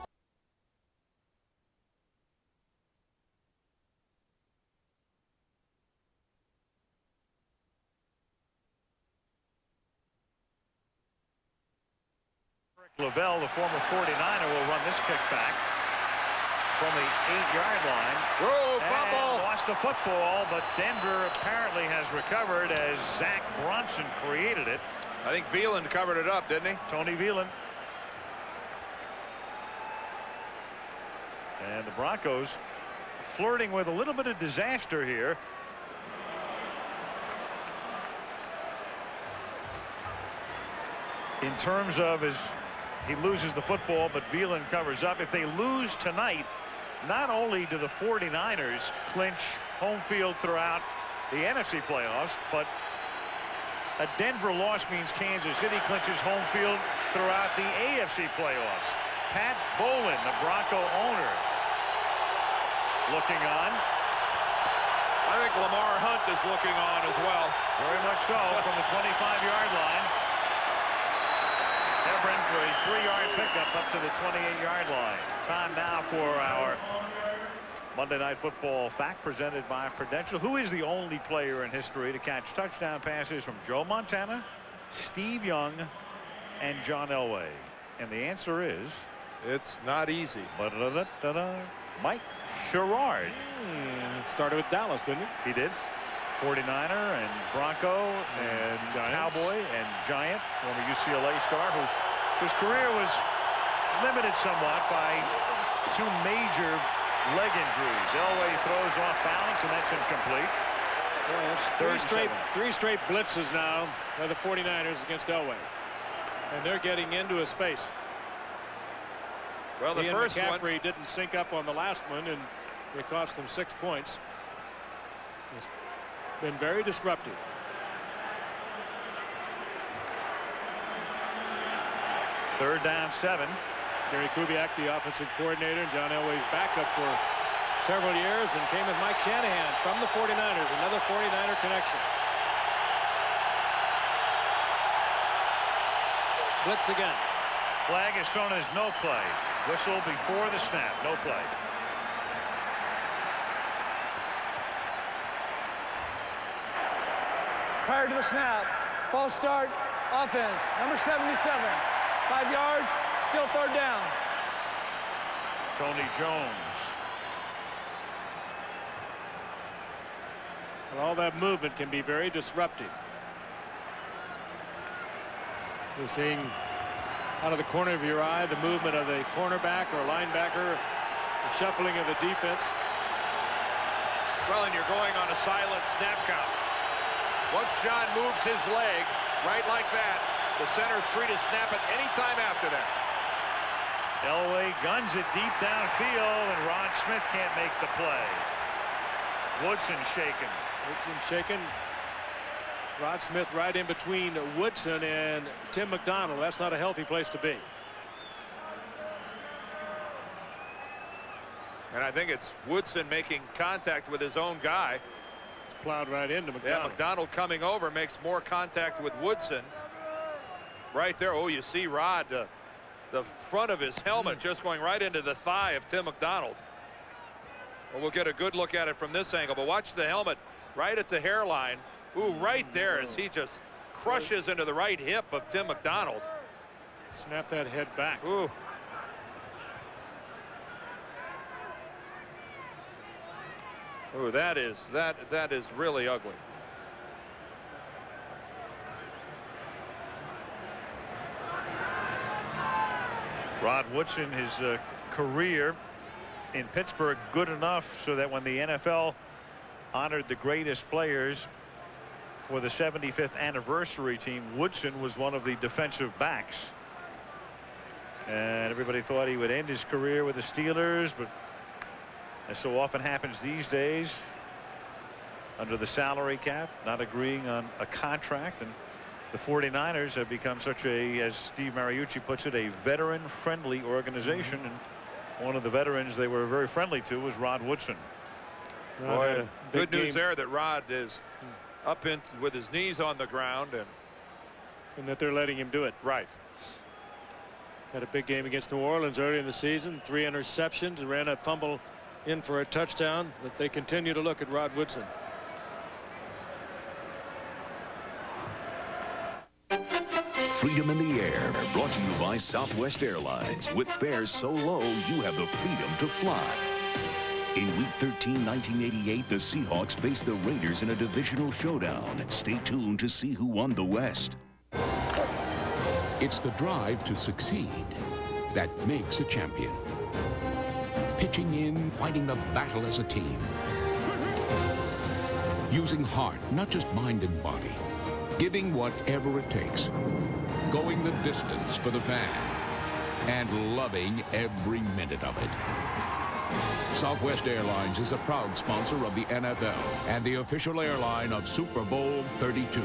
Lavelle, the former 49er, will run this kick back from the 8-yard line. Whoa, fumble! Lost the football, but Denver apparently has recovered as Zach Bronson created it. I think Veland covered it up, didn't he? Tony Veland. And the Broncos flirting with a little bit of disaster here. In terms of his... He loses the football, but Veland covers up. If they lose tonight, not only do the 49ers clinch home field throughout the NFC playoffs, but a Denver loss means Kansas City clinches home field throughout the AFC playoffs. Pat Bowlen, the Bronco owner, looking on. I think Lamar Hunt is looking on as well. Very much so from the 25-yard line. Hebron for a 3-yard pickup up to the 28-yard line. Time now for our Monday Night Football fact presented by Prudential. Who is the only player in history to catch touchdown passes from Joe Montana, Steve Young, and John Elway? And the answer is... It's not easy. Mike Sherrard. It started with Dallas, didn't it? He did. 49er and Bronco and Cowboy and Giant, former UCLA star, whose career was limited somewhat by 2 major leg injuries. Elway throws off balance, and that's incomplete. Well, three straight blitzes now by the 49ers against Elway. And they're getting into his face. Well, the first McCaffrey didn't sync up on the last one, and it cost them 6 points. It's been very disruptive. Third down 7. Gary Kubiak, the offensive coordinator, and John Elway's backup for several years, and came with Mike Shanahan from the 49ers. Another 49er connection. Blitz again. Flag is thrown as no play. Whistle before the snap. No play. Prior to the snap, false start, offense, number 77. 5 yards, still third down. Tony Jones. Well, all that movement can be very disruptive. You're seeing out of the corner of your eye the movement of the cornerback or linebacker, the shuffling of the defense. Well, and you're going on a silent snap count. Once John moves his leg right like that, the center's free to snap it any time after that. Elway guns it deep downfield, and Ron Smith can't make the play. Woodson shaken. Woodson shaken. Rod Smith right in between Woodson and Tim McDonald. That's not a healthy place to be. And I think it's Woodson making contact with his own guy. It's plowed right into McDonald. Yeah, McDonald coming over makes more contact with Woodson. Right there. Oh, you see Rod, the front of his helmet just going right into the thigh of Tim McDonald. Well, we'll get a good look at it from this angle, but watch the helmet right at the hairline. Ooh, right there as he just crushes into the right hip of Tim McDonald. Snap that head back. Ooh. Ooh, that is really ugly. Rod Woodson, his career in Pittsburgh good enough so that when the NFL honored the greatest players for the 75th anniversary team, Woodson was one of the defensive backs. And everybody thought he would end his career with the Steelers, but as so often happens these days, under the salary cap, not agreeing on a contract, and the 49ers have become such a, as Steve Mariucci puts it, a veteran-friendly organization. And one of the veterans they were very friendly to was Rod Woodson. Boy, good news there that Rod is up in with his knees on the ground, and that they're letting him do it. Right. Had a big game against New Orleans early in the season. 3 interceptions, and ran a fumble in for a touchdown. But they continue to look at Rod Woodson. Freedom in the Air, brought to you by Southwest Airlines. With fares so low, you have the freedom to fly. In Week 13, 1988, the Seahawks faced the Raiders in a divisional showdown. Stay tuned to see who won the West. It's the drive to succeed that makes a champion. Pitching in, fighting the battle as a team. Using heart, not just mind and body. Giving whatever it takes. Going the distance for the fan. And loving every minute of it. Southwest Airlines is a proud sponsor of the NFL and the official airline of Super Bowl 32.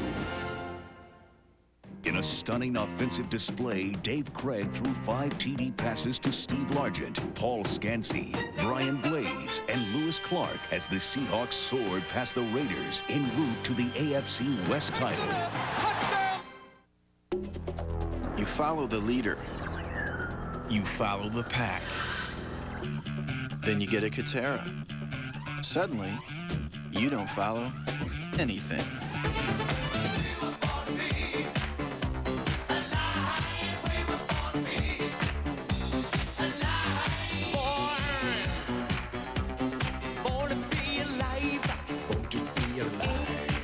In a stunning offensive display, Dave Craig threw 5 TD passes to Steve Largent, Paul Scansey, Brian Blaze, and Lewis Clark as the Seahawks soared past the Raiders en route to the AFC West title. You follow the leader. You follow the pack. Then you get a Katera. Suddenly, you don't follow anything.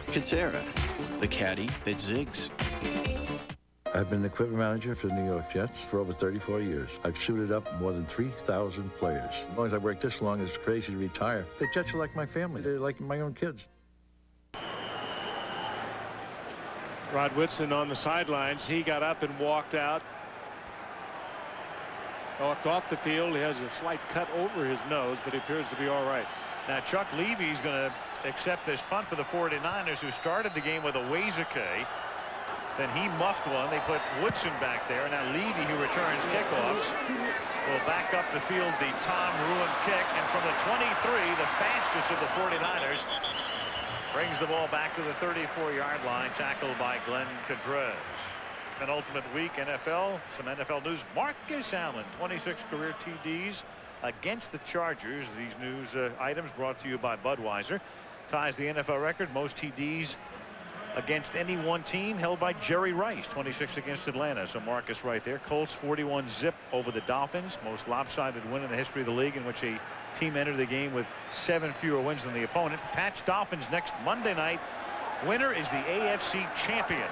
Katera, the caddy that zigs. I've been equipment manager for the New York Jets for over 34 years. I've suited up more than 3,000 players. As long as I've worked this long, it's crazy to retire. The Jets are like my family. They're like my own kids. Rod Woodson on the sidelines. He got up and walked out. Walked off the field. He has a slight cut over his nose, but he appears to be all right. Now Chuck Levy's going to accept this punt for the 49ers, who started the game with a Wazake. Then he muffed one. They put Woodson back there. Now Levy, who returns kickoffs, will back up the field the Tom Ruin kick. And from the 23, the fastest of the 49ers, brings the ball back to the 34-yard line, tackled by Glenn Cadrez. Penultimate week NFL. Some NFL news. Marcus Allen, 26 career TDs against the Chargers. These news items brought to you by Budweiser. Ties the NFL record. Most TDs against any one team held by Jerry Rice, 26 against Atlanta. So Marcus right there. Colts 41-zip over the Dolphins. Most lopsided win in the history of the league, in which a team entered the game with 7 fewer wins than the opponent. Pats Dolphins next Monday night. Winner is the AFC champion.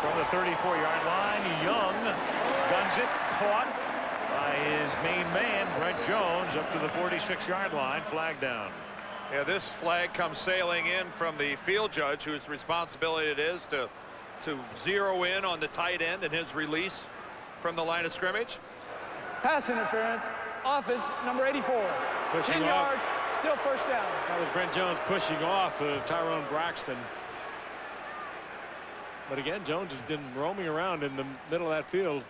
From the 34-yard line, Young guns it, caught by his main man, Brent Jones, up to the 46-yard line. Flag down. Yeah, this flag comes sailing in from the field judge, whose responsibility it is to zero in on the tight end and his release from the line of scrimmage. Pass interference. Offense number 84. Pushing 10 yards, still first down. That was Brent Jones pushing off Tyrone Braxton. But again, Jones has been roaming around in the middle of that field,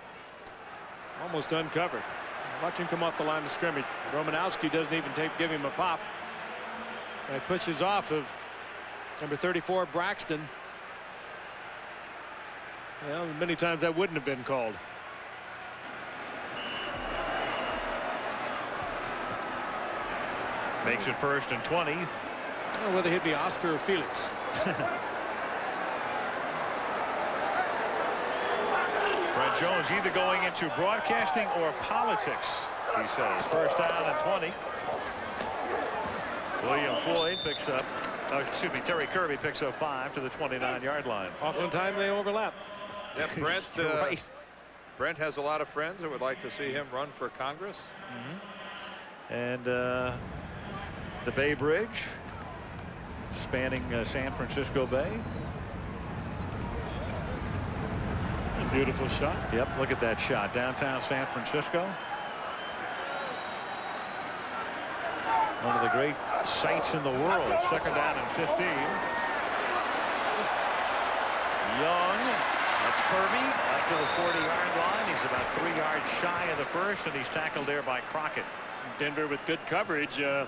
almost uncovered. Watch him come off the line of scrimmage. Romanowski doesn't even give him a pop. And pushes off of number 34, Braxton. Well, many times that wouldn't have been called. Makes it 1st and 20. I don't know whether he'd be Oscar or Felix. Brent Jones either going into broadcasting or politics, he says. 1st down and 20. William Floyd picks up, Terry Kirby picks up 5 to the 29-yard line. Oftentimes they overlap. Yeah, Brent, right. Brent has a lot of friends that would like to see him run for Congress. And the Bay Bridge spanning San Francisco Bay. A beautiful shot. Yep, look at that shot. Downtown San Francisco. One of the great sights in the world. 2nd down and 15. Young. That's Kirby. Back to the 40-yard line. He's about 3 yards shy of the first, and he's tackled there by Crockett. Denver with good coverage. The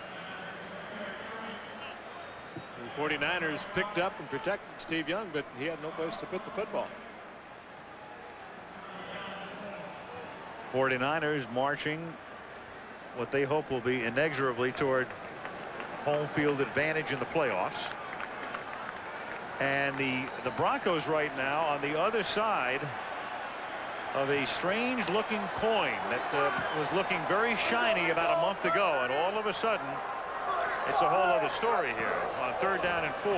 49ers picked up and protected Steve Young, but he had no place to put the football. 49ers marching what they hope will be inexorably toward home field advantage in the playoffs. And the Broncos right now on the other side of a strange looking coin that was looking very shiny about a month ago, and all of a sudden it's a whole other story here on 3rd down and 4.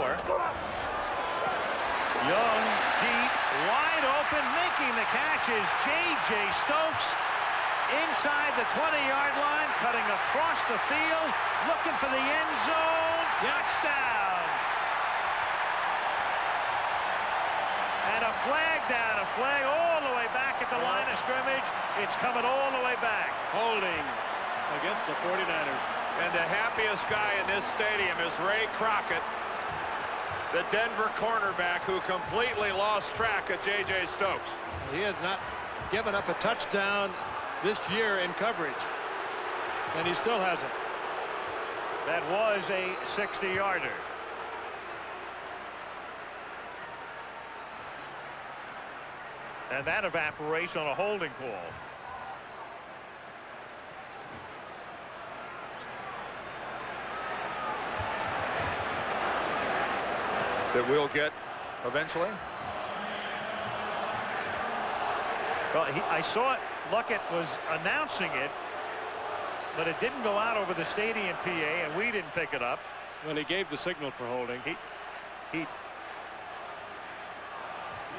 Young, deep, wide open, making the catch is J.J. Stokes inside the 20-yard line, cutting across the field, looking for the end zone. Touchdown! And a flag down, a flag all the way back at the line of scrimmage. It's coming all the way back. Holding against the 49ers. And the happiest guy in this stadium is Ray Crockett, the Denver cornerback, who completely lost track of J.J. Stokes. He has not given up a touchdown this year in coverage, and he still hasn't. That was a 60-yarder. And that evaporates on a holding call. That we'll get eventually. Well, I saw it. Luckett was announcing it, but it didn't go out over the stadium PA, and we didn't pick it up. Well, he gave the signal for holding. He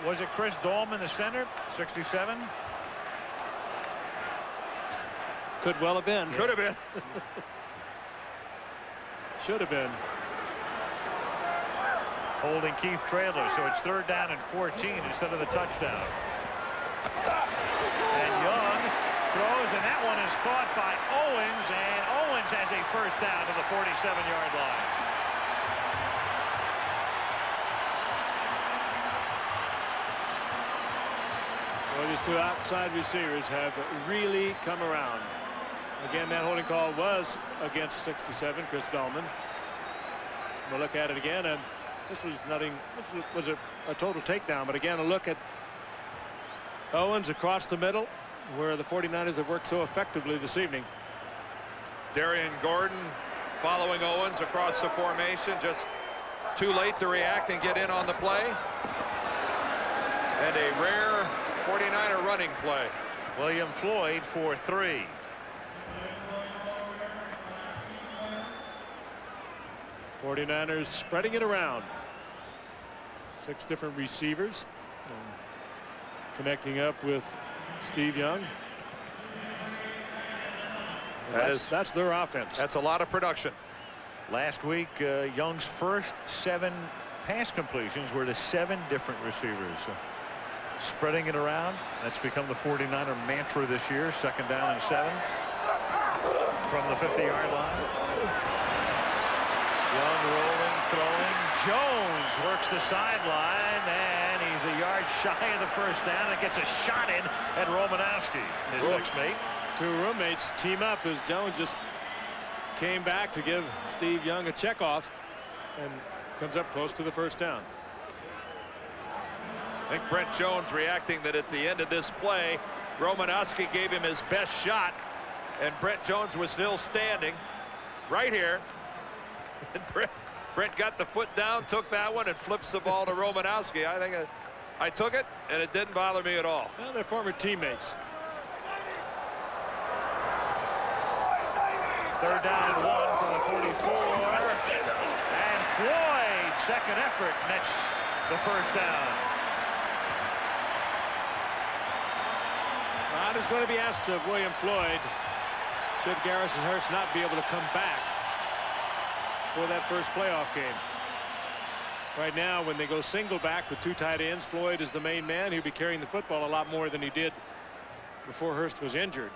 was it Chris Doleman, the center, 67? Could well have been. Could have been. Should have been. Holding Keith Traylor, so it's 3rd down and 14 instead of the touchdown. And Young goes, and that one is caught by Owens, and Owens has a first down to the 47-yard line. Well, these two outside receivers have really come around. Again, that holding call was against 67, Chris Dalman. We'll look at it again, and this was nothing. This was a total takedown. But again, a look at Owens across the middle, where the 49ers have worked so effectively this evening. Darian Gordon following Owens across the formation, just too late to react and get in on the play. And a rare 49er running play. William Floyd for 3. '49ers spreading it around. 6 different receivers connecting up with Steve Young. That's their offense. That's a lot of production. Last week, Young's first 7 pass completions were to 7 different receivers. So spreading it around, that's become the 49er mantra this year. 2nd down and 7 from the 50-yard line. Young rolling, throwing. Jones works the sideline, and he's a yard shy of the first down and gets a shot in at Romanowski, his next mate. 2 roommates team up as Jones just came back to give Steve Young a checkoff and comes up close to the first down. I think Brent Jones reacting that at the end of this play, Romanowski gave him his best shot, and Brent Jones was still standing right here. And Brent got the foot down, took that one, and flips the ball to Romanowski. I think I took it, and it didn't bother me at all. Well, they're former teammates. 3rd down and 1 from the 44. And Floyd, second effort, nets the first down. Well, it's going to be asked of William Floyd, should Garrison Hurst not be able to come back for that first playoff game. Right now, when they go single back with 2 tight ends, Floyd is the main man. He'll be carrying the football a lot more than he did before Hurst was injured.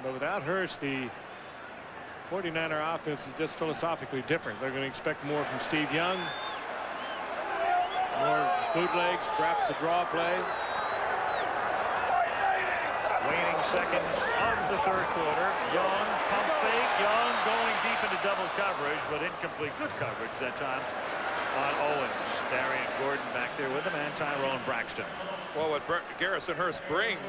But without Hurst, the 49er offense is just philosophically different. They're going to expect more from Steve Young, more bootlegs, perhaps a draw play. Waning seconds of the 3rd quarter. Young, pump fake. Young going deep into double coverage, but incomplete. Good coverage that time on Owens. Darian Gordon back there with him, and Tyrone Braxton. Well, what Garrison Hurst brings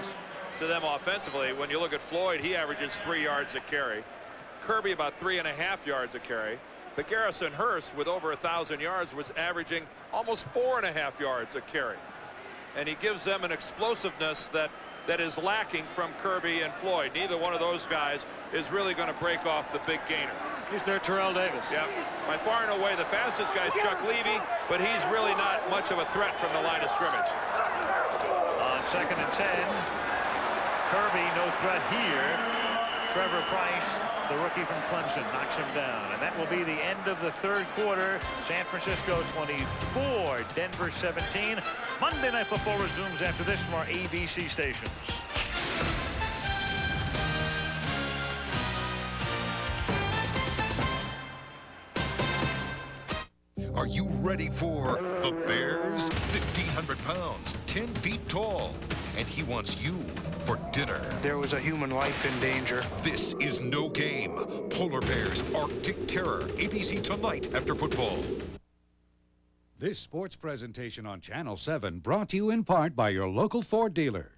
to them offensively, when you look at Floyd, he averages 3 yards a carry. Kirby about 3.5 yards a carry. But Garrison Hurst, with over 1,000 yards, was averaging almost 4.5 yards a carry. And he gives them an explosiveness that is lacking from Kirby and Floyd. Neither one of those guys is really going to break off the big gainer. He's their Terrell Davis. Yeah, by far and away the fastest guy is Chuck Levy, but he's really not much of a threat from the line of scrimmage. On 2nd and 10, Kirby no threat here. Trevor Price, the rookie from Clemson, knocks him down, and that will be the end of the 3rd quarter. San Francisco 24, Denver 17. Monday Night Football resumes after this from our ABC stations. Are you ready for the Bears? 1,500 pounds, 10 feet tall, and he wants you for dinner. There was a human life in danger. This is No Game. Polar Bears, Arctic Terror. ABC tonight after football. This sports presentation on Channel 7 brought to you in part by your local Ford dealer.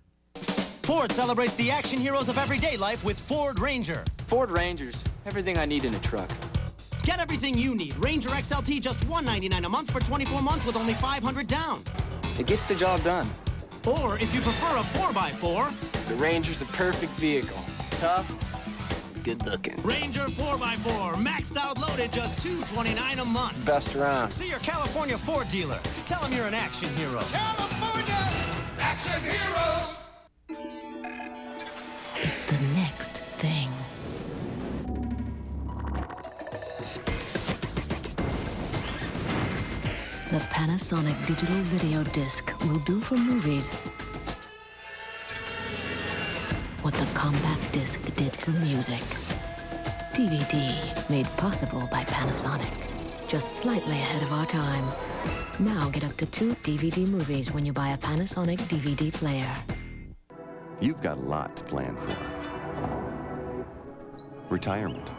Ford celebrates the action heroes of everyday life with Ford Ranger. Ford Rangers, everything I need in a truck. Get everything you need. Ranger XLT just $199 a month for 24 months with only $500 down. It gets the job done. Or if you prefer a 4x4, the Ranger's a perfect vehicle. Tough, good looking. Ranger 4x4, maxed out loaded, just $229 a month. Best around. See your California Ford dealer. Tell them you're an action hero. California Action Heroes. It's the next thing. The Panasonic digital video disc will do for movies what the compact disc did for music. DVD, made possible by Panasonic. Just slightly ahead of our time. Now get up to 2 DVD movies when you buy a Panasonic DVD player. You've got a lot to plan for. Retirement.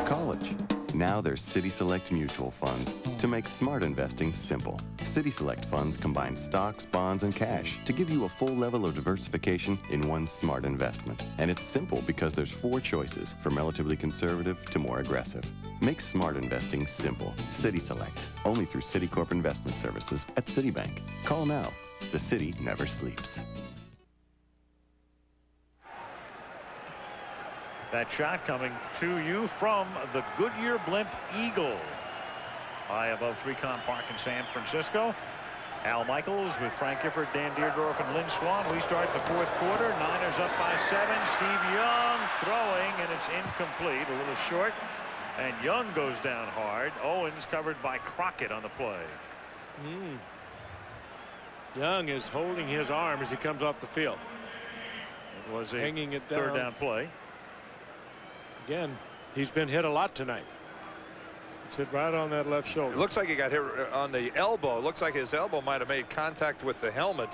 College. Now there's City Select mutual funds to make smart investing simple. City Select funds combine stocks, bonds, and cash to give you a full level of diversification in one smart investment. And it's simple because there's 4 choices, from relatively conservative to more aggressive. Make smart investing simple. City Select. Only through Citicorp Investment Services at Citibank. Call now. The city never sleeps. That shot coming to you from the Goodyear Blimp Eagle. High above 3Com Park in San Francisco. Al Michaels with Frank Gifford, Dan Deerdorf, and Lynn Swan. We start the 4th quarter. Niners up by 7. Steve Young throwing, and it's incomplete. A little short. And Young goes down hard. Owens covered by Crockett on the play. Young is holding his arm as he comes off the field. It was a hanging it down. 3rd down play. Again, he's been hit a lot tonight. It's hit right on that left shoulder. It looks like he got hit on the elbow. It looks like his elbow might have made contact with the helmet.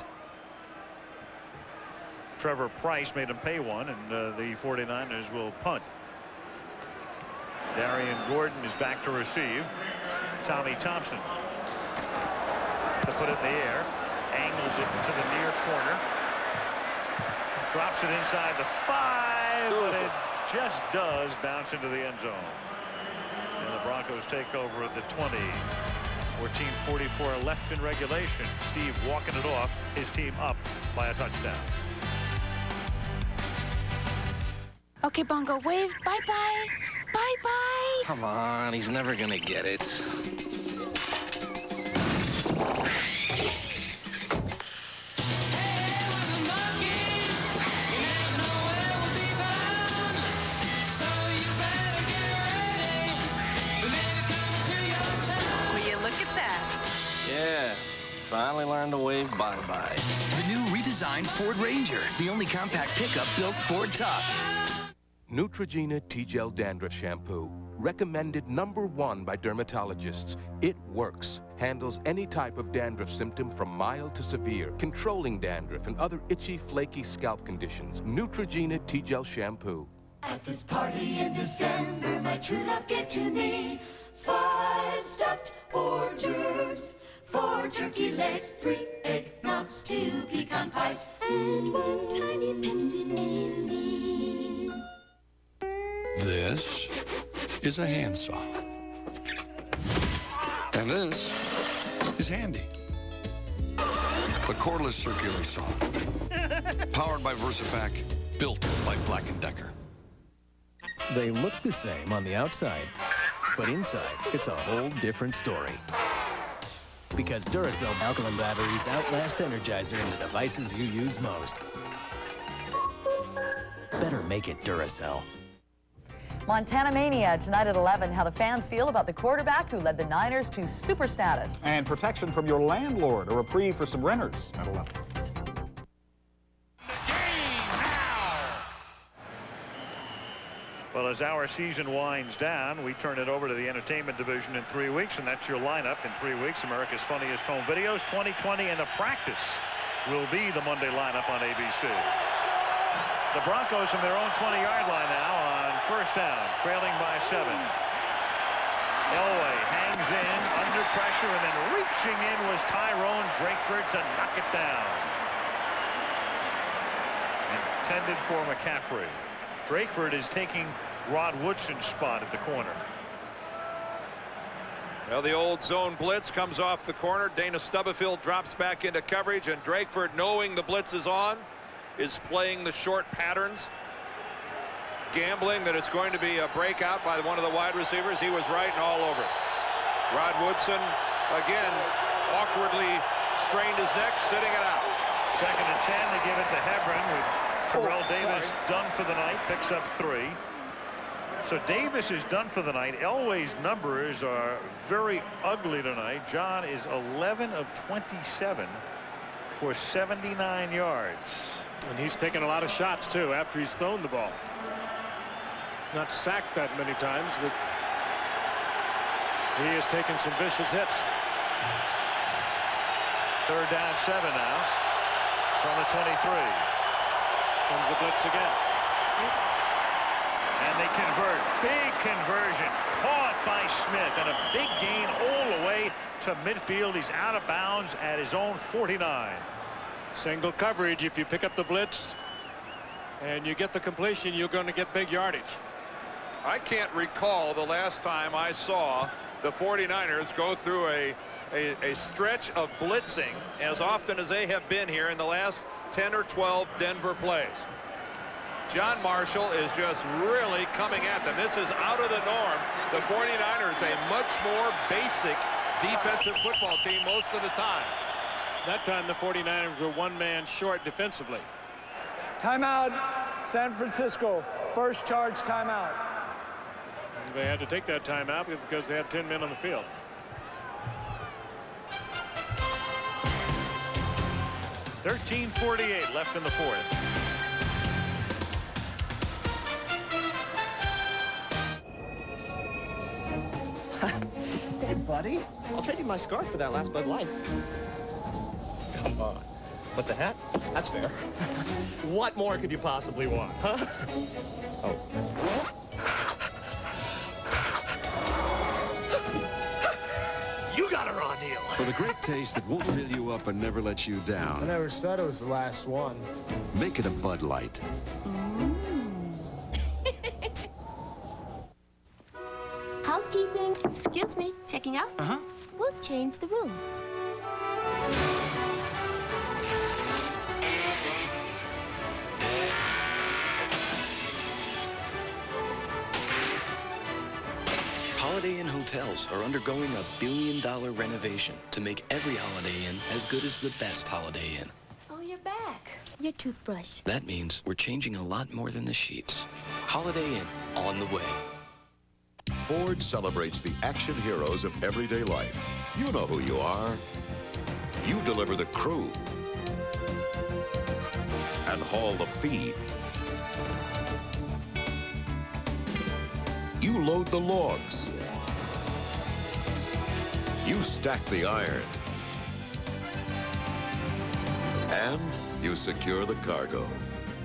Trevor Price made him pay one, and the 49ers will punt. Darian Gordon is back to receive. Tommy Thompson to put it in the air. Angles it to the near corner. Drops it inside the 5, but it just does bounce into the end zone. And the Broncos take over at the 20. 14:44 left in regulation. Steve walking it off. His team up by a touchdown. Okay, Bongo, wave. Bye-bye. Bye-bye. Come on, he's never gonna get it. Yeah, finally learned to wave bye-bye. The new redesigned Ford Ranger, the only compact pickup built Ford tough. Neutrogena T-Gel Dandruff Shampoo. Recommended #1 by dermatologists. It works. Handles any type of dandruff symptom from mild to severe. Controlling dandruff and other itchy, flaky scalp conditions. Neutrogena T-Gel Shampoo. At this party in December, my true love gave to me 5 stuffed hors d'oeuvres, 4 turkey legs, 3 eggnogs, 2 pecan pies, and 1 tiny Pepsi AC. This is a handsaw. And this is handy. The cordless circular saw. Powered by VersaPack, built by Black & Decker. They look the same on the outside, but inside, it's a whole different story. Because Duracell alkaline batteries outlast Energizer in the devices you use most. Better make it Duracell. Montana Mania tonight at 11. How the fans feel about the quarterback who led the Niners to super status. And protection from your landlord, a reprieve for some renters at 11. Well, as our season winds down, we turn it over to the entertainment division in 3 weeks, and that's your lineup in 3 weeks. America's Funniest Home Videos 2020, and the practice will be the Monday lineup on ABC. The Broncos from their own 20-yard line now on 1st down, trailing by 7. Elway hangs in under pressure, and then reaching in was Tyrone Drakeford to knock it down. Intended for McCaffrey. Drakeford is taking Rod Woodson's spot at the corner. Well, the old zone blitz comes off the corner. Dana Stubblefield drops back into coverage, and Drakeford, knowing the blitz is on, is playing the short patterns, gambling that it's going to be a breakout by one of the wide receivers. He was right and all over it. Rod Woodson, again, awkwardly strained his neck, sitting it out. 2nd and 10, they give it to Hebron with Terrell Davis done for the night, picks up 3. So Davis is done for the night. Elway's numbers are very ugly tonight. John is 11 of 27 for 79 yards. And he's taken a lot of shots, too, after he's thrown the ball. Not sacked that many times, but he has taken some vicious hits. 3rd down 7 now from the 23. Comes the blitz again. And they convert. Big conversion. Caught by Smith. And a big gain all the way to midfield. He's out of bounds at his own 49. Single coverage. If you pick up the blitz and you get the completion, you're going to get big yardage. I can't recall the last time I saw the 49ers go through a stretch of blitzing as often as they have been here in the last 10 or 12 Denver plays. John Marshall is just really coming at them. This is out of the norm. The 49ers, a much more basic defensive football team most of the time. That time the 49ers were one man short defensively. Timeout, San Francisco. First charge timeout. They had to take that timeout because they had 10 men on the field. .48 left in the 4th. Hey, buddy. I'll trade you my scarf for that last Bud Light. Come on. But the hat? That's fair. What more could you possibly want, huh? Oh. You got a raw deal. For the great taste that won't fill you up and never let you down. I never said it was the last one. Make it a Bud Light. Housekeeping. Excuse me. Checking out? Uh-huh. We'll change the room. Holiday Inn hotels are undergoing a $1 billion renovation to make every Holiday Inn as good as the best Holiday Inn. Oh, you're back. Your toothbrush. That means we're changing a lot more than the sheets. Holiday Inn, on the way. Ford celebrates the action heroes of everyday life. You know who you are. You deliver the crew and haul the feed. You load the logs. You stack the iron. And you secure the cargo.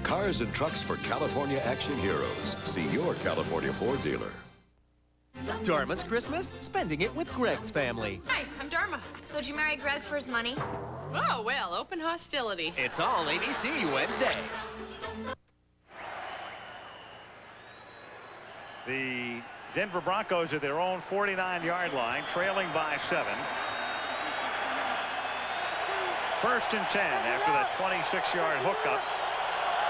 Cars and trucks for California action heroes. See your California Ford dealer. Dharma's Christmas, spending it with Greg's family. Hi, I'm Dharma. So did you marry Greg for his money? Oh, well, open hostility. It's all ABC Wednesday. The Denver Broncos at their own 49-yard line, trailing by 7. 1st and 10 after that 26-yard hookup.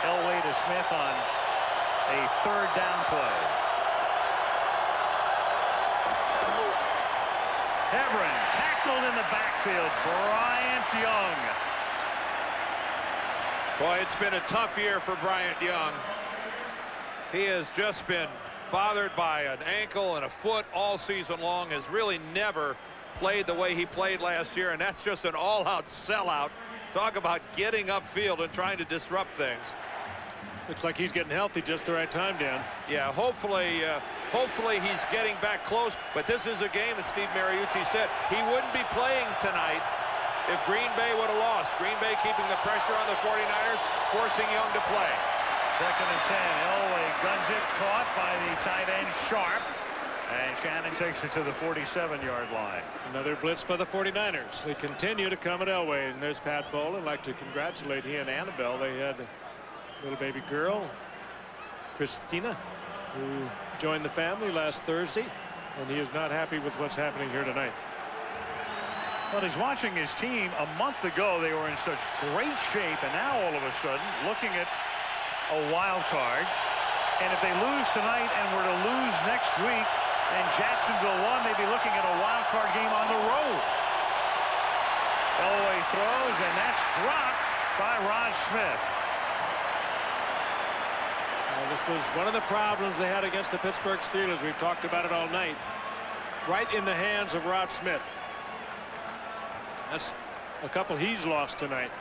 Elway to Smith on a 3rd down play. Hebron tackled in the backfield. Bryant Young. Boy, it's been a tough year for Bryant Young. He has just been bothered by an ankle and a foot all season long, has really never played the way he played last year, and that's just an all-out sellout. Talk about getting upfield and trying to disrupt things. Looks like he's getting healthy just the right time, Dan. Yeah, hopefully he's getting back close, but this is a game that Steve Mariucci said he wouldn't be playing tonight if Green Bay would have lost. Green Bay keeping the pressure on the 49ers, forcing Young to play. 2nd and 10. Elway guns it, caught by the tight end Sharp, and Shannon takes it to the 47-yard line. Another blitz by the 49ers. They continue to come at Elway, and there's Pat Bowlen. I'd like to congratulate he and Annabelle. They had a little baby girl, Christina, who joined the family last Thursday, and he is not happy with what's happening here tonight. Well, he's watching his team. A month ago, they were in such great shape, and now all of a sudden, looking at a wild card. And if they lose tonight and were to lose next week, and Jacksonville won, they'd be looking at a wild card game on the road. Elway throws, and that's dropped by Rod Smith. This was one of the problems they had against the Pittsburgh Steelers. We've talked about it all night. Right in the hands of Rod Smith. That's a couple he's lost tonight.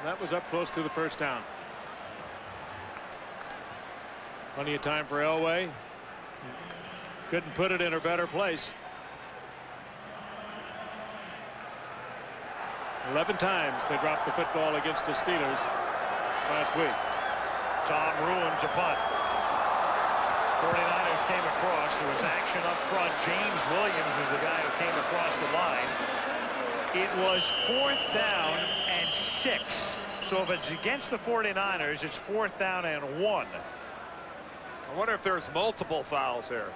That was up close to the first down. Plenty of time for Elway. Couldn't put it in a better place. 11 times they dropped the football against the Steelers last week. Tom Ruin to punt. 49ers came across. There was action up front. James Williams was the guy who came across the line. It was 4th down and 6. So if it's against the 49ers, it's 4th down and 1. I wonder if there's multiple fouls here.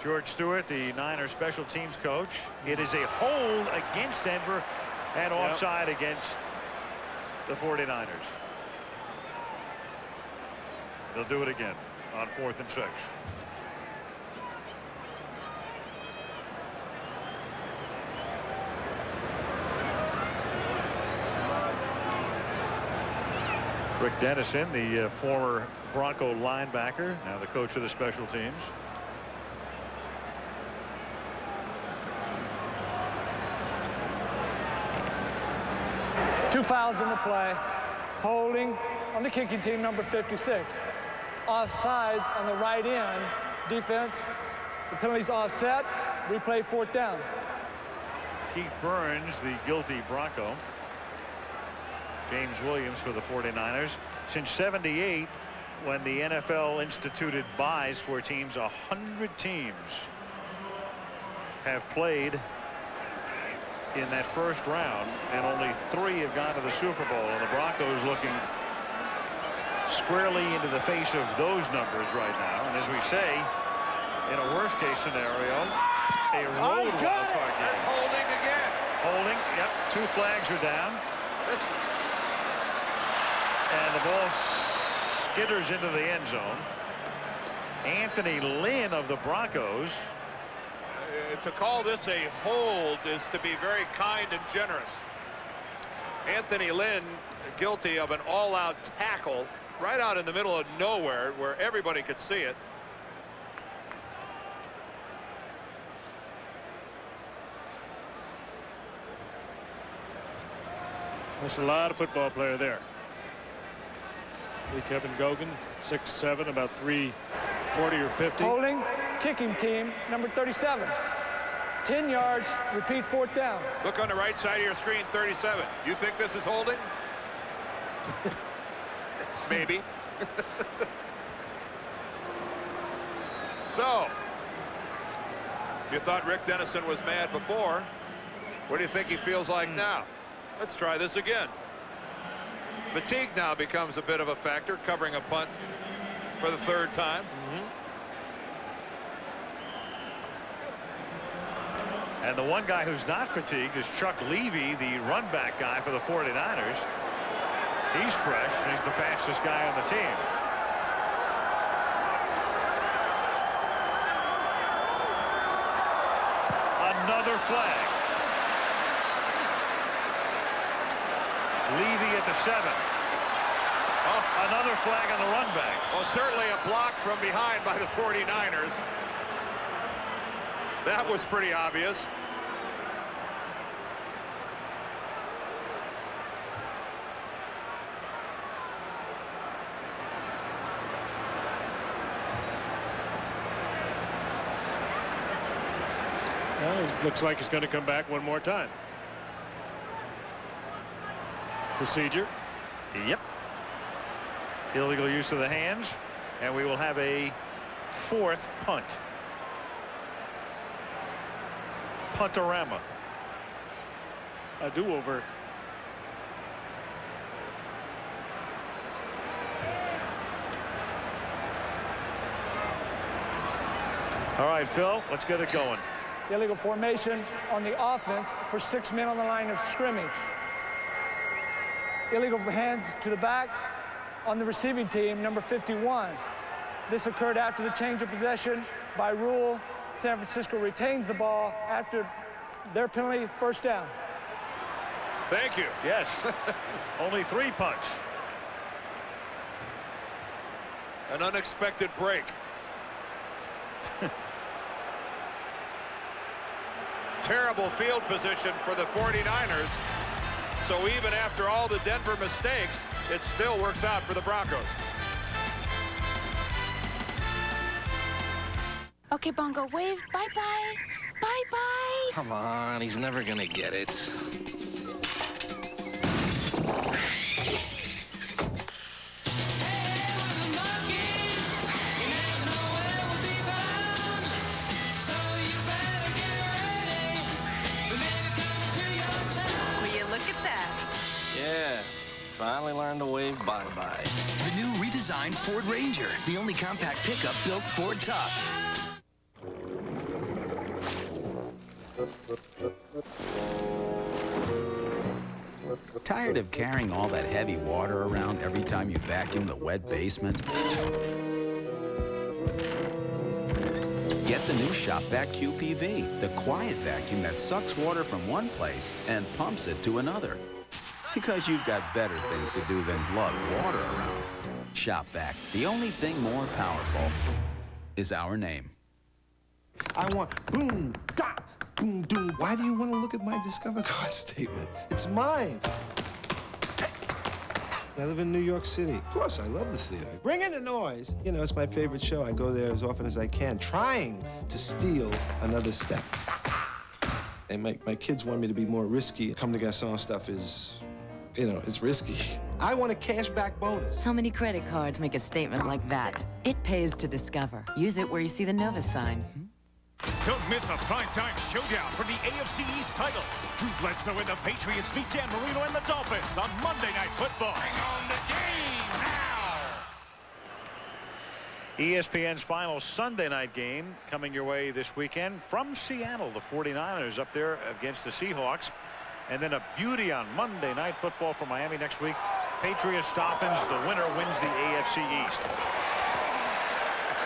George Stewart, the Niners special teams coach. It is a hold against Denver and offside against the 49ers. They'll do it again on 4th and 6. Rick Dennison, the former Bronco linebacker, now the coach of the special teams. Two fouls in the play. Holding on the kicking team, number 56. Offsides on the right end. Defense. The penalty's offset. Replay 4th down. Keith Burns, the guilty Bronco. James Williams for the 49ers. Since '78, when the NFL instituted buys for teams, 100 teams have played in that first round, and only 3 have gone to the Super Bowl. And the Broncos looking squarely into the face of those numbers right now. And as we say, in a worst case scenario, a road wild card game. That's holding again. Holding. Yep. 2 flags are down. And the ball skitters into the end zone. Anthony Lynn of the Broncos. To call this a hold is to be very kind and generous. Anthony Lynn guilty of an all-out tackle right out in the middle of nowhere where everybody could see it. That's a lot of football player there. Kevin Gogan, 6'7", about 340 or 50. Holding, kicking team, number 37. 10 yards, repeat 4th down. Look on the right side of your screen, 37. You think this is holding? Maybe. So, you thought Rick Dennison was mad before. What do you think he feels like now? Let's try this again. Fatigue now becomes a bit of a factor, covering a punt for the 3rd time. And the one guy who's not fatigued is Chuck Levy, the run back guy for the 49ers. He's fresh. He's the fastest guy on the team. Another flag. Levy at the 7. Oh, another flag on the run back. Well, certainly a block from behind by the 49ers. That was pretty obvious. Well, it looks like he's going to come back one more time. Procedure. Yep. Illegal use of the hands, and we will have a 4th punt. Puntorama. A do-over. All right, Phil, let's get it going. Illegal formation on the offense for 6 men on the line of scrimmage. Illegal hands to the back on the receiving team, number 51. This occurred after the change of possession. By rule, San Francisco retains the ball after their penalty, 1st down. Thank you. Yes. Only 3 punts. An unexpected break. Terrible field position for the 49ers. So even after all the Denver mistakes, it still works out for the Broncos. Okay, Bongo, wave. Bye-bye. Bye-bye. Come on, he's never gonna get it. Yeah, finally learned to wave bye-bye. The new redesigned Ford Ranger, the only compact pickup built Ford tough. Tired of carrying all that heavy water around every time you vacuum the wet basement? Get the new Shop Vac QPV, the quiet vacuum that sucks water from one place and pumps it to another. Because you've got better things to do than lug water around. Shop Vac, the only thing more powerful is our name. I want boom, da, boom, doom. Why do you want to look at my Discover card statement? It's mine. I live in New York City. Of course, I love the theater. Bring in the noise. You know, it's my favorite show. I go there as often as I can, trying to steal another step. And my kids want me to be more risky. Come to Garçon stuff is, you know, it's risky. I want a cashback bonus. How many credit cards make a statement like that? It pays to Discover. Use it where you see the Nova sign. Don't miss a primetime showdown for the AFC East title. Drew Bledsoe and the Patriots meet Dan Marino and the Dolphins on Monday Night Football. Bring on the game now! ESPN's final Sunday night game coming your way this weekend from Seattle. The 49ers up there against the Seahawks. And then a beauty on Monday Night Football for Miami next week. Patriots Dolphins. The winner wins the AFC East.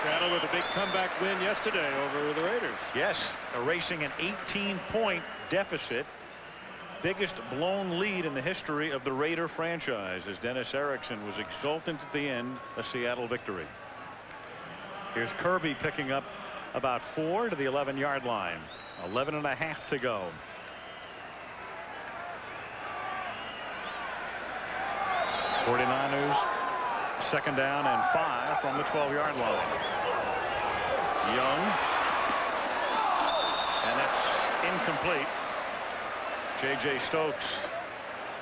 Seattle with a big comeback win yesterday over the Raiders. Yes, erasing an 18-point deficit. Biggest blown lead in the history of the Raider franchise, as Dennis Erickson was exultant at the end. A Seattle victory. Here's Kirby picking up about 4 to the 11-yard line. 11.5 to go. '49ers second down and 5 from the 12-yard line. Young, and that's incomplete. J.J. Stokes,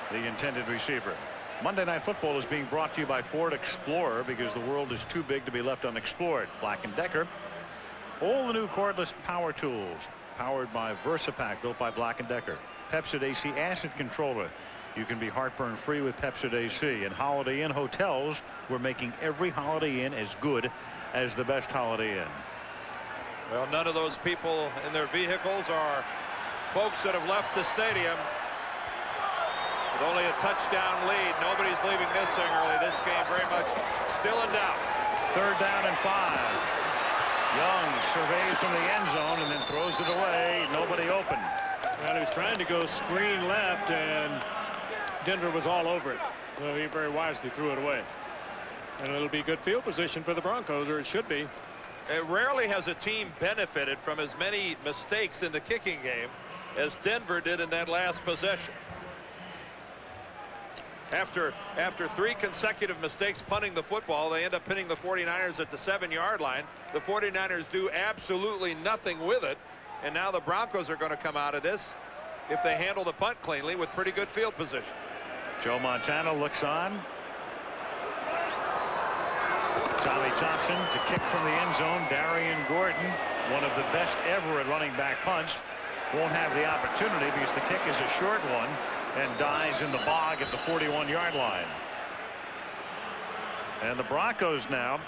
the intended receiver. Monday Night Football is being brought to you by Ford Explorer, because the world is too big to be left unexplored. Black & Decker. All the new cordless power tools, powered by VersaPack, built by Black & Decker. Pepsid AC acid controller. You can be heartburn free with Pepsid AC. And Holiday Inn Hotels, we're making every Holiday Inn as good as the best Holiday Inn. Well, none of those people in their vehicles are folks that have left the stadium with only a touchdown lead. Nobody's leaving this thing early. This game very much still in doubt. 3rd down and 5. Young surveys from the end zone and then throws it away. Nobody open. Well, he was trying to go screen left, and Denver was all over it. So he very wisely threw it away. And it'll be good field position for the Broncos, or it should be. Rarely has a team benefited from as many mistakes in the kicking game as Denver did in that last possession. After 3 consecutive mistakes punting the football, they end up pinning the 49ers at the 7-yard line. The 49ers do absolutely nothing with it. And now the Broncos are going to come out of this, if they handle the punt cleanly, with pretty good field position. Joe Montana looks on. Tommy Thompson to kick from the end zone. Darian Gordon, one of the best ever at running back punts, won't have the opportunity because the kick is a short one and dies in the bog at the 41-yard line. And the Broncos now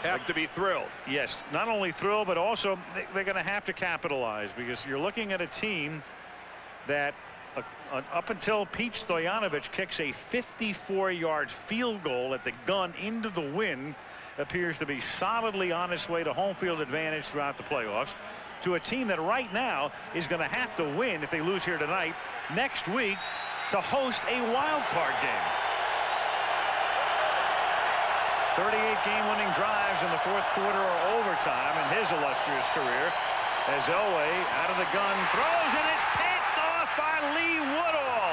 have to be thrilled. Yes, not only thrilled, but also they're going to have to capitalize, because you're looking at a team that up until Pete Stoyanovich kicks a 54-yard field goal at the gun into the wind, appears to be solidly on its way to home field advantage throughout the playoffs, to a team that right now is going to have to win if they lose here tonight, next week, to host a wild card game. 38 game-winning drives in the 4th quarter or overtime in his illustrious career, as Elway out of the gun throws, and it's picked off by Lee Woodall.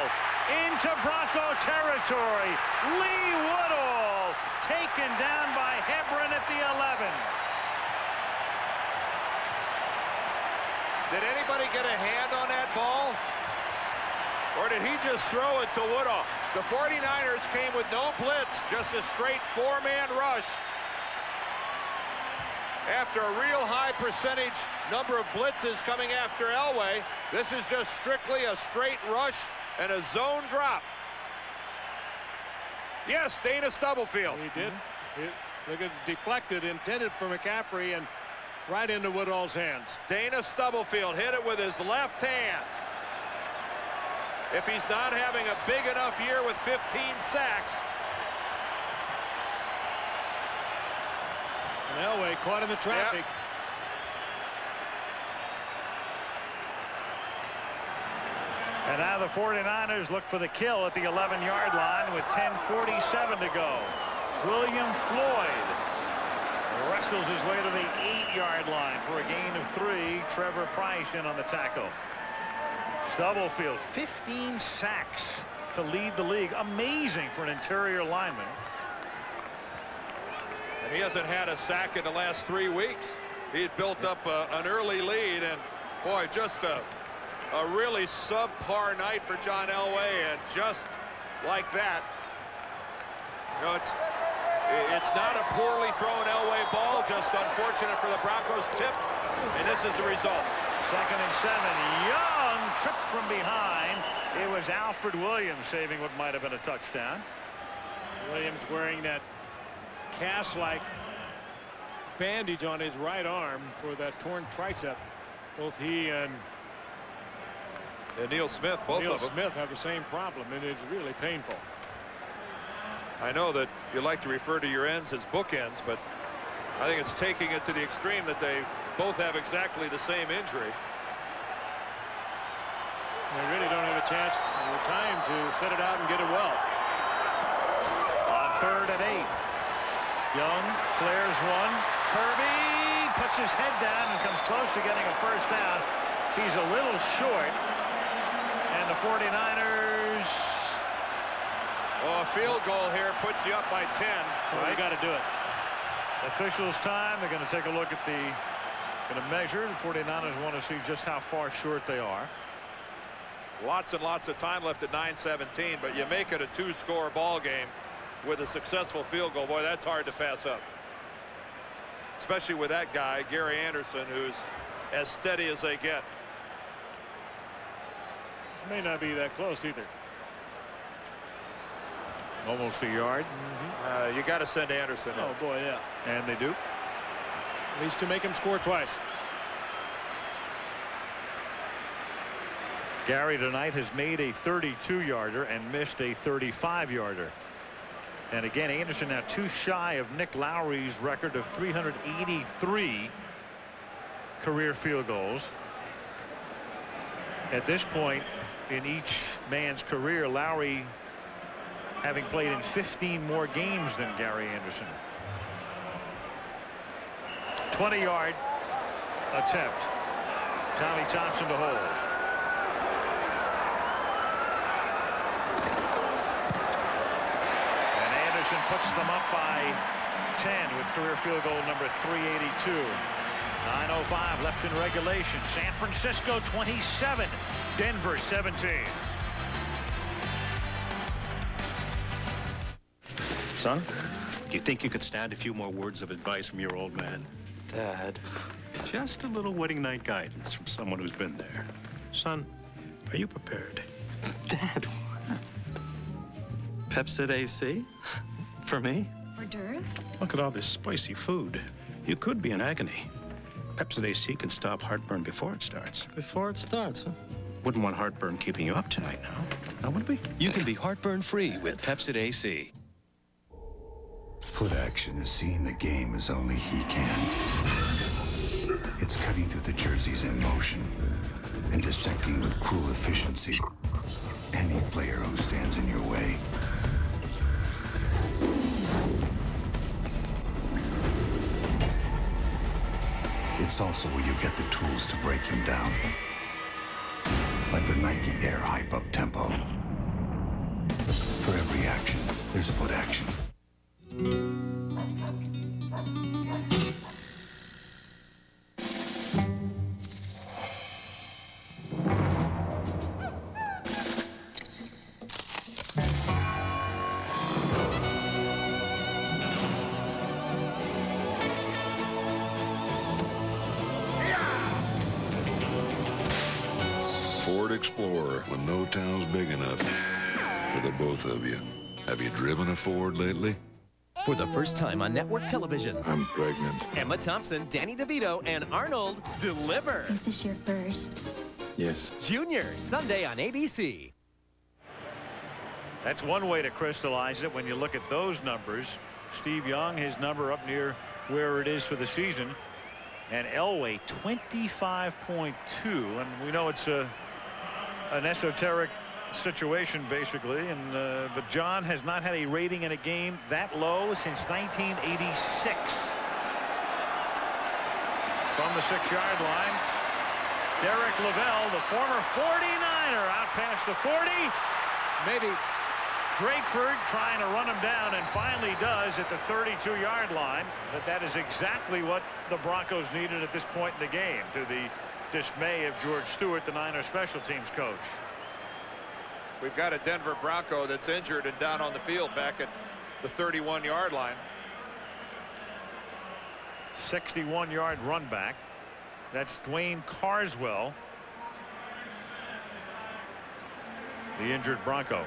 into Bronco territory. Lee Woodall taken down by Hebron at the 11. Did anybody get a hand on that ball? Or did he just throw it to Woodall? The 49ers came with no blitz, just a straight four-man rush. After a real high percentage number of blitzes coming after Elway, this is just strictly a straight rush and a zone drop. Yes, Dana Stubblefield. He did. Look at deflected, intended for McCaffrey, and right into Woodall's hands. Dana Stubblefield hit it with his left hand. If he's not having a big enough year with 15 sacks. And Elway caught in the traffic. Yep. And now the 49ers look for the kill at the 11-yard line with 10:47 to go. William Floyd wrestles his way to the 8-yard line for a gain of 3. Trevor Price in on the tackle. Stubblefield, 15 sacks to lead the league. Amazing for an interior lineman. And he hasn't had a sack in the last 3 weeks. He had built up an early lead, and boy, just a really subpar night for John Elway, and just like that, you know, it's not a poorly thrown Elway ball, just unfortunate for the Broncos, tipped, and this is the result. 2nd and 7. Young tripped from behind. It was Alfred Williams saving what might have been a touchdown. Williams wearing that cast-like bandage on his right arm for that torn tricep. Both he and Neil Smith, both Neil of them. Smith have the same problem, and it's really painful. I know that you like to refer to your ends as bookends, but I think it's taking it to the extreme that they both have exactly the same injury. They really don't have a chance or time to set it out and get it well. On 3rd and 8. Young flares one. Kirby puts his head down and comes close to getting a first down. He's a little short. And the 49ers. Well, a field goal here puts you up by 10. Well, you got to do it. Officials time. They're going to take a look at the. Going to measure. The 49ers want to see just how far short they are. Lots and lots of time left at 9:17, but you make it a 2-score ball game with a successful field goal. Boy, that's hard to pass up. Especially with that guy, Gary Anderson, who's as steady as they get. This may not be that close either. Almost a yard. You got to send Anderson in. Oh, boy, yeah. And they do. At least to make him score twice. Gary tonight has made a 32-yarder and missed a 35-yarder. And again, Anderson now 2 shy of Nick Lowry's record of 383 career field goals. At this point in each man's career, Lowry having played in 15 more games than Gary Anderson. 20-yard attempt. Tommy Thompson to hold. Puts them up by 10 with career field goal number 382. 9:05 left in regulation. San Francisco 27, Denver 17. Son, do you think you could stand a few more words of advice from your old man? Dad. Just a little wedding night guidance from someone who's been there. Son, are you prepared? Dad, what? Pepsid AC? For me? Hors d'oeuvres? Look at all this spicy food. You could be in agony. Pepsid AC can stop heartburn before it starts. Before it starts, huh? Wouldn't want heartburn keeping you up tonight now would we? You can be heartburn-free with Pepsid AC. Foot action is seeing the game as only he can. It's cutting through the jerseys in motion and dissecting with cruel efficiency any player who stands in your way. It's also where you get the tools to break him down. Like the Nike Air Hype Up Tempo. action, there's foot action. Ford Explorer, when no town's big enough for the both of you. Have you driven a Ford lately? For the first time on network television, I'm pregnant. Emma Thompson, Danny DeVito, and Arnold deliver. Is this your first? Yes. Junior, Sunday on ABC. That's one way to crystallize it when you look at those numbers. Steve Young, his number up near where it is for the season. And Elway, 25.2. And we know it's an esoteric situation, basically. And but John has not had a rating in a game that low since 1986. From the 6-yard line, Derek Lavelle, the former 49er, out past the 40. Maybe Drakeford trying to run him down, and finally does at the 32-yard line. But that is exactly what the Broncos needed at this point in the game, to the dismay of George Stewart, the Niners special teams coach. We've got a Denver Bronco that's injured and down on the field back at the 31-yard line. 61-yard run back. That's Dwayne Carswell, the injured Bronco.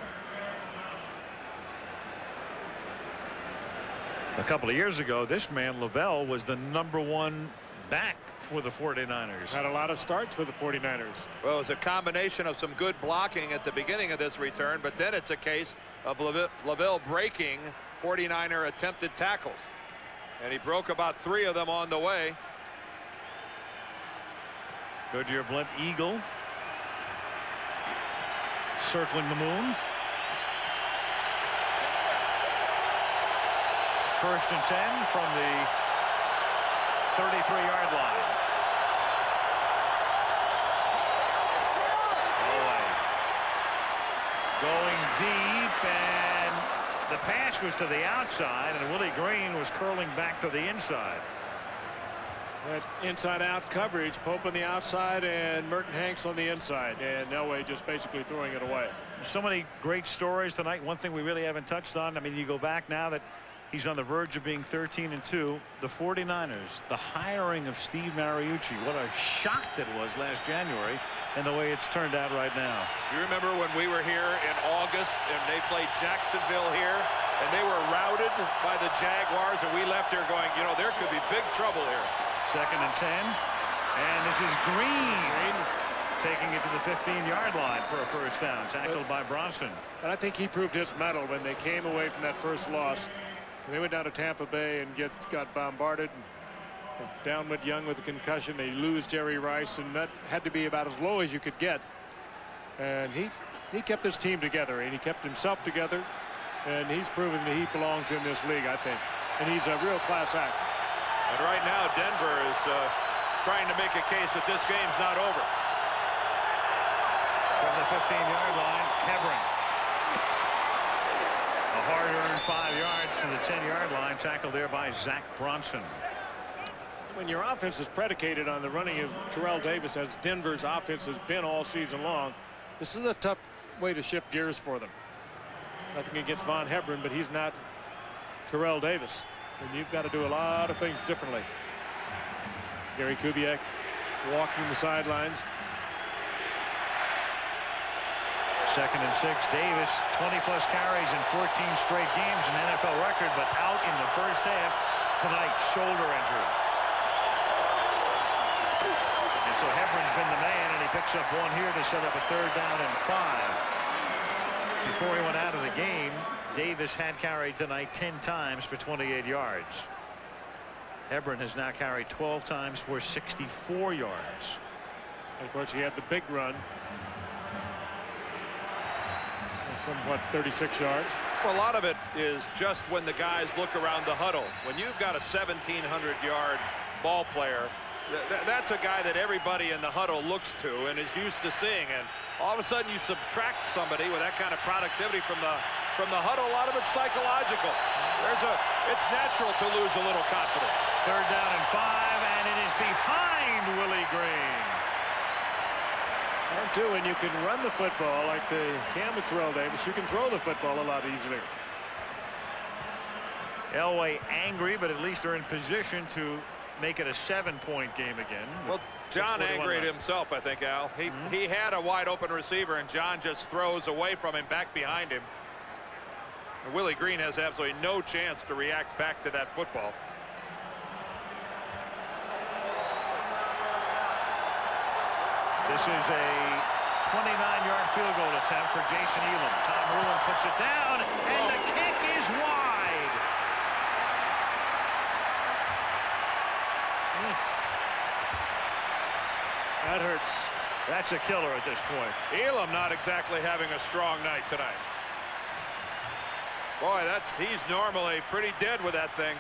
A couple of years ago, this man, Lavelle, was the #1 back for the 49ers. Had a lot of starts for the 49ers. Well, it was a combination of some good blocking at the beginning of this return, but then it's a case of Lavelle breaking 49er attempted tackles. And he broke about 3 of them on the way. Goodyear Blimp Eagle circling the moon. 1st and 10 from the 33-yard line. Going deep, and the pass was to the outside, and Willie Greene was curling back to the inside. That inside-out coverage, Pope on the outside and Merton Hanks on the inside, and Elway just basically throwing it away. So many great stories tonight. One thing we really haven't touched on, I mean, you go back now that he's on the verge of being 13-2. The 49ers, the hiring of Steve Mariucci, what a shock that was last January, and the way it's turned out right now. You remember when we were here in August and they played Jacksonville here and they were routed by the Jaguars, and we left here going, you know, there could be big trouble here. 2nd and 10, and this is Greene taking it to the 15-yard line for a first down, tackled by Bronson. And I think he proved his mettle when they came away from that first loss. They went down to Tampa Bay and got bombarded. Down with Young with a concussion. They lose Jerry Rice, and that had to be about as low as you could get. And he kept his team together, and he kept himself together, and he's proven that he belongs in this league, I think. And he's a real class act. And right now Denver is trying to make a case that this game's not over. From the 15-yard line, Hebron. A hard-earned 5 yards to the 10-yard line, tackled there by Zach Bronson. When your offense is predicated on the running of Terrell Davis, as Denver's offense has been all season long, this is a tough way to shift gears for them. Nothing against Von Hebron, but he's not Terrell Davis. And you've got to do a lot of things differently. Gary Kubiak walking the sidelines. 2nd and 6. Davis, 20-plus carries in 14 straight games, an NFL record, but out in the first half tonight, shoulder injury. And so Hebron's been the man, and he picks up one here to set up a 3rd down and 5. Before he went out of the game, Davis had carried tonight 10 times for 28 yards. Hebron has now carried 12 times for 64 yards. And of course, he had the big run. Somewhat 36 yards. Well, a lot of it is just when the guys look around the huddle. When you've got a 1,700-yard ball player, that's a guy that everybody in the huddle looks to and is used to seeing. And all of a sudden you subtract somebody with that kind of productivity from the from the huddle. A lot of it's psychological. It's natural to lose a little confidence. 3rd down and 5, and it is behind Willie Greene. And too, when you can run the football like the Campbell Terrell Davis, you can throw the football a lot easier. Elway angry, but at least they're in position to make it a 7-point game again. Well, John angry at himself, I think, Al. He had a wide open receiver, and John just throws away from him back behind him. And Willie Greene has absolutely no chance to react back to that football. This is a 29-yard field goal attempt for Jason Elam. Tom Ruin puts it down, and the kick is wide. That hurts. That's a killer at this point. Elam not exactly having a strong night tonight. Boy, he's normally pretty dead with that thing.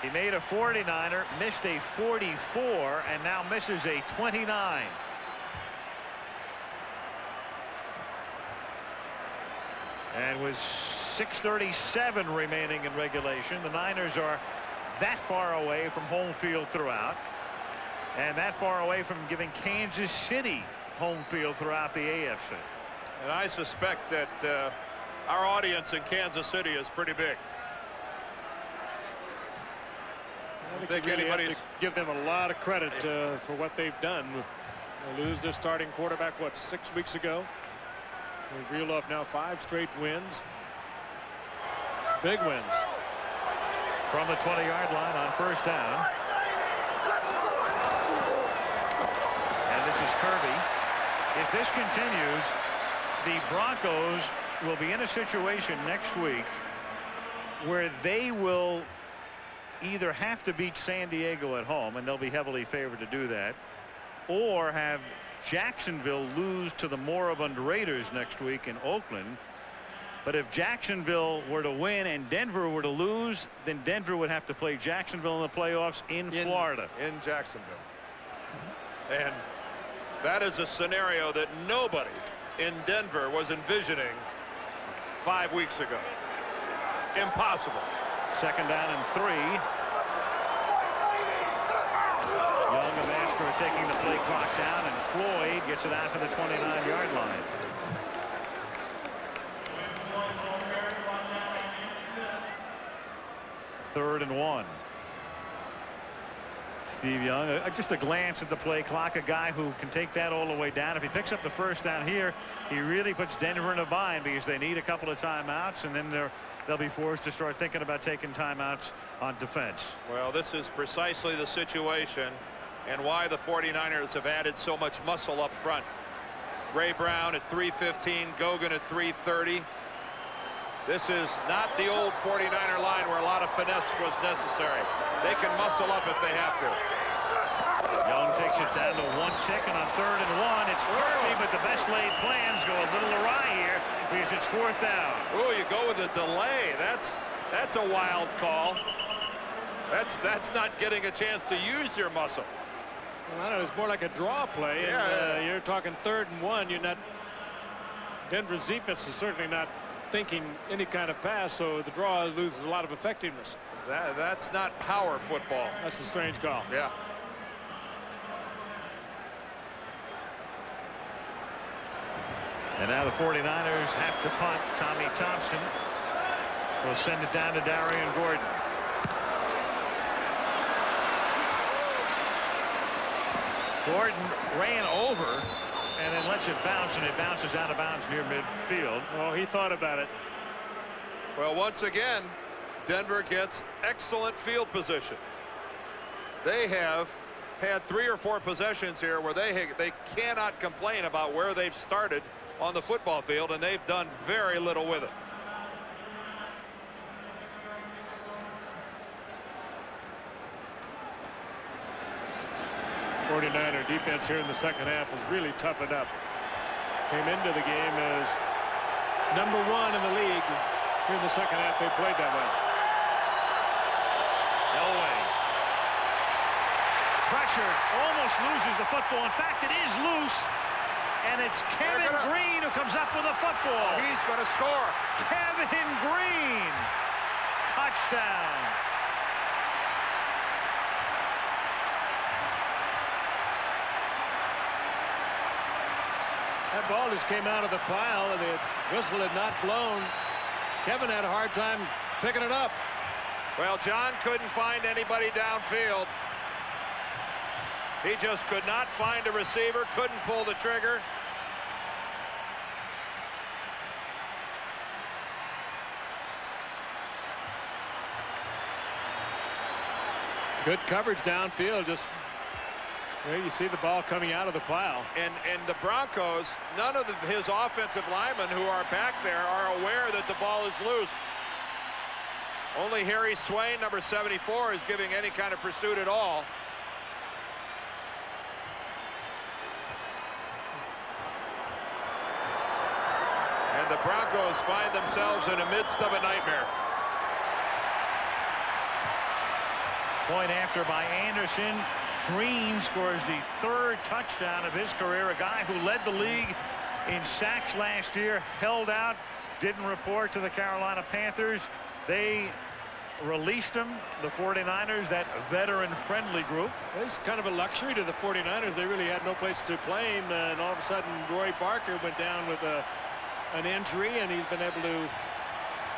He made a 49er, missed a 44, and now misses a 29. And with 6:37 remaining in regulation, the Niners are that far away from home field throughout, and that far away from giving Kansas City home field throughout the AFC. And I suspect that our audience in Kansas City is pretty big. I think you really have to give them a lot of credit for what they've done. They lose their starting quarterback, what, 6 weeks ago? They reeled off now 5 straight wins. Big wins. From the 20-yard line on 1st down. And this is Kirby. If this continues, the Broncos will be in a situation next week where they will either have to beat San Diego at home, and they'll be heavily favored to do that, or have Jacksonville lose to the moribund Raiders next week in Oakland. But if Jacksonville were to win and Denver were to lose, then Denver would have to play Jacksonville in the playoffs in Florida. In Jacksonville. And that is a scenario that nobody in Denver was envisioning 5 weeks ago. Impossible. 2nd down and 3. Young and Masker are taking the play clock down, and Floyd gets it out to the 29-yard line. Third and 1. Steve Young, just a glance at the play clock, a guy who can take that all the way down. If he picks up the 1st down here, he really puts Denver in a bind because they need a couple of timeouts, and then they'll be forced to start thinking about taking timeouts on defense. Well, this is precisely the situation and why the 49ers have added so much muscle up front. Ray Brown at 315, Gogan at 330. This is not the old 49er line where a lot of finesse was necessary. They can muscle up if they have to. Young takes it down to 1 tick, and on 3rd and 1, it's Kirby, but the best laid plans go a little awry here because it's 4th down. Oh, you go with a delay. That's a wild call. That's not getting a chance to use your muscle. Well, I don't know, it's more like a draw play. Yeah. And, you're talking 3rd and 1. You're not. Denver's defense is certainly not thinking any kind of pass, so the draw loses a lot of effectiveness. That's not power football. That's a strange call. Yeah. And now the 49ers have to punt. Tommy Thompson will send it down to Darian Gordon. Gordon ran over and then lets it bounce, and it bounces out of bounds near midfield. Oh, he thought about it. Well, once again, Denver gets excellent field position. They have had 3 or 4 possessions here where they cannot complain about where they've started on the football field, and they've done very little with it. '49er defense here in the 2nd half has really toughened up. Came into the game as #1 in the league. Here in the 2nd half, they played that way. Elway. Pressure, almost loses the football. In fact, it is loose. And it's Kevin Greene who comes up with a football. He's going to score. Kevin Greene. Touchdown. That ball just came out of the pile, and the whistle had not blown. Kevin had a hard time picking it up. Well, John couldn't find anybody downfield. He just could not find a receiver, couldn't pull the trigger. Good coverage downfield. Just well, you see the ball coming out of the pile. And the Broncos, none of his offensive linemen who are back there are aware that the ball is loose. Only Harry Swain, number 74, is giving any kind of pursuit at all. And the Broncos find themselves in the midst of a nightmare. Point after by Anderson. Greene scores the 3rd touchdown of his career. A guy who led the league in sacks last year, held out, didn't report to the Carolina Panthers. They released him, the 49ers, that veteran-friendly group. It's kind of a luxury to the 49ers. They really had no place to play him, and all of a sudden Roy Barker went down with an injury, and he's been able to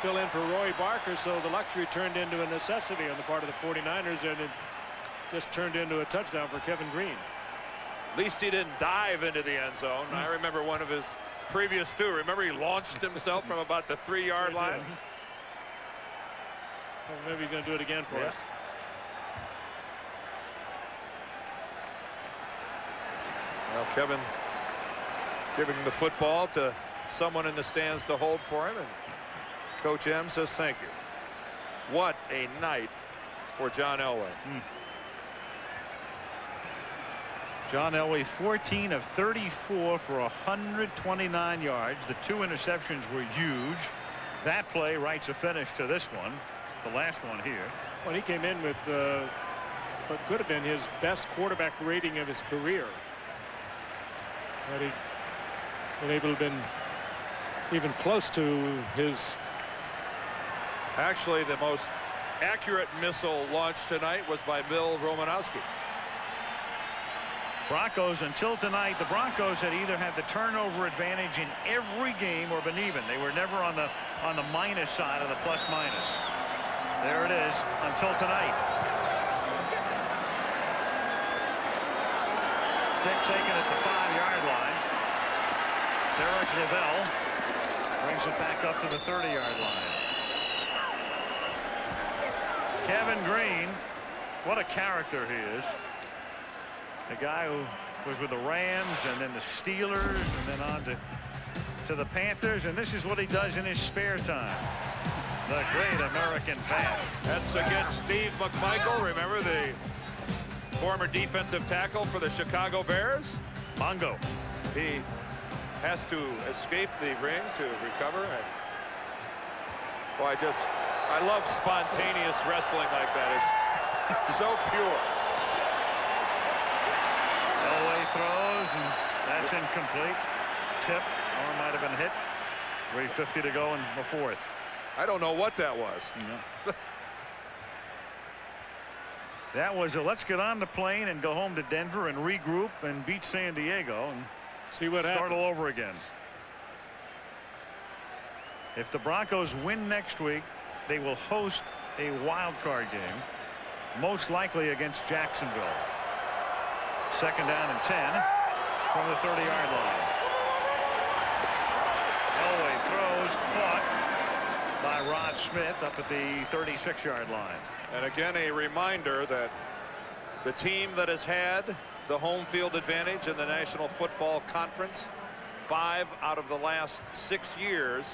fill in for Roy Barker, so the luxury turned into a necessity on the part of the 49ers, and it just turned into a touchdown for Kevin Greene. At least he didn't dive into the end zone. I remember one of his previous two. Remember, he launched himself from about the 3-yard line. Well, maybe he's going to do it again for us. Well, Kevin giving the football to someone in the stands to hold for him, and Coach M says thank you. What a night for John Elway. John Elway, 14 of 34 for 129 yards. The 2 interceptions were huge. That play writes a finish to this one, the last one here. Well, he came in with what could have been his best quarterback rating of his career. Had he been able to been even close to his. Actually, the most accurate missile launched tonight was by Bill Romanowski. Broncos, until tonight, the Broncos had either had the turnover advantage in every game or been even. They were never on the minus side of the plus minus. There it is until tonight. Pick taken at the 5-yard line. Derek Lavelle brings it back up to the 30-yard line. Kevin Greene, what a character he is. The guy who was with the Rams and then the Steelers and then on to the Panthers, and this is what he does in his spare time. The great American bat. That's against Steve McMichael. Remember, the former defensive tackle for the Chicago Bears? Mongo. He has to escape the ring to recover. And boy, I love spontaneous wrestling like that. It's so pure. Elway throws, and that's incomplete. Tip, or might have been hit. 3:50 to go in the 4th. I don't know what that was. No. That was a let's get on the plane and go home to Denver and regroup and beat San Diego and see what start happens. all over again. If the Broncos win next week, they will host a wild card game, most likely against Jacksonville. 2nd down and 10 from the 30-yard line. Elway throws, caught by Rod Smith up at the 36-yard line. And again, a reminder that the team that has had the home field advantage in the National Football Conference 5 out of the last 6 years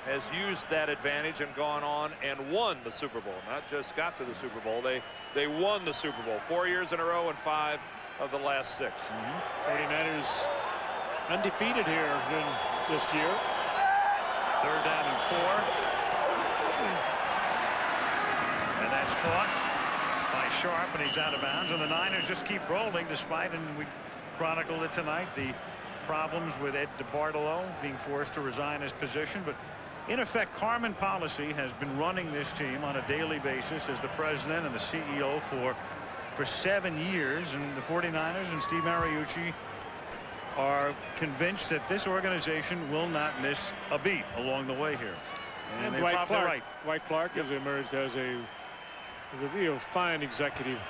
has used that advantage and gone on and won the Super Bowl. Not just got to the Super Bowl, they won the Super Bowl 4 years in a row and 5 of the last 6. 49ers undefeated here in this year. 3rd down and 4. And that's caught by Sharp, and he's out of bounds. And the Niners just keep rolling despite, and we chronicled it tonight, the problems with Ed DeBartolo being forced to resign his position, but in effect, Carmen Policy has been running this team on a daily basis as the president and the CEO for 7 years, and the 49ers and Steve Mariucci are convinced that this organization will not miss a beat along the way here. And they're probably right. Dwight Clark has emerged as a real fine executive.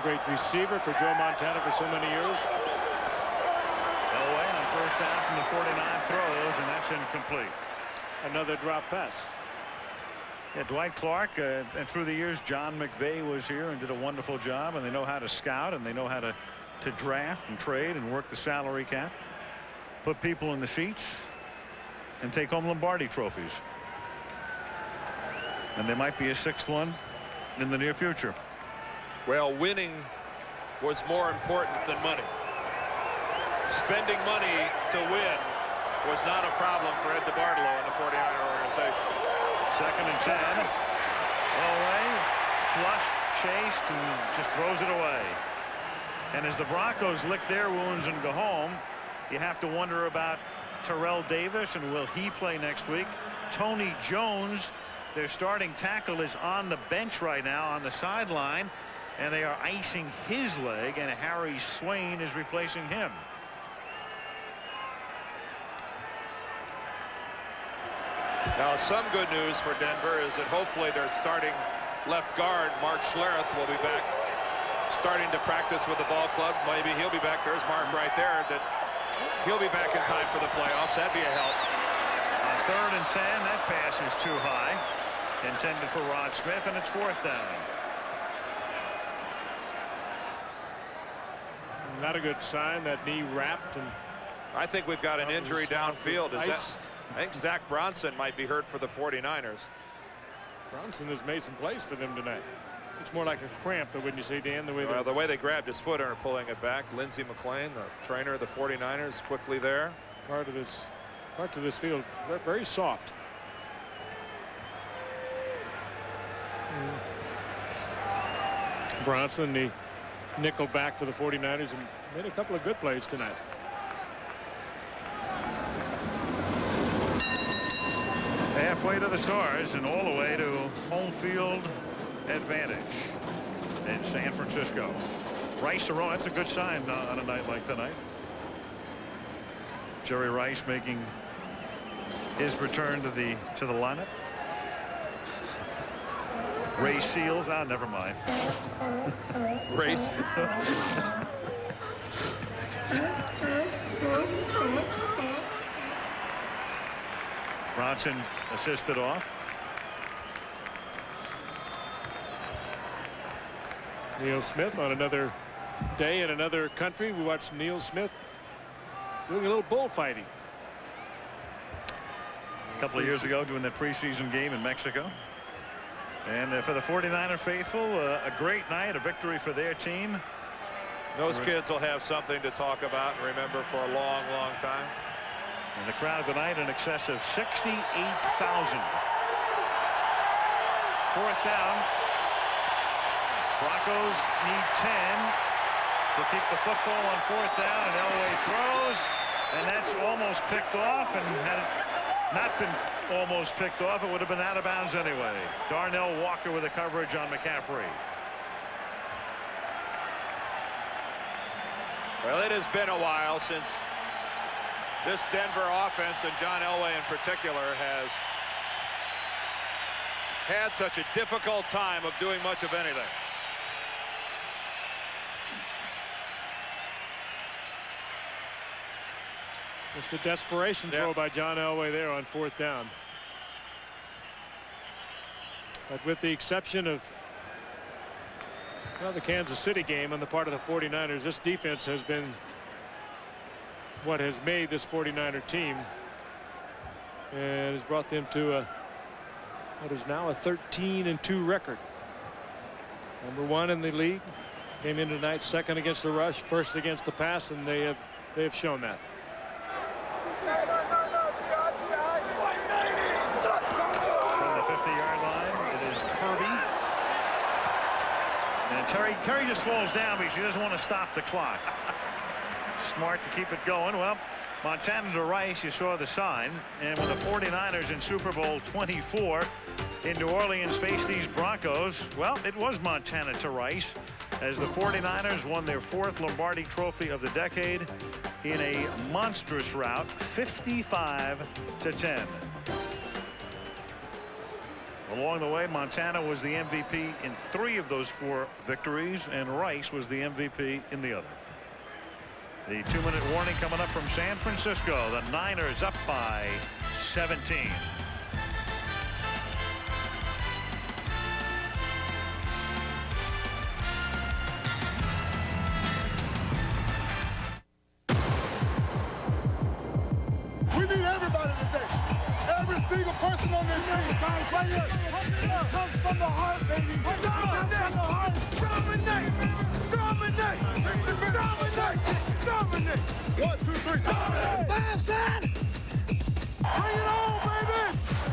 Great receiver for Joe Montana for so many years. Elway on first down from the 49 throws, and that's incomplete. Another drop pass. Yeah, Dwight Clark, and through the years, John McVay was here and did a wonderful job, and they know how to scout, and they know how to draft and trade and work the salary cap, put people in the seats, and take home Lombardi trophies. And there might be a 6th one in the near future. Well, winning was more important than money. Spending money to win was not a problem for Ed DeBartolo and the 49er organization. 2nd and 10. Elway flushed, chased, and just throws it away. And as the Broncos lick their wounds and go home, you have to wonder about Terrell Davis, and will he play next week? Tony Jones, their starting tackle, is on the bench right now on the sideline, and they are icing his leg, and Harry Swain is replacing him. Now, some good news for Denver is that hopefully their starting left guard, Mark Schlereth, will be back starting to practice with the ball club. Maybe he'll be back. There's Mark right there. That he'll be back in time for the playoffs. That'd be a help. On 3rd and 10, that pass is too high. Intended for Rod Smith, and it's 4th down. Not a good sign. That knee wrapped, and I think we've got an injury downfield. I think Zach Bronson might be hurt for the 49ers. Bronson has made some plays for them tonight. It's more like a cramp, though, wouldn't you say, Dan? The way they grabbed his foot and are pulling it back. Lindsey McClain, the trainer of the 49ers, quickly there. Part of this field, very soft. Bronson, the nickel back for the 49ers, and made a couple of good plays tonight. Halfway to the Stars and all the way to home field advantage in San Francisco. Rice Arona, that's a good sign on a night like tonight. Jerry Rice making his return to the lineup. Ray Seals, never mind. Race. Bronson assisted off. Neil Smith on another day in another country. We watched Neil Smith doing a little bullfighting. A couple of years ago, doing that preseason game in Mexico. And for the 49er faithful, a great night, a victory for their team. Those kids will have something to talk about and remember for a long, long time. And the crowd tonight in excess of 68,000. 4th down. Broncos need 10 to keep the football on 4th down, and Elway throws, and that's almost picked off, and had it not been almost picked off, it would have been out of bounds anyway. Darnell Walker with the coverage on McCaffrey. Well, it has been a while since this Denver offense, and John Elway in particular, has had such a difficult time of doing much of anything. It's a desperation throw by John Elway there on 4th down. But with the exception of the Kansas City game on the part of the 49ers, this defense has been what has made this 49er team and has brought them to what is now a 13-2 record. #1 in the league. Came in tonight 2nd against the rush, 1st against the pass, and they have shown that. From the 50-yard line, it is Kirby. And Terry just falls down because he doesn't want to stop the clock. smart to keep it going. Well, Montana to Rice, you saw the sign. And when the 49ers in Super Bowl 24 in New Orleans faced these Broncos, well, it was Montana to Rice as the 49ers won their 4th Lombardi Trophy of the decade in a monstrous rout, 55-10. Along the way, Montana was the MVP in 3 of those 4 victories, and Rice was the MVP in the other. The 2-minute warning coming up from San Francisco. The Niners up by 17. We need everybody today. Every single person on this team. Comes from the heart, baby. Dominate. Dominate. 1, 2, 3. Dominate. Last in. Bring it on, baby.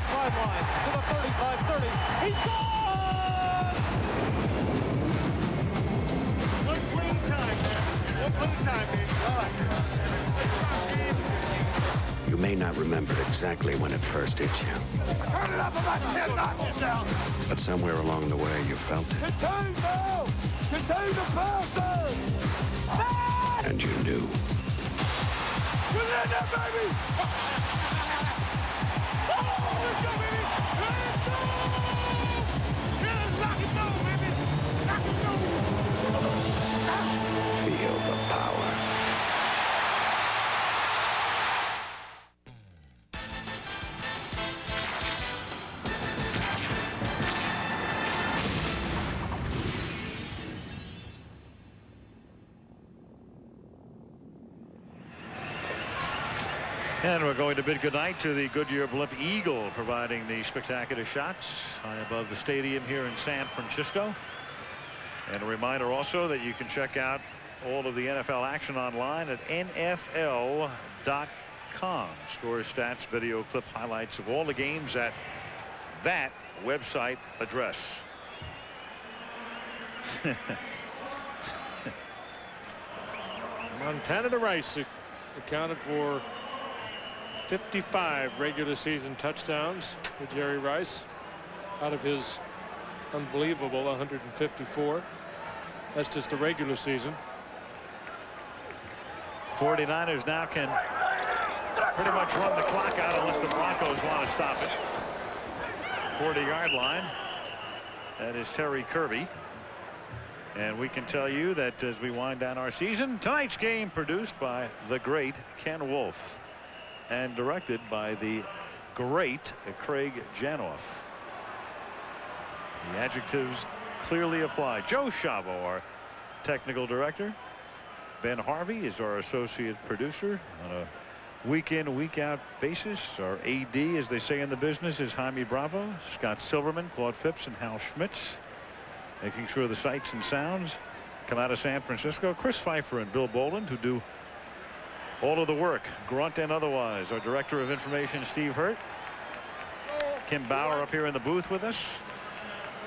Sideline to the 35-30. He's gone. One clean time, man. One clean time, baby. I like it. You may not remember exactly when it first hit you, Turn it up about 10 notches now. but somewhere along the way you felt it. Contain now. Contain the passer. And you knew. Get in there, baby. Oh, let's go, baby. Let's go. Yeah, lock it down, baby. Lock it down. Feel the power. And we're going to bid goodnight to the Goodyear Blimp Eagle, providing the spectacular shots high above the stadium here in San Francisco. And a reminder also that you can check out all of the NFL action online at NFL.com. Scores, stats, video clip highlights of all the games at that website address. Montana to Rice accounted for 55 regular season touchdowns for Jerry Rice out of his unbelievable 154. That's just the regular season. 49ers now can pretty much run the clock out unless the Broncos want to stop it. 40-yard line. That is Terry Kirby. And we can tell you that as we wind down our season, tonight's game produced by the great Ken Wolf and directed by the great Craig Janoff. The adjectives clearly apply. Joe Chavo, our technical director. Ben Harvey is our associate producer on a week in, week out basis. Our AD, as they say in the business, is Jaime Bravo. Scott Silverman, Claude Phipps, and Hal Schmitz, making sure the sights and sounds come out of San Francisco. Chris Pfeiffer and Bill Boland, who do all of the work, grunt and otherwise. Our director of information, Steve Hurt. Kim Bauer up here in the booth with us.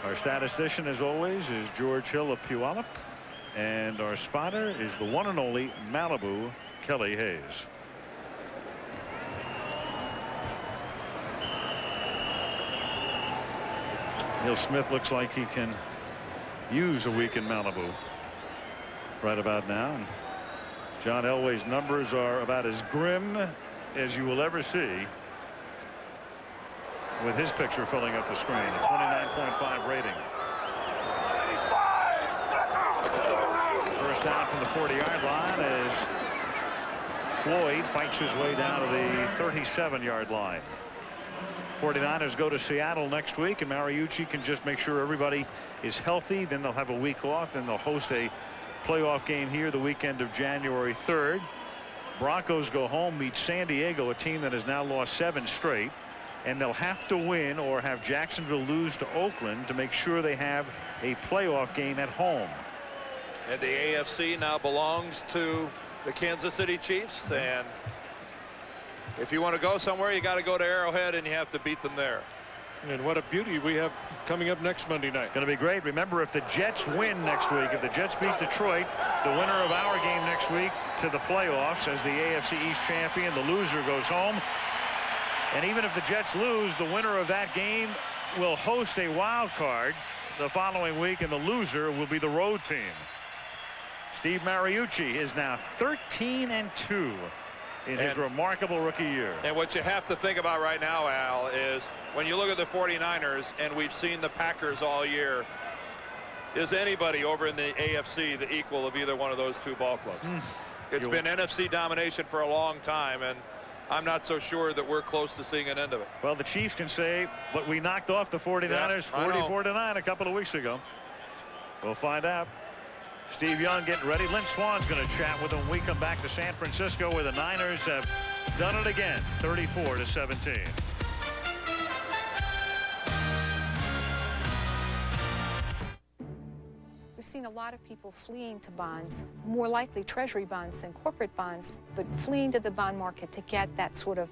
Our statistician, as always, is George Hill of Puyallup. And our spotter is the one and only Malibu, Kelly Hayes. Neil Smith looks like he can use a week in Malibu right about now. And John Elway's numbers are about as grim as you will ever see, with his picture filling up the screen. A 29.5 rating. First down from the 40-yard line as Floyd fights his way down to the 37-yard line. 49ers go to Seattle next week, and Mariucci can just make sure everybody is healthy. Then they'll have a week off. Then they'll host a playoff game here the weekend of January 3rd. Broncos go home, meet San Diego, a team that has now lost 7 straight. And they'll have to win or have Jacksonville lose to Oakland to make sure they have a playoff game at home. And the AFC now belongs to the Kansas City Chiefs. And if you want to go somewhere, you got to go to Arrowhead, and you have to beat them there. And what a beauty we have coming up next Monday night. Going to be great. Remember, if the Jets win next week, if the Jets beat Detroit, the winner of our game next week to the playoffs as the AFC East champion, the loser goes home. And even if the Jets lose, the winner of that game will host a wild card the following week, and the loser will be the road team. Steve Mariucci is now 13-2 in his remarkable rookie year. And what you have to think about right now, Al, is when you look at the 49ers, and we've seen the Packers all year, is anybody over in the AFC the equal of either one of those two ball clubs? It's been NFC domination for a long time, and I'm not so sure that we're close to seeing an end of it. Well, the Chiefs can say, but we knocked off the 49ers 44-9 a couple of weeks ago. We'll find out. Steve Young getting ready. Lynn Swan's going to chat with him when we come back to San Francisco, where the Niners have done it again, 34-17. We've seen a lot of people fleeing to bonds, more likely treasury bonds than corporate bonds, but fleeing to the bond market to get that sort of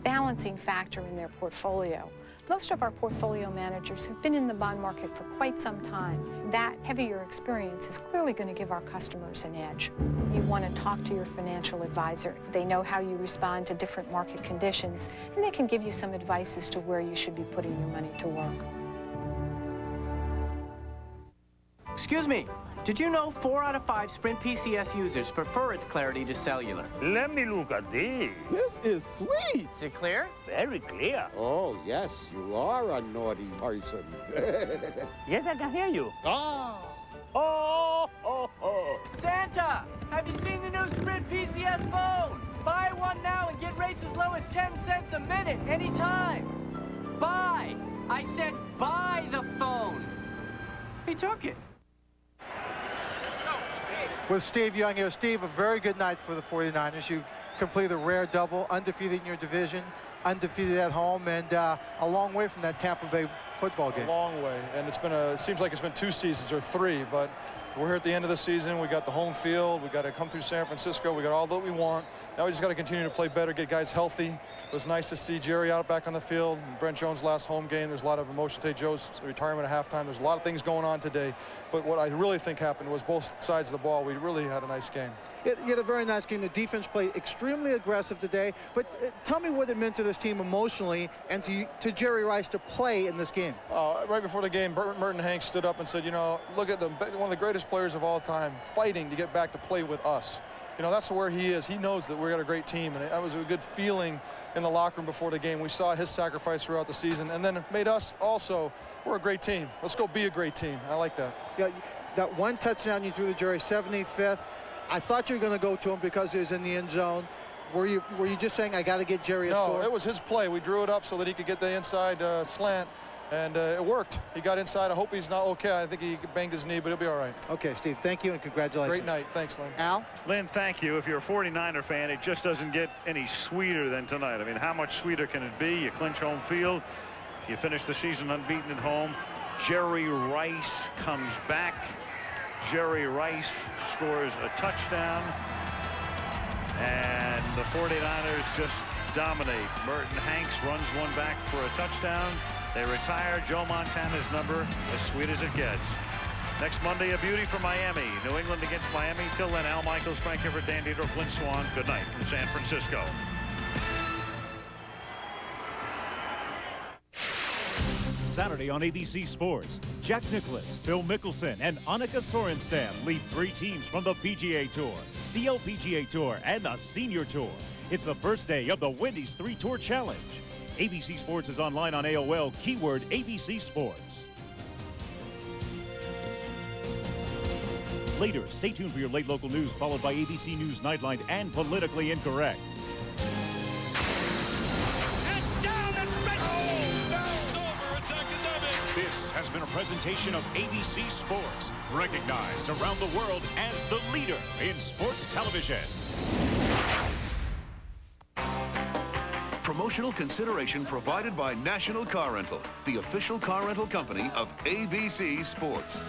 balancing factor in their portfolio. Most of our portfolio managers have been in the bond market for quite some time. That heavier experience is clearly going to give our customers an edge. You want to talk to your financial advisor. They know how you respond to different market conditions, and they can give you some advice as to where you should be putting your money to work. Excuse me, did you know 4 out of 5 Sprint PCS users prefer its clarity to cellular? Let me look at this. This is sweet. Is it clear? Very clear. Oh, yes, you are a naughty person. Yes, I can hear you. Ah. Oh, oh, oh. Santa, have you seen the new Sprint PCS phone? Buy one now and get rates as low as 10 cents a minute, anytime. Buy. I said buy the phone. He took it. With Steve Young here. Steve, a very good night for the 49ers. You completed a rare double, undefeated in your division, undefeated at home, and a long way from that Tampa Bay football game. A long way, and it seems like it's been 2 seasons or 3, but we're here at the end of the season. We got the home field. We got to come through San Francisco. We got all that we want. Now we just got to continue to play better, get guys healthy. It was nice to see Jerry out back on the field. Brent Jones' last home game. There's a lot of emotion today. Joe's retirement at halftime. There's a lot of things going on today. But what I really think happened was both sides of the ball. We really had a nice game. You had a very nice game. The defense played extremely aggressive today. But tell me what it meant to this team emotionally and to Jerry Rice to play in this game. Right before the game, Merton Hanks stood up and said, you know, look at one of the greatest players of all time fighting to get back to play with us. You know, that's where he is. He knows that we got a great team, and that was a good feeling in the locker room before the game. We saw his sacrifice throughout the season, and then it made us also, we're a great team. Let's go be a great team. I like that. Yeah, that one touchdown you threw to Jerry, 75th. I thought you were going to go to him because he was in the end zone. Were you just saying, I got to get Jerry a score? No, it was his play. We drew it up so that he could get the inside slant. And it worked. He got inside. I hope he's not okay. I think he banged his knee, but he'll be all right. Okay, Steve, thank you and congratulations. Great night. Thanks, Lynn. Al? Lynn, thank you. If you're a 49er fan, it just doesn't get any sweeter than tonight. I mean, how much sweeter can it be? You clinch home field. You finish the season unbeaten at home. Jerry Rice comes back. Jerry Rice scores a touchdown. And the 49ers just dominate. Merton Hanks runs one back for a touchdown. They retire Joe Montana's number, as sweet as it gets. Next Monday, a beauty for Miami. New England against Miami. Till then, Al Michaels, Frank Everett, Dan Dieter, Lynn Swan. Good night from San Francisco. Saturday on ABC Sports, Jack Nicklaus, Phil Mickelson, and Annika Sorenstam lead 3 teams from the PGA Tour, the LPGA Tour, and the Senior Tour. It's the first day of the Wendy's 3-Tour Challenge. ABC Sports is online on AOL, keyword ABC Sports. Later, stay tuned for your late local news, followed by ABC News Nightline and Politically Incorrect. This has been a presentation of ABC Sports, recognized around the world as the leader in sports television. Promotional consideration provided by National Car Rental, the official car rental company of ABC Sports.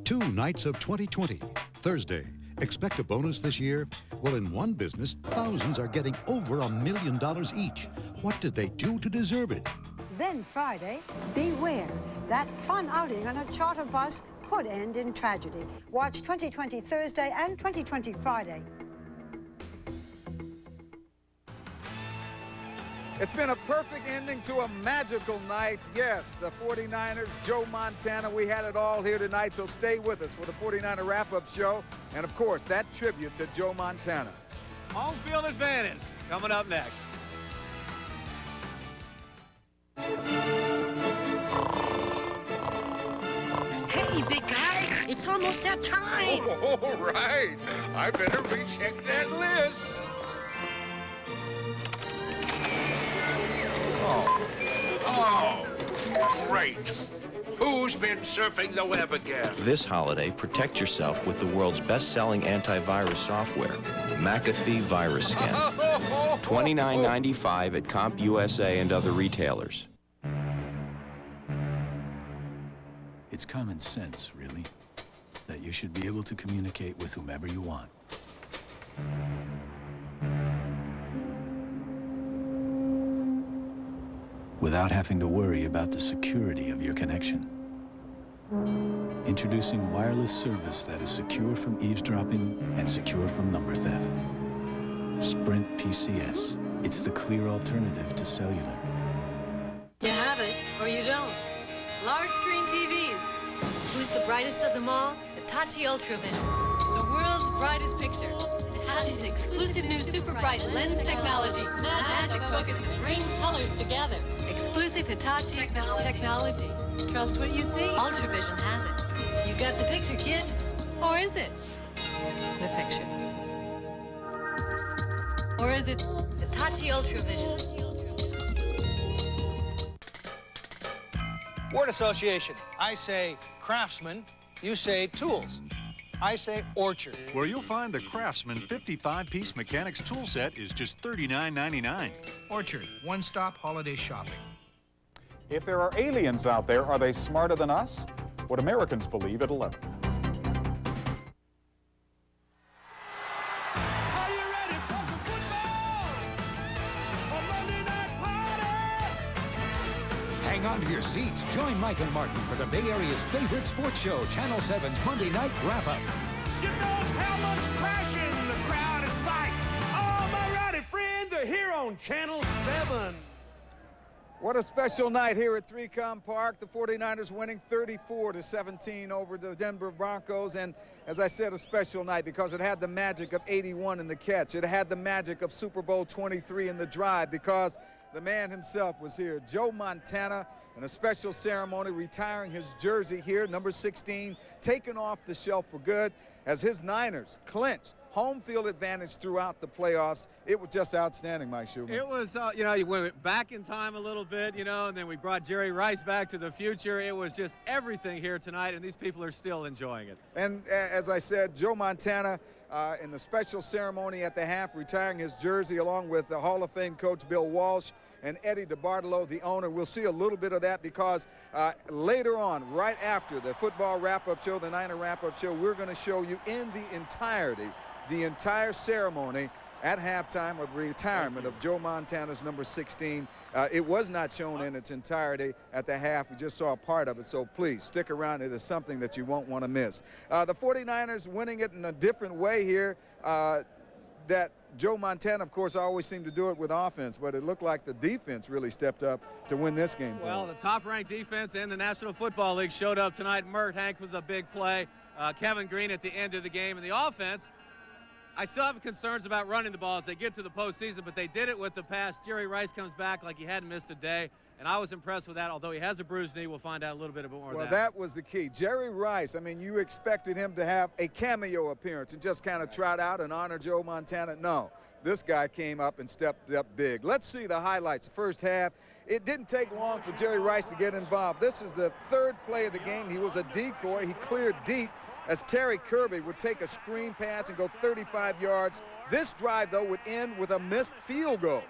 2 nights of 2020. Thursday, Expect a bonus this year? Well, in one business, thousands are getting over $1 million each. What did they do to deserve it? Then Friday, beware. That fun outing on a charter bus could end in tragedy. Watch 2020 Thursday and 2020 Friday. It's been a perfect ending to a magical night. Yes, the 49ers, Joe Montana, we had it all here tonight, so stay with us for the 49er wrap-up show. And, of course, that tribute to Joe Montana. Home field advantage coming up next. Hey, big guy, it's almost that time. All right, I better recheck that list. Oh, great. Who's been surfing the web again? This holiday, protect yourself with the world's best-selling antivirus software, McAfee Virus Scan. $29.95 at CompUSA and other retailers. It's common sense, really, that you should be able to communicate with whomever you want. Without having to worry about the security of your connection. Introducing wireless service that is secure from eavesdropping and secure from number theft. Sprint PCS. It's the clear alternative to cellular. You have it, or you don't. Large screen TVs. Who's the brightest of them all? Hitachi Ultravision. The world's brightest picture. Hitachi's exclusive new super bright lens technology. Magic focus that brings colors together. Exclusive Hitachi technology. Trust what you see? Ultravision has it. You got the picture, kid. Or is it the picture? Or is it Hitachi Ultravision? Word association. I say craftsman, you say tools. I say orchard. Where you'll find the Craftsman 55-piece mechanics tool set is just $39.99. Orchard, one-stop holiday shopping. If there are aliens out there, are they smarter than us? What Americans believe at 11. Hang on to your seats. Join Mike and Martin for the Bay Area's favorite sports show, Channel 7's Monday Night Wrap-Up. Get those helmets crashing, the crowd is psyched. All my rowdy friends are here on Channel 7. What a special night here at 3Com Park. The 49ers winning 34-17 over the Denver Broncos. And as I said, a special night because it had the magic of 81 in the catch. It had the magic of Super Bowl 23 in the drive because the man himself was here, Joe Montana, in a special ceremony, retiring his jersey here, number 16, taken off the shelf for good as his Niners clinched home field advantage throughout the playoffs. It was just outstanding, Mike Schumann. It was, you know, you went back in time a little bit, you know, and then we brought Jerry Rice back to the future. It was just everything here tonight, and these people are still enjoying it. And as I said, Joe Montana in the special ceremony at the half, retiring his jersey along with the Hall of Fame coach Bill Walsh and Eddie DeBartolo, the owner. We'll see a little bit of that because later on, right after the football wrap-up show, the Niner wrap-up show, we're going to show you in the entirety, the entire ceremony at halftime of retirement of Joe Montana's number 16. It was not shown in its entirety at the half. We just saw a part of it, so please stick around. It is something that you won't want to miss. The 49ers winning it in a different way here. That Joe Montana, of course, always seemed to do it with offense, but it looked like the defense really stepped up to win this game. Well, the top-ranked defense in the National Football League showed up tonight. Mert Hanks was a big play. Kevin Greene at the end of the game. And the offense, I still have concerns about running the ball as they get to the postseason, but they did it with the pass. Jerry Rice comes back like he hadn't missed a day, and I was impressed with that. Although he has a bruised knee, we'll find out a little bit more of that. Well, that was the key. Jerry Rice, I mean, you expected him to have a cameo appearance and just kind of trot out and honor Joe Montana. No, this guy came up and stepped up big. Let's see the highlights. The first half, it didn't take long for Jerry Rice to get involved. This is the third play of the game. He was a decoy. He cleared deep as Terry Kirby would take a screen pass and go 35 yards. This drive, though, would end with a missed field goal.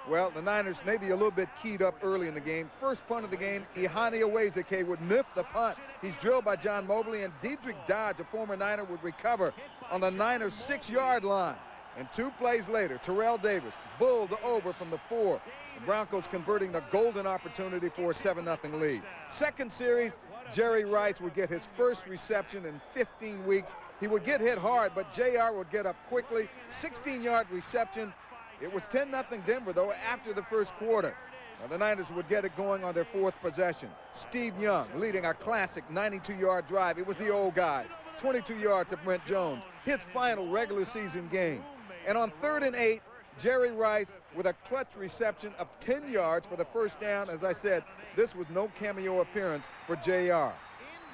Well, the Niners maybe a little bit keyed up early in the game. First punt of the game, Ihane Awezike would miss the punt. He's drilled by John Mobley, and Dedrick Dodge, a former Niner, would recover on the Niners' 6-yard line. And 2 plays later, Terrell Davis bulled over from the 4. The Broncos converting the golden opportunity for a 7-0 lead. Second series, Jerry Rice would get his first reception in 15 weeks. He would get hit hard, but JR would get up quickly. 16-yard reception. It was 10-0 Denver, though, after the first quarter. Now, the Niners would get it going on their 4th possession. Steve Young leading a classic 92-yard drive. It was the old guys. 22 yards to Brent Jones, his final regular season game. And on 3rd and 8, Jerry Rice with a clutch reception of 10 yards for the first down. As I said, this was no cameo appearance for JR.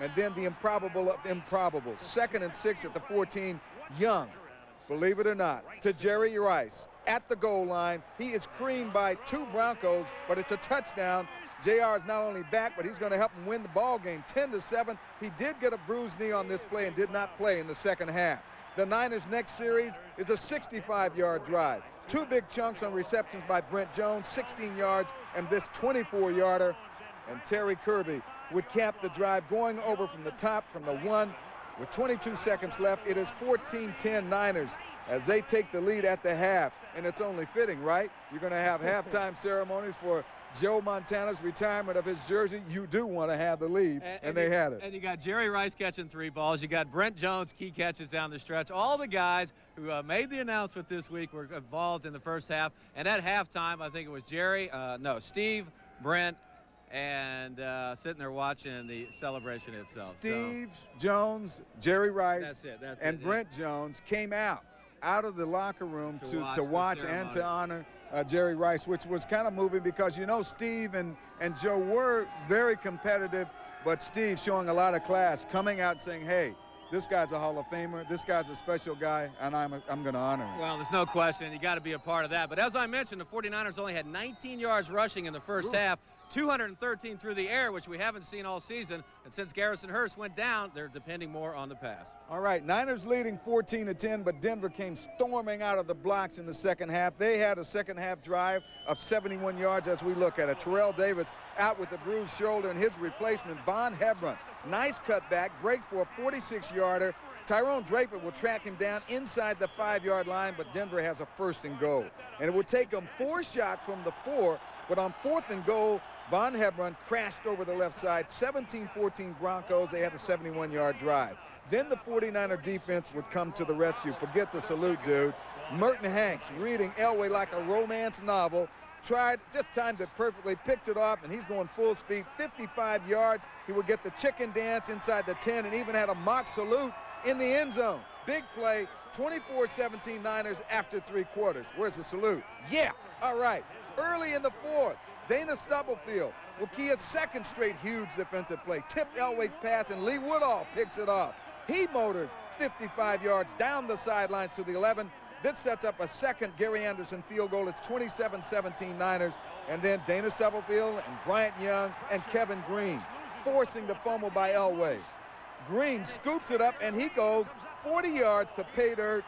And then the improbable of improbables. 2nd and 6 at the 14, Young, believe it or not, to Jerry Rice at the goal line. He is creamed by 2 Broncos, but it's a touchdown. JR is not only back, but he's going to help him win the ball game, 10-7. He did get a bruised knee on this play and did not play in the second half. The Niners' next series is a 65-yard drive. 2 big chunks on receptions by Brent Jones, 16 yards, and this 24-yarder. And Terry Kirby would cap the drive, going over from the top, from the 1. With 22 seconds left, it is 14-10 Niners as they take the lead at the half. And it's only fitting, right? You're going to have halftime ceremonies for Joe Montana's retirement of his jersey. You do want to have the lead, and they had it. And you got Jerry Rice catching 3 balls. You got Brent Jones, key catches down the stretch. All the guys who made the announcement this week were involved in the first half. And at halftime, I think it was Steve, Brent, and sitting there watching the celebration itself. Steve Jones, Jerry Rice, and Brent Jones came out of the locker room to watch and to honor Jerry Rice, which was kind of moving because, you know, Steve and Joe were very competitive, but Steve showing a lot of class, coming out saying, hey, this guy's a Hall of Famer, this guy's a special guy, and I'm going to honor him. Well, there's no question, and you got to be a part of that. But as I mentioned, the 49ers only had 19 yards rushing in the first half, 213 through the air, which we haven't seen all season. And since Garrison Hurst went down, they're depending more on the pass. All right, Niners leading 14-10, but Denver came storming out of the blocks in the second half. They had a second half drive of 71 yards as we look at it. Terrell Davis out with the bruised shoulder, and his replacement, Von Hebron. Nice cutback, breaks for a 46-yarder. Tyrone Draper will track him down inside the 5-yard line, but Denver has a 1st and goal. And it would take them 4 shots from the 4, but on 4th and goal, Von Hebron crashed over the left side. 17-14 Broncos. They had a 71-yard drive. Then the 49er defense would come to the rescue. Forget the salute, dude. Merton Hanks reading Elway like a romance novel. Just timed it perfectly, picked it off, and he's going full speed. 55 yards. He would get the chicken dance inside the 10 and even had a mock salute in the end zone. Big play, 24-17 Niners after 3 quarters. Where's the salute? Yeah, all right. Early in the 4th, Dana Stubblefield will key a 2nd straight huge defensive play. Tipped Elway's pass, and Lee Woodall picks it off. He motors 55 yards down the sidelines to the 11. This sets up a 2nd Gary Anderson field goal. It's 27-17 Niners. And then Dana Stubblefield and Bryant Young and Kevin Greene forcing the fumble by Elway. Greene scoops it up, and he goes 40 yards to pay dirt.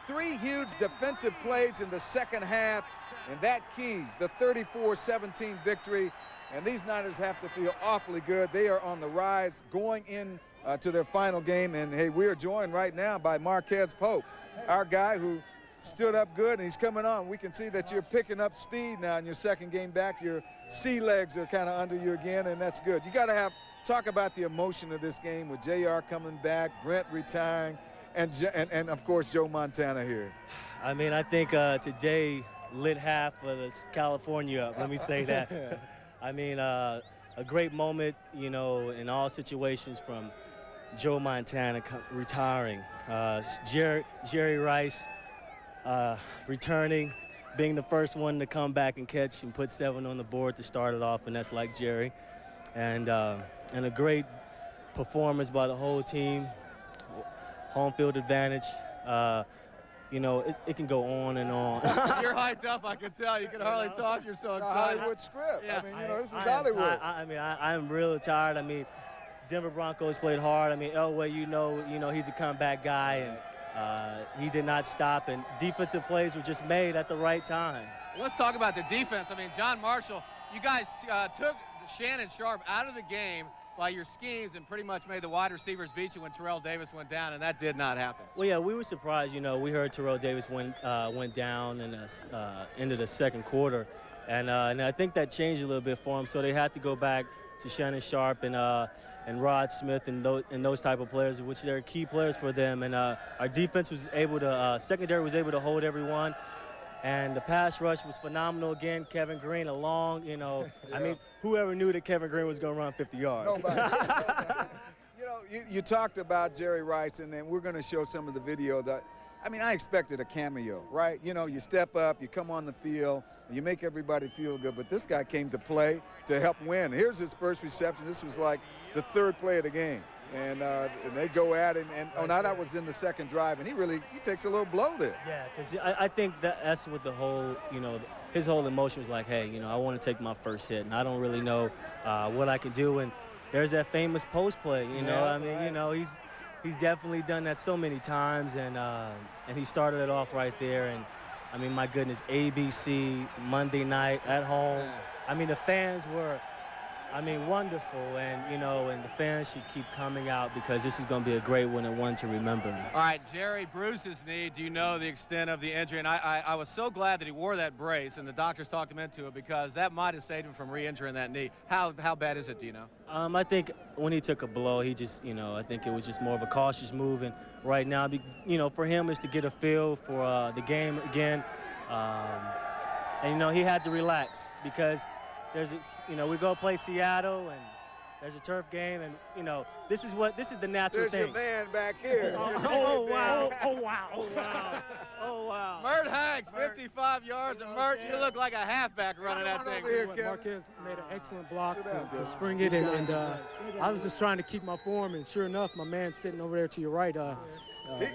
3 huge defensive plays in the second half, and that keys the 34-17 victory. And these Niners have to feel awfully good. They are on the rise going in to their final game. And, hey, we are joined right now by Marquez Pope, our guy who stood up good, and he's coming on. We can see that you're picking up speed now in your second game back. Your sea legs are kind of under you again, and that's good. You got to talk about the emotion of this game with JR coming back, Brent retiring, and of course, Joe Montana here. I mean, I think today lit half of this California up, let me say that. I mean, a great moment, you know, in all situations, from Joe Montana retiring, Jerry Rice returning, being the first one to come back and catch and put 7 on the board to start it off, and that's like Jerry. And a great performance by the whole team, home field advantage. You know, it can go on and on. You're hyped up, I can tell. You can hardly talk. You're so excited. Hollywood script. Yeah. I mean, you know, this is Hollywood. I'm really tired. I mean, Denver Broncos played hard. I mean, Elway, you know, he's a comeback guy, he did not stop, and defensive plays were just made at the right time. Let's talk about the defense. I mean, John Marshall, you guys took Shannon Sharp out of the game by your schemes and pretty much made the wide receivers beat you when Terrell Davis went down, and that did not happen. Well, yeah, we were surprised. You know, we heard Terrell Davis went down in the end of the second quarter, and I think that changed a little bit for him. So they had to go back to Shannon Sharp and Rod Smith and those type of players, which they're key players for them. And our defense was able to, secondary was able to hold everyone. And the pass rush was phenomenal again. Kevin Greene along, you know. Yeah. I mean, whoever knew that Kevin Greene was going to run 50 yards? Nobody. You know, you talked about Jerry Rice, and then we're going to show some of the video that, I mean, I expected a cameo, right? You know, you step up, you come on the field, you make everybody feel good, but this guy came to play to help win. Here's his first reception. This was like the third play of the game. And they go at him, and now that was in the second drive, and he takes a little blow there. Yeah, because I think that's what the whole, you know, his whole emotion was like, hey, you know, I want to take my first hit, and I don't really know what I can do. And there's that famous post play, you know. I mean, you know, he's definitely done that so many times, and he started it off right there. And I mean, my goodness, ABC Monday night at home. I mean, the fans were, I mean, wonderful, and, you know, and the fans should keep coming out because this is going to be a great one and one to remember. All right, Jerry bruised his knee. Do you know the extent of the injury? And I was so glad that he wore that brace, and the doctors talked him into it because that might have saved him from re-injuring that knee. How bad is it, do you know? I think when he took a blow, he just, you know, I think it was just more of a cautious move. And right now, you know, for him is to get a feel for the game again. And, you know, he had to relax because you know, we go play Seattle, and there's a turf game, and, you know, this is the natural thing. There's your man back here. Oh, wow. Oh, wow. Oh, wow. Oh, wow. Mert Hanks, 55 yards, and Mert, you look like a halfback running that thing. Marquez made an excellent block to spring it, and I was just trying to keep my form, and sure enough, my man sitting over there to your right,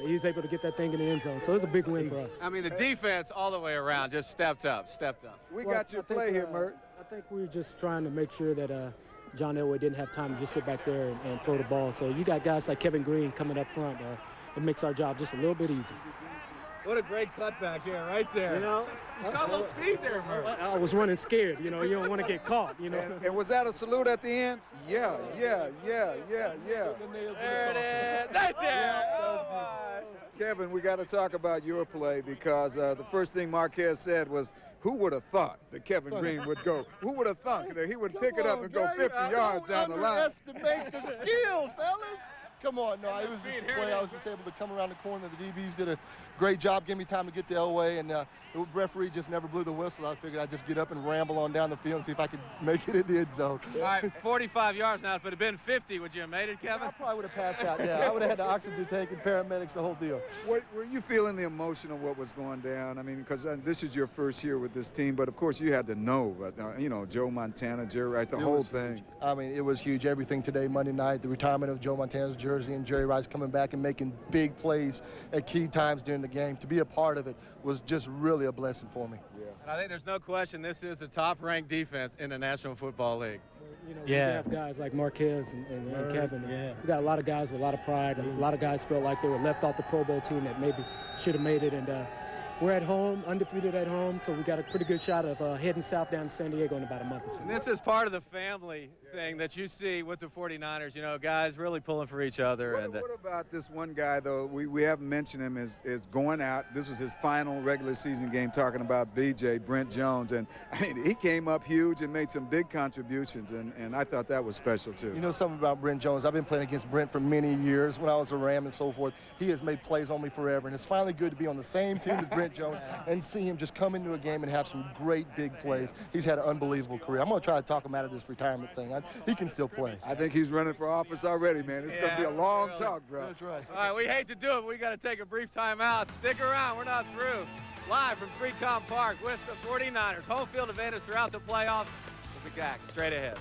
he's able to get that thing in the end zone. So it was a big win for us. I mean, the defense all the way around just stepped up. We got your play here, Mert. I think we were just trying to make sure that John Elway didn't have time to just sit back there and throw the ball. So you got guys like Kevin Greene coming up front. It makes our job just a little bit easier. What a great cutback here, right there. You know, you showed a little speed there, Mert. I was running scared. You know, you don't want to get caught. You know. And was that a salute at the end? Yeah. There it is. That's it. Kevin, we got to talk about your play because the first thing Marquez said was, who would have thought that Kevin Greene would go? Who would have thought that he would pick it up and go 50 yards down the line? Underestimate the skills, fellas. Come on, no, it was just a play. I was just able to come around the corner. The DBs did a great job, give me time to get to Elway, and the referee just never blew the whistle. I figured I'd just get up and ramble on down the field and see if I could make it in the end zone. All right, 45 yards now. If it had been 50, would you have made it, Kevin? I probably would have passed out, yeah. I would have had the oxygen tank and paramedics, the whole deal. Were you feeling the emotion of what was going down? I mean, because this is your first year with this team, but of course you had to know, but you know, Joe Montana, Jerry Rice, the whole thing. Huge. I mean, it was huge. Everything today, Monday night, the retirement of Joe Montana's jersey and Jerry Rice coming back and making big plays at key times during the game. To be a part of it was just really a blessing for me. Yeah. And I think there's no question this is the top-ranked defense in the National Football League. You know, we have guys like Marquez and Kevin. We got a lot of guys with a lot of pride. A lot of guys felt like they were left off the Pro Bowl team that maybe should have made it. And we're at home, undefeated at home, so we got a pretty good shot of heading south down to San Diego in about a month or so. And this is part of the family thing that you see with the 49ers, you know, guys really pulling for each other. What about this one guy, though, we haven't mentioned him, is going out. This was his final regular season game, talking about BJ, Brent Jones. And I mean, he came up huge and made some big contributions, and I thought that was special, too. You know something about Brent Jones? I've been playing against Brent for many years when I was a Ram and so forth. He has made plays on me forever, and it's finally good to be on the same team as Brent Jones and see him just come into a game and have some great big plays. He's had an unbelievable career. I'm going to try to talk him out of this retirement thing. He can still play. I think he's running for office already, man. It's going to be a long talk, bro. That's right. All right, we hate to do it, but we got to take a brief timeout. Stick around. We're not through. Live from 3Com Park with the 49ers. Home field advantage throughout the playoffs. We'll be back straight ahead.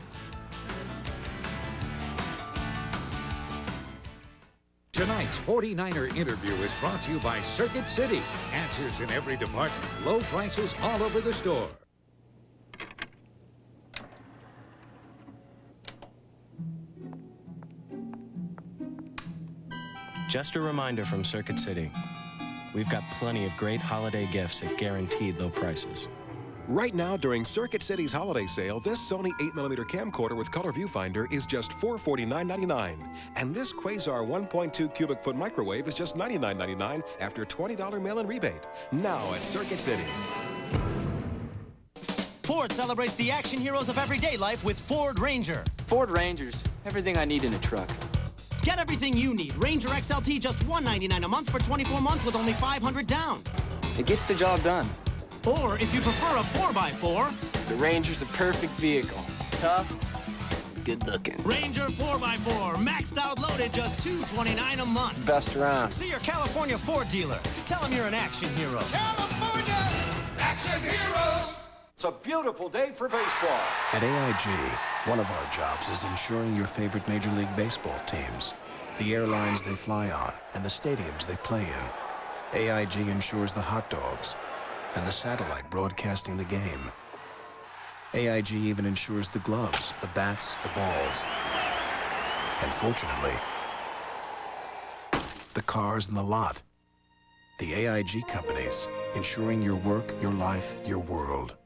Tonight's 49er interview is brought to you by Circuit City. Answers in every department. Low prices all over the store. Just a reminder from Circuit City. We've got plenty of great holiday gifts at guaranteed low prices. Right now, during Circuit City's holiday sale, this Sony 8mm camcorder with color viewfinder is just $449.99. And this Quasar 1.2 cubic foot microwave is just $99.99 after a $20 mail-in rebate. Now at Circuit City. Ford celebrates the action heroes of everyday life with Ford Ranger. Ford Rangers, everything I need in a truck. Get everything you need. Ranger XLT just $199 a month for 24 months with only $500 down. It gets the job done. Or if you prefer a 4x4, the Ranger's a perfect vehicle. Tough, good looking. Ranger 4x4, maxed out loaded, just $229 a month. Best around. See your California Ford dealer. Tell them you're an action hero. California Action Heroes. It's a beautiful day for baseball. At AIG, one of our jobs is ensuring your favorite Major League Baseball teams, the airlines they fly on, and the stadiums they play in. AIG ensures the hot dogs and the satellite broadcasting the game. AIG even ensures the gloves, the bats, the balls, and fortunately, the cars in the lot. The AIG companies, ensuring your work, your life, your world.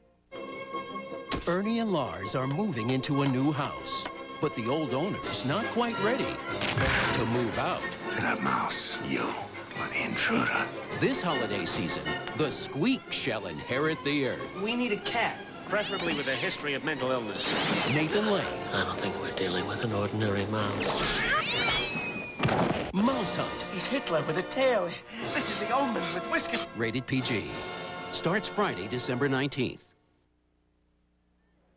Ernie and Lars are moving into a new house, but the old owner's not quite ready to move out. To that mouse, you are the intruder. This holiday season, the squeak shall inherit the earth. We need a cat. Preferably with a history of mental illness. Nathan Lane. I don't think we're dealing with an ordinary mouse. Mouse Hunt. He's Hitler with a tail. This is the Omen with whiskers. Rated PG. Starts Friday, December 19th.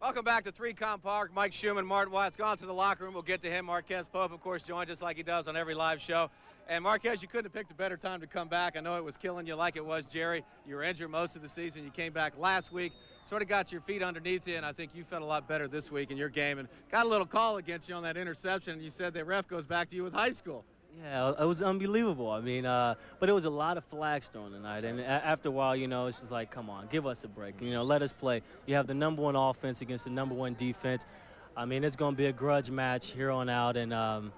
Welcome back to 3Com Park. Mike Schumann, Martin Wyatt's gone to the locker room. We'll get to him. Marquez Pope, of course, joins us like he does on every live show. And Marquez, you couldn't have picked a better time to come back. I know it was killing you like it was Jerry. You were injured most of the season. You came back last week, sort of got your feet underneath you, and I think you felt a lot better this week in your game. And got a little call against you on that interception, and you said the ref goes back to you with high school. Yeah, it was unbelievable. I mean, but it was a lot of flags thrown tonight. And after a while, you know, it's just like, come on, give us a break. You know, let us play. You have the #1 offense against the #1 defense. I mean, it's going to be a grudge match here on out. And,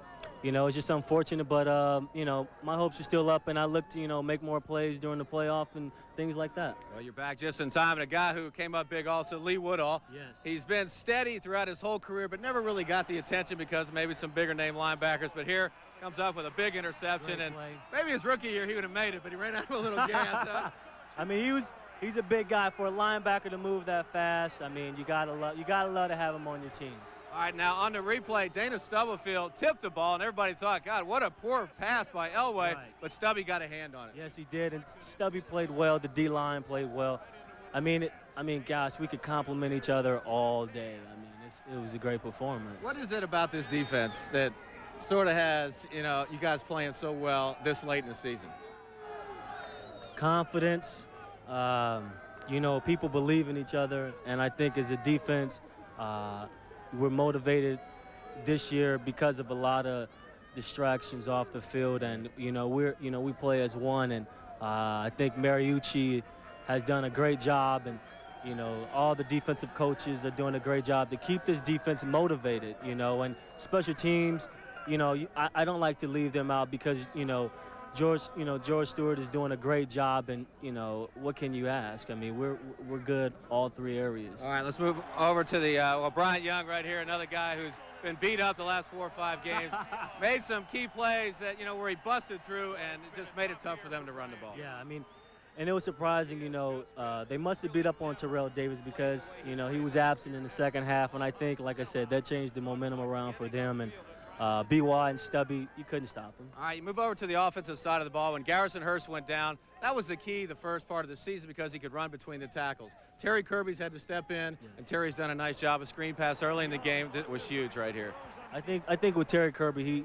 you know, it's just unfortunate. But, you know, my hopes are still up. And I look to, you know, make more plays during the playoff and things like that. Well, you're back just in time. And a guy who came up big also, Lee Woodall. Yes. He's been steady throughout his whole career, but never really got the attention because maybe some bigger name linebackers. But here comes up with a big interception. And maybe his rookie year he would have made it, but he ran out of a little gas. I mean, he's a big guy for a linebacker to move that fast. I mean, you gotta love to have him on your team. All right, now on the replay, Dana Stubblefield tipped the ball, and everybody thought, God, what a poor pass by Elway, but Stubby got a hand on it. Yes, he did, and Stubby played well. The D-line played well. I mean, gosh, we could compliment each other all day. I mean, it was a great performance. What is it about this defense that sort of has, you know, you guys playing so well this late in the season? Confidence. You know, people believe in each other, and I think as a defense, we're motivated this year because of a lot of distractions off the field, and we play as one, and I think Mariucci has done a great job, and you know, all the defensive coaches are doing a great job to keep this defense motivated, you know, and special teams, you know, I don't like to leave them out because, you know, George Stewart is doing a great job, and you know, what can you ask? I mean, we're good all three areas. All right, let's move over to the Bryant Young right here, another guy who's been beat up the last 4 or 5 games. Made some key plays that, you know, where he busted through, and it just made it tough for them to run the ball. Yeah, I mean, and it was surprising, you know, they must have beat up on Terrell Davis because, you know, he was absent in the second half, and I think, like I said, that changed the momentum around for them. And BY and Stubby, you couldn't stop them. All right, you move over to the offensive side of the ball. When Garrison Hurst went down, that was the key the first part of the season because he could run between the tackles. Terry Kirby's had to step in, and Terry's done a nice job. A screen pass early in the game that was huge right here. I think with Terry Kirby,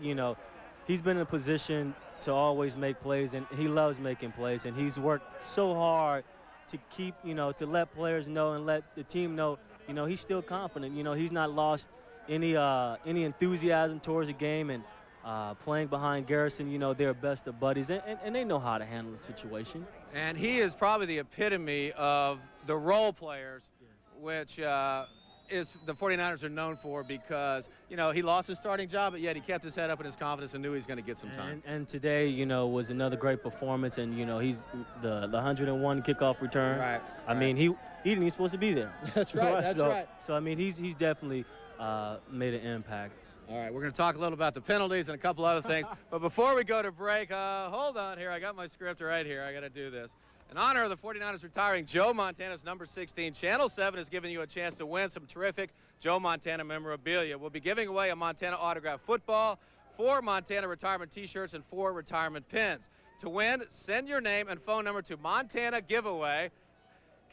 he's been in a position to always make plays, and he loves making plays, and he's worked so hard to keep, you know, to let players know and let the team know, you know, he's still confident. You know, he's not lost any enthusiasm towards the game, and playing behind Garrison, you know, they're best of buddies, and they know how to handle the situation. And he is probably the epitome of the role players, which is the 49ers are known for because, you know, he lost his starting job, but yet he kept his head up and his confidence and knew he was going to get some time. And today, you know, was another great performance, and, you know, he's the 101 kickoff return. Right. I mean, he didn't even supposed to be there. That's right, that's right. So, I mean, he's definitely made an impact. All right, we're going to talk a little about the penalties and a couple other things. But before we go to break, hold on here. I got my script right here. I got to do this. In honor of the 49ers retiring Joe Montana's number 16, Channel 7 is giving you a chance to win some terrific Joe Montana memorabilia. We'll be giving away a Montana autographed football, 4 Montana retirement T-shirts, and 4 retirement pins. To win, send your name and phone number to Montana Giveaway,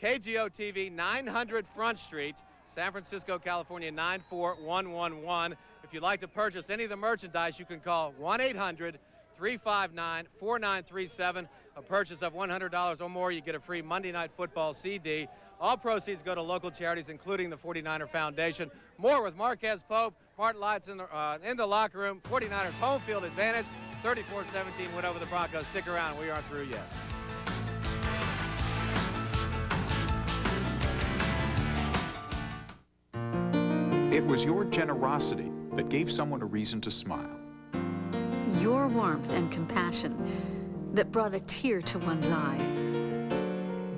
KGO TV, 900 Front Street, San Francisco, California, 94111. If you'd like to purchase any of the merchandise, you can call 1-800-359-4937. A purchase of $100 or more, you get a free Monday Night Football CD. All proceeds go to local charities, including the 49er Foundation. More with Marquez Pope, Martin Lights in the locker room. 49ers home field advantage, 34-17 win over the Broncos. Stick around, we aren't through yet. It was your generosity that gave someone a reason to smile. Your warmth and compassion that brought a tear to one's eye.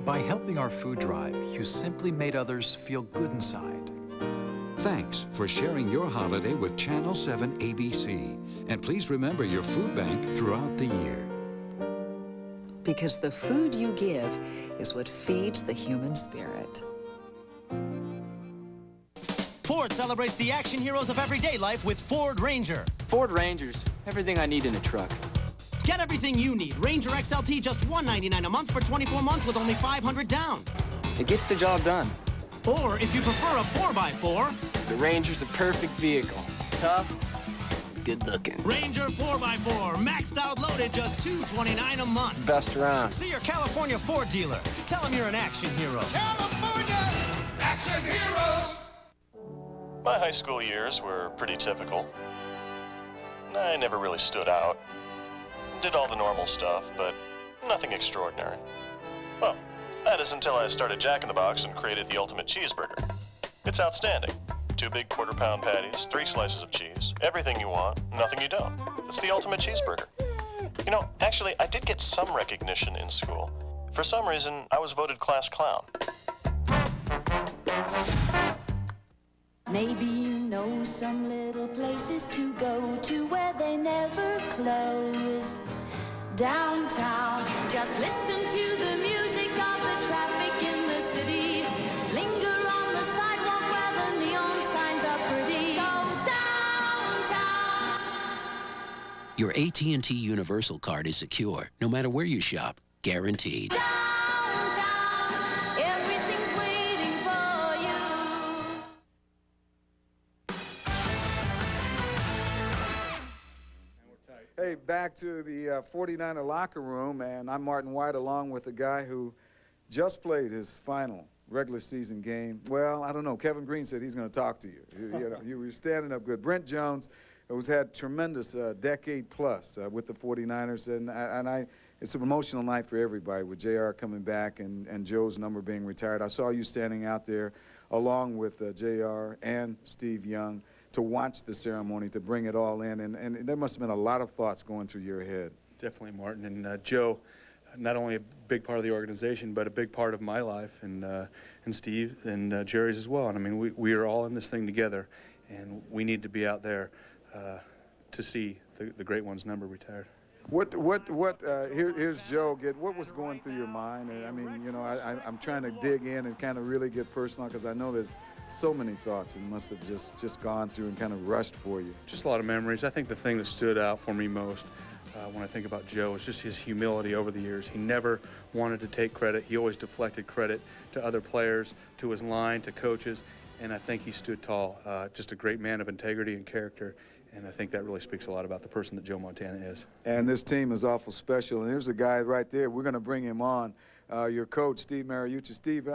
By helping our food drive, you simply made others feel good inside. Thanks for sharing your holiday with Channel 7 ABC. And please remember your food bank throughout the year. Because the food you give is what feeds the human spirit. Ford celebrates the action heroes of everyday life with Ford Ranger. Ford Rangers, everything I need in a truck. Get everything you need. Ranger XLT, just $199 a month for 24 months with only $500 down. It gets the job done. Or if you prefer a 4x4, the Ranger's a perfect vehicle. Tough, good looking. Ranger 4x4, maxed out loaded, just $229 a month. It's the best around. See your California Ford dealer. Tell them you're an action hero. California Action Heroes! My high school years were pretty typical. I never really stood out. Did all the normal stuff, but nothing extraordinary. Well, that is until I started Jack in the Box and created the ultimate cheeseburger. It's outstanding. 2 big quarter-pound patties, 3 slices of cheese, everything you want, nothing you don't. It's the ultimate cheeseburger. You know, actually, I did get some recognition in school. For some reason, I was voted class clown. Maybe you know some little places to go to where they never close. Downtown, just listen to the music of the traffic in the city. Linger on the sidewalk where the neon signs are pretty. Go downtown. Your AT&T Universal card is secure, no matter where you shop. Guaranteed. Downtown, everything's waiting for you. Hey, back to the 49er locker room, and I'm Martin White along with a guy who just played his final regular season game. Well, I don't know. Kevin Greene said he's going to talk to you. You were standing up good. Brent Jones, who's had tremendous decade plus with the 49ers, and it's an emotional night for everybody with JR coming back and Joe's number being retired. I saw you standing out there along with JR and Steve Young to watch the ceremony, to bring it all in, and there must have been a lot of thoughts going through your head. Definitely, Martin. And Joe, not only a big part of the organization, but a big part of my life, and Steve and Jerry's as well. And I mean, we are all in this thing together, and we need to be out there to see the great one's number retired. Here's Joe. What was going through your mind? And I mean, you know, I'm trying to dig in and kind of really get personal, because I know there's so many thoughts and must have just gone through and kind of rushed for you. Just a lot of memories. I think the thing that stood out for me most when I think about Joe is just his humility over the years. He never wanted to take credit. He always deflected credit to other players, to his line, to coaches, and I think he stood tall. Just a great man of integrity and character. And I think that really speaks a lot about the person that Joe Montana is. And this team is awful special. And here's a guy right there. We're going to bring him on. Your coach, Steve Mariucci. Steve,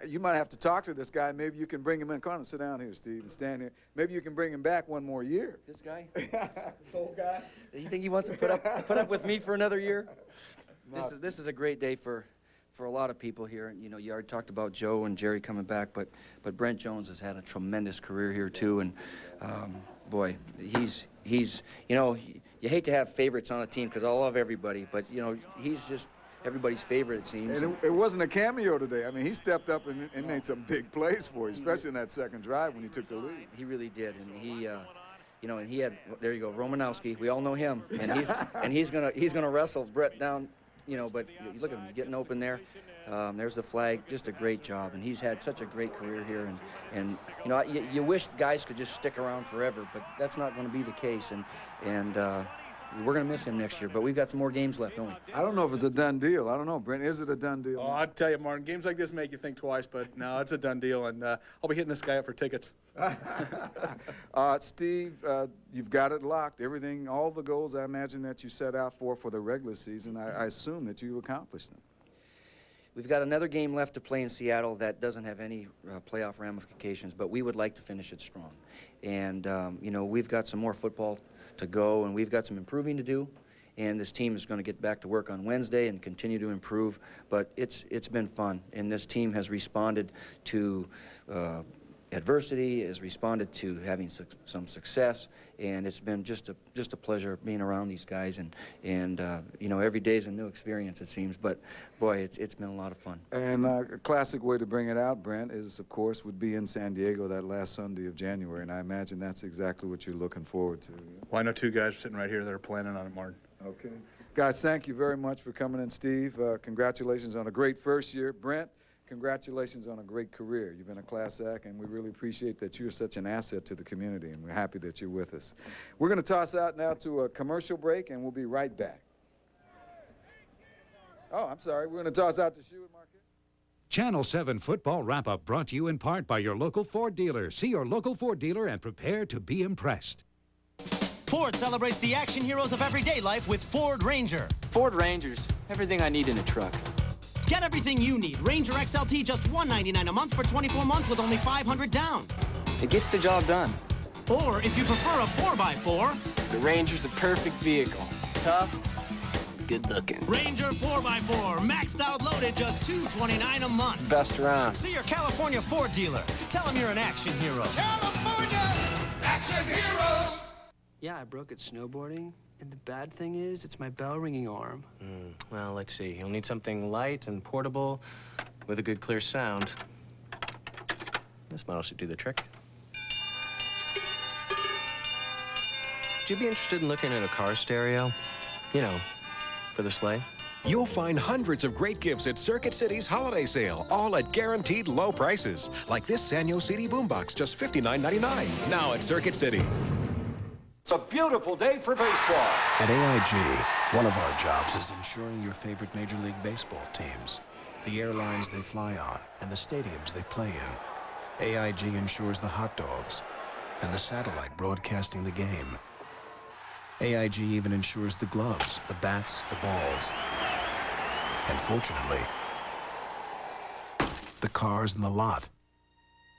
you might have to talk to this guy. Maybe you can bring him in. Come on, sit down here, Steve, and stand here. Maybe you can bring him back one more year. This guy? This old guy? You think he wants to put up with me for another year? This is a great day for for a lot of people here. You know, you already talked about Joe and Jerry coming back, but Brent Jones has had a tremendous career here too, and boy, he's you know, you hate to have favorites on a team because I love everybody, but you know, he's just everybody's favorite, it seems. And it wasn't a cameo today. I mean, he stepped up and made some big plays for you, especially in that second drive when he took the lead. He really did, and he, you know, and he had, there you go, Romanowski. We all know him, and he's gonna wrestle Brett down, you know. But you look at him getting open there. There's the flag. Just a great job, and he's had such a great career here. And you know, you wish guys could just stick around forever, but that's not going to be the case. And we're going to miss him next year, but we've got some more games left, don't we? I don't know if it's a done deal. I don't know, Brent. Is it a done deal? Oh, I'll tell you, Martin, games like this make you think twice, but no, it's a done deal, and I'll be hitting this guy up for tickets. Steve, you've got it locked. Everything, all the goals I imagine that you set out for the regular season, I assume that you accomplished them. We've got another game left to play in Seattle that doesn't have any playoff ramifications, but we would like to finish it strong. And, you know, we've got some more football to go, and we've got some improving to do. And this team is going to get back to work on Wednesday and continue to improve. But it's been fun, and this team has responded to adversity, has responded to having some success, and it's been just a pleasure being around these guys. And you know, every day is a new experience, it seems. But boy, it's been a lot of fun. And a classic way to bring it out, Brent, is of course would be in San Diego that last Sunday of January, and I imagine that's exactly what you're looking forward to. Well, I know two guys sitting right here that are planning on it, Martin. Okay, guys, thank you very much for coming in. Steve, congratulations on a great first year. Brent, congratulations on a great career. You've been a class act, and we really appreciate that you're such an asset to the community, and we're happy that you're with us. We're going to toss out now to a commercial break, and we'll be right back. Oh, I'm sorry. We're going to toss out to Shu and Marquette. Channel 7 Football Wrap-Up brought to you in part by your local Ford dealer. See your local Ford dealer and prepare to be impressed. Ford celebrates the action heroes of everyday life with Ford Ranger. Ford Rangers, everything I need in a truck. Get everything you need. Ranger XLT just $199 a month for 24 months with only $500 down. It gets the job done. Or if you prefer a 4x4, the Ranger's a perfect vehicle. Tough, good looking. Ranger 4x4, maxed out loaded, just $229 a month. Best around. See your California Ford dealer. Tell them you're an action hero. California Action Heroes! Yeah, I broke it snowboarding, and the bad thing is, it's my bell-ringing arm. Well, let's see. You'll need something light and portable with a good, clear sound. This model should do the trick. Would you be interested in looking at a car stereo? You know, for the sleigh? You'll find hundreds of great gifts at Circuit City's holiday sale, all at guaranteed low prices. Like this Sanyo CD boombox, just $59.99. Now at Circuit City. It's a beautiful day for baseball. At AIG, one of our jobs is ensuring your favorite Major League Baseball teams, the airlines they fly on, and the stadiums they play in. AIG ensures the hot dogs and the satellite broadcasting the game. AIG even ensures the gloves, the bats, the balls, and fortunately, the cars in the lot.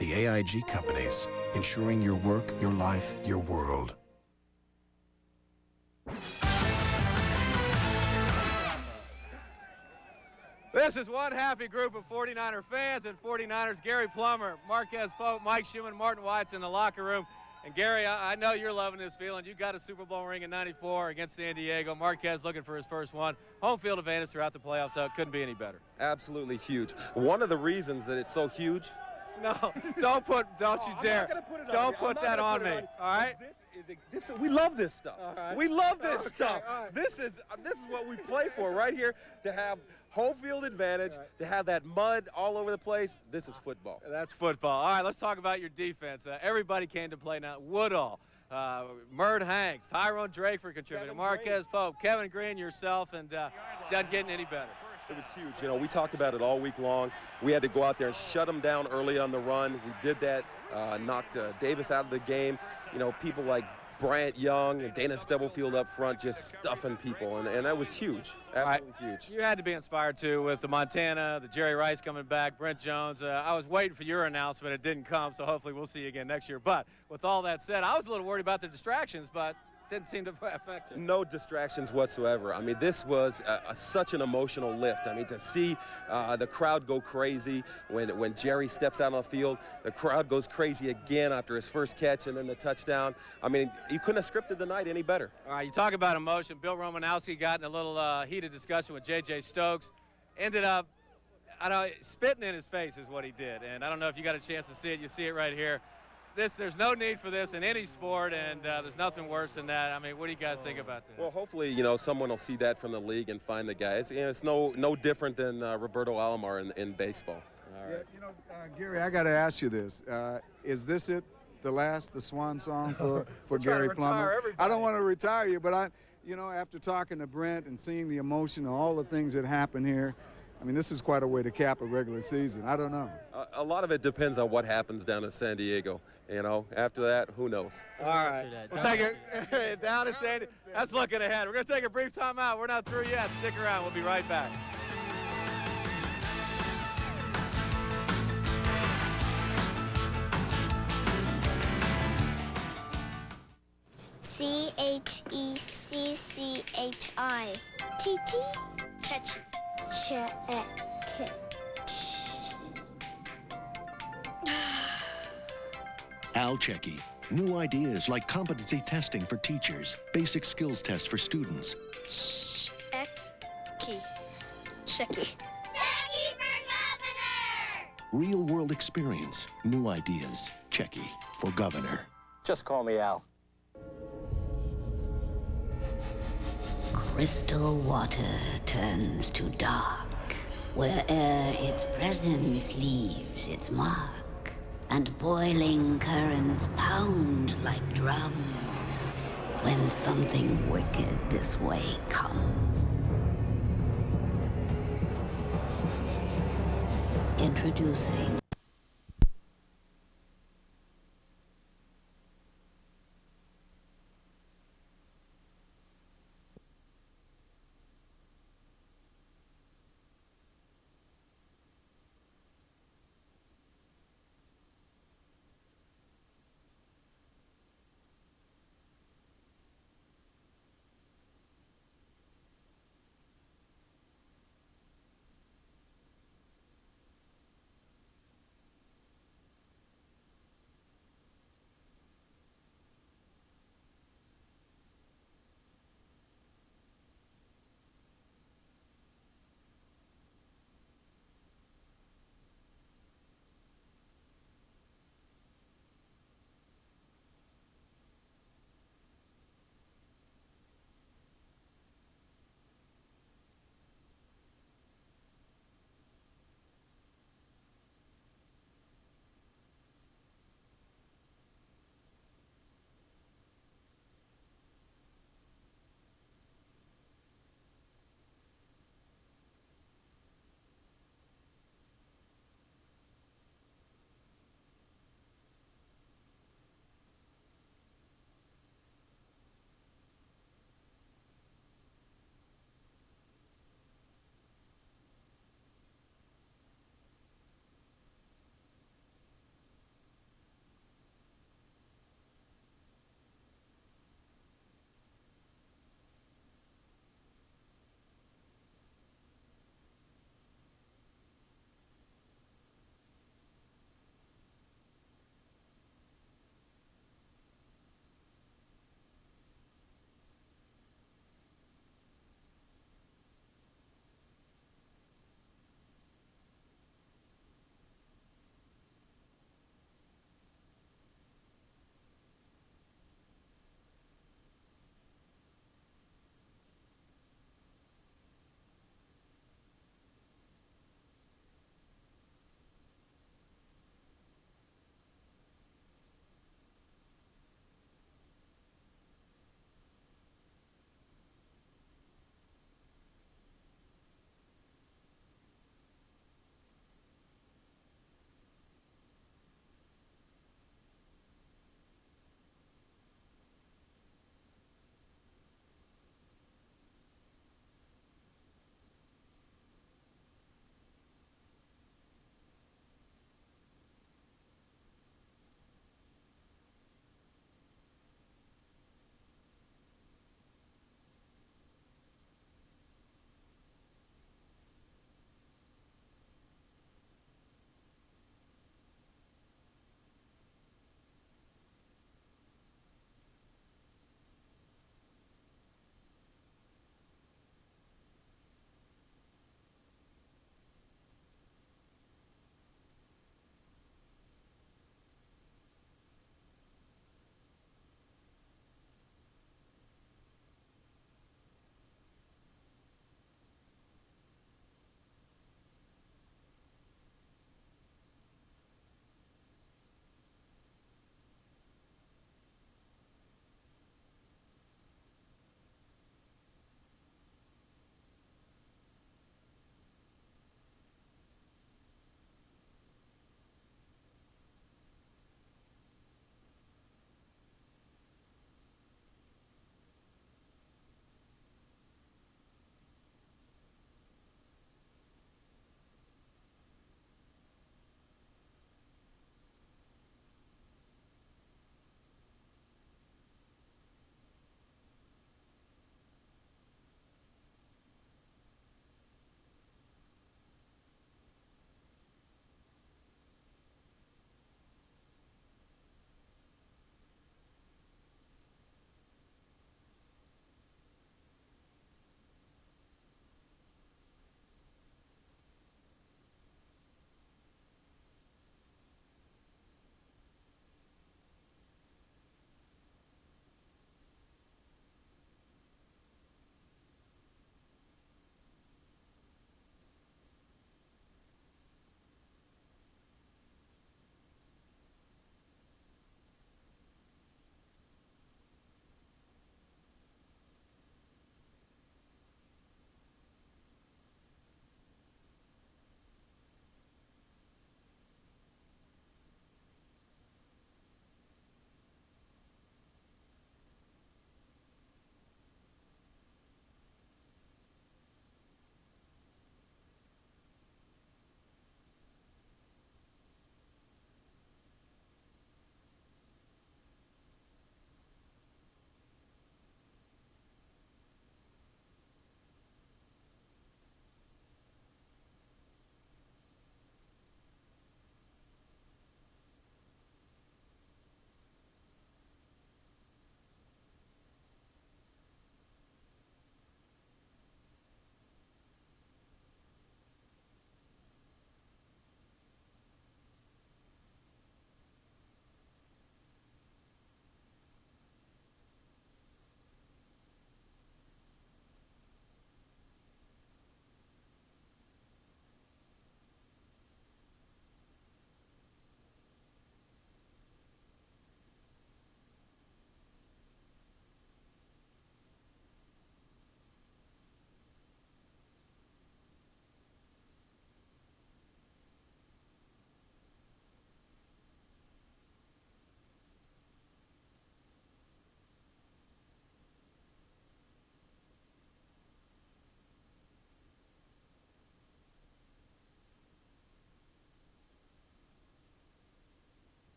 The AIG companies, ensuring your work, your life, your world. This is one happy group of 49er fans and 49ers. Gary Plummer, Marquez Pope, Mike Schumann, Martin White's in the locker room. And Gary, I know you're loving this feeling. You got a Super Bowl ring in '94 against San Diego. Marquez looking for his first one. Home field advantage throughout the playoffs, so it couldn't be any better. Absolutely huge. One of the reasons that it's so huge. No, don't you dare. Don't put that on me. All right. We love this stuff. Right. We love this stuff. Right. This is what we play for right here, to have home field advantage, to have that mud all over the place. This is football. That's football. All right, let's talk about your defense. Everybody came to play now. Woodall, Mert Hanks, Tyrone Drake for contributing, Marquez Pope, Kevin Greene, yourself, and not getting any better. It was huge. You know, we talked about it all week long. We had to go out there and shut them down early on the run. We did that, knocked Davis out of the game. You know, people like Bryant Young and Dana Stubblefield up front just stuffing people, and that was huge, absolutely huge. You had to be inspired, too, with the Montana, the Jerry Rice coming back, Brent Jones. I was waiting for your announcement. It didn't come, so hopefully we'll see you again next year. But with all that said, I was a little worried about the distractions, but didn't seem to affect you. No distractions whatsoever. I mean, this was such an emotional lift. I mean, to see the crowd go crazy when Jerry steps out on the field, the crowd goes crazy again after his first catch and then the touchdown. I mean, you couldn't have scripted the night any better. All right, you talk about emotion. Bill Romanowski got in a little heated discussion with J.J. Stokes. Ended up, spitting in his face is what he did. And I don't know if you got a chance to see it. You see it right here. There's no need for this in any sport, and there's nothing worse than that. I mean, what do you guys think about that? Well, hopefully, someone will see that from the league and find the guy. It's no different than Roberto Alomar in baseball. All right. Yeah, Gary, I got to ask you this. Is this it, the swan song for Gary Plummer? I don't want to retire you, but after talking to Brent and seeing the emotion and all the things that happen here, I mean, this is quite a way to cap a regular season. I don't know. A lot of it depends on what happens down in San Diego. After that, who knows? All right. We'll take it down to San Diego. That's looking ahead. We're going to take a brief timeout. We're not through yet. Stick around. We'll be right back. C-H-E-C-C-H-I. Chi-chi? Cha-chi. Cha-chi. Al-Checky. New ideas like competency testing for teachers, basic skills tests for students. Checky. Checky. Real-world experience. New ideas. Checky for governor. Just call me Al. Crystal water turns to dark, where'er its presence leaves its mark, and boiling currents pound like drums when something wicked this way comes. Introducing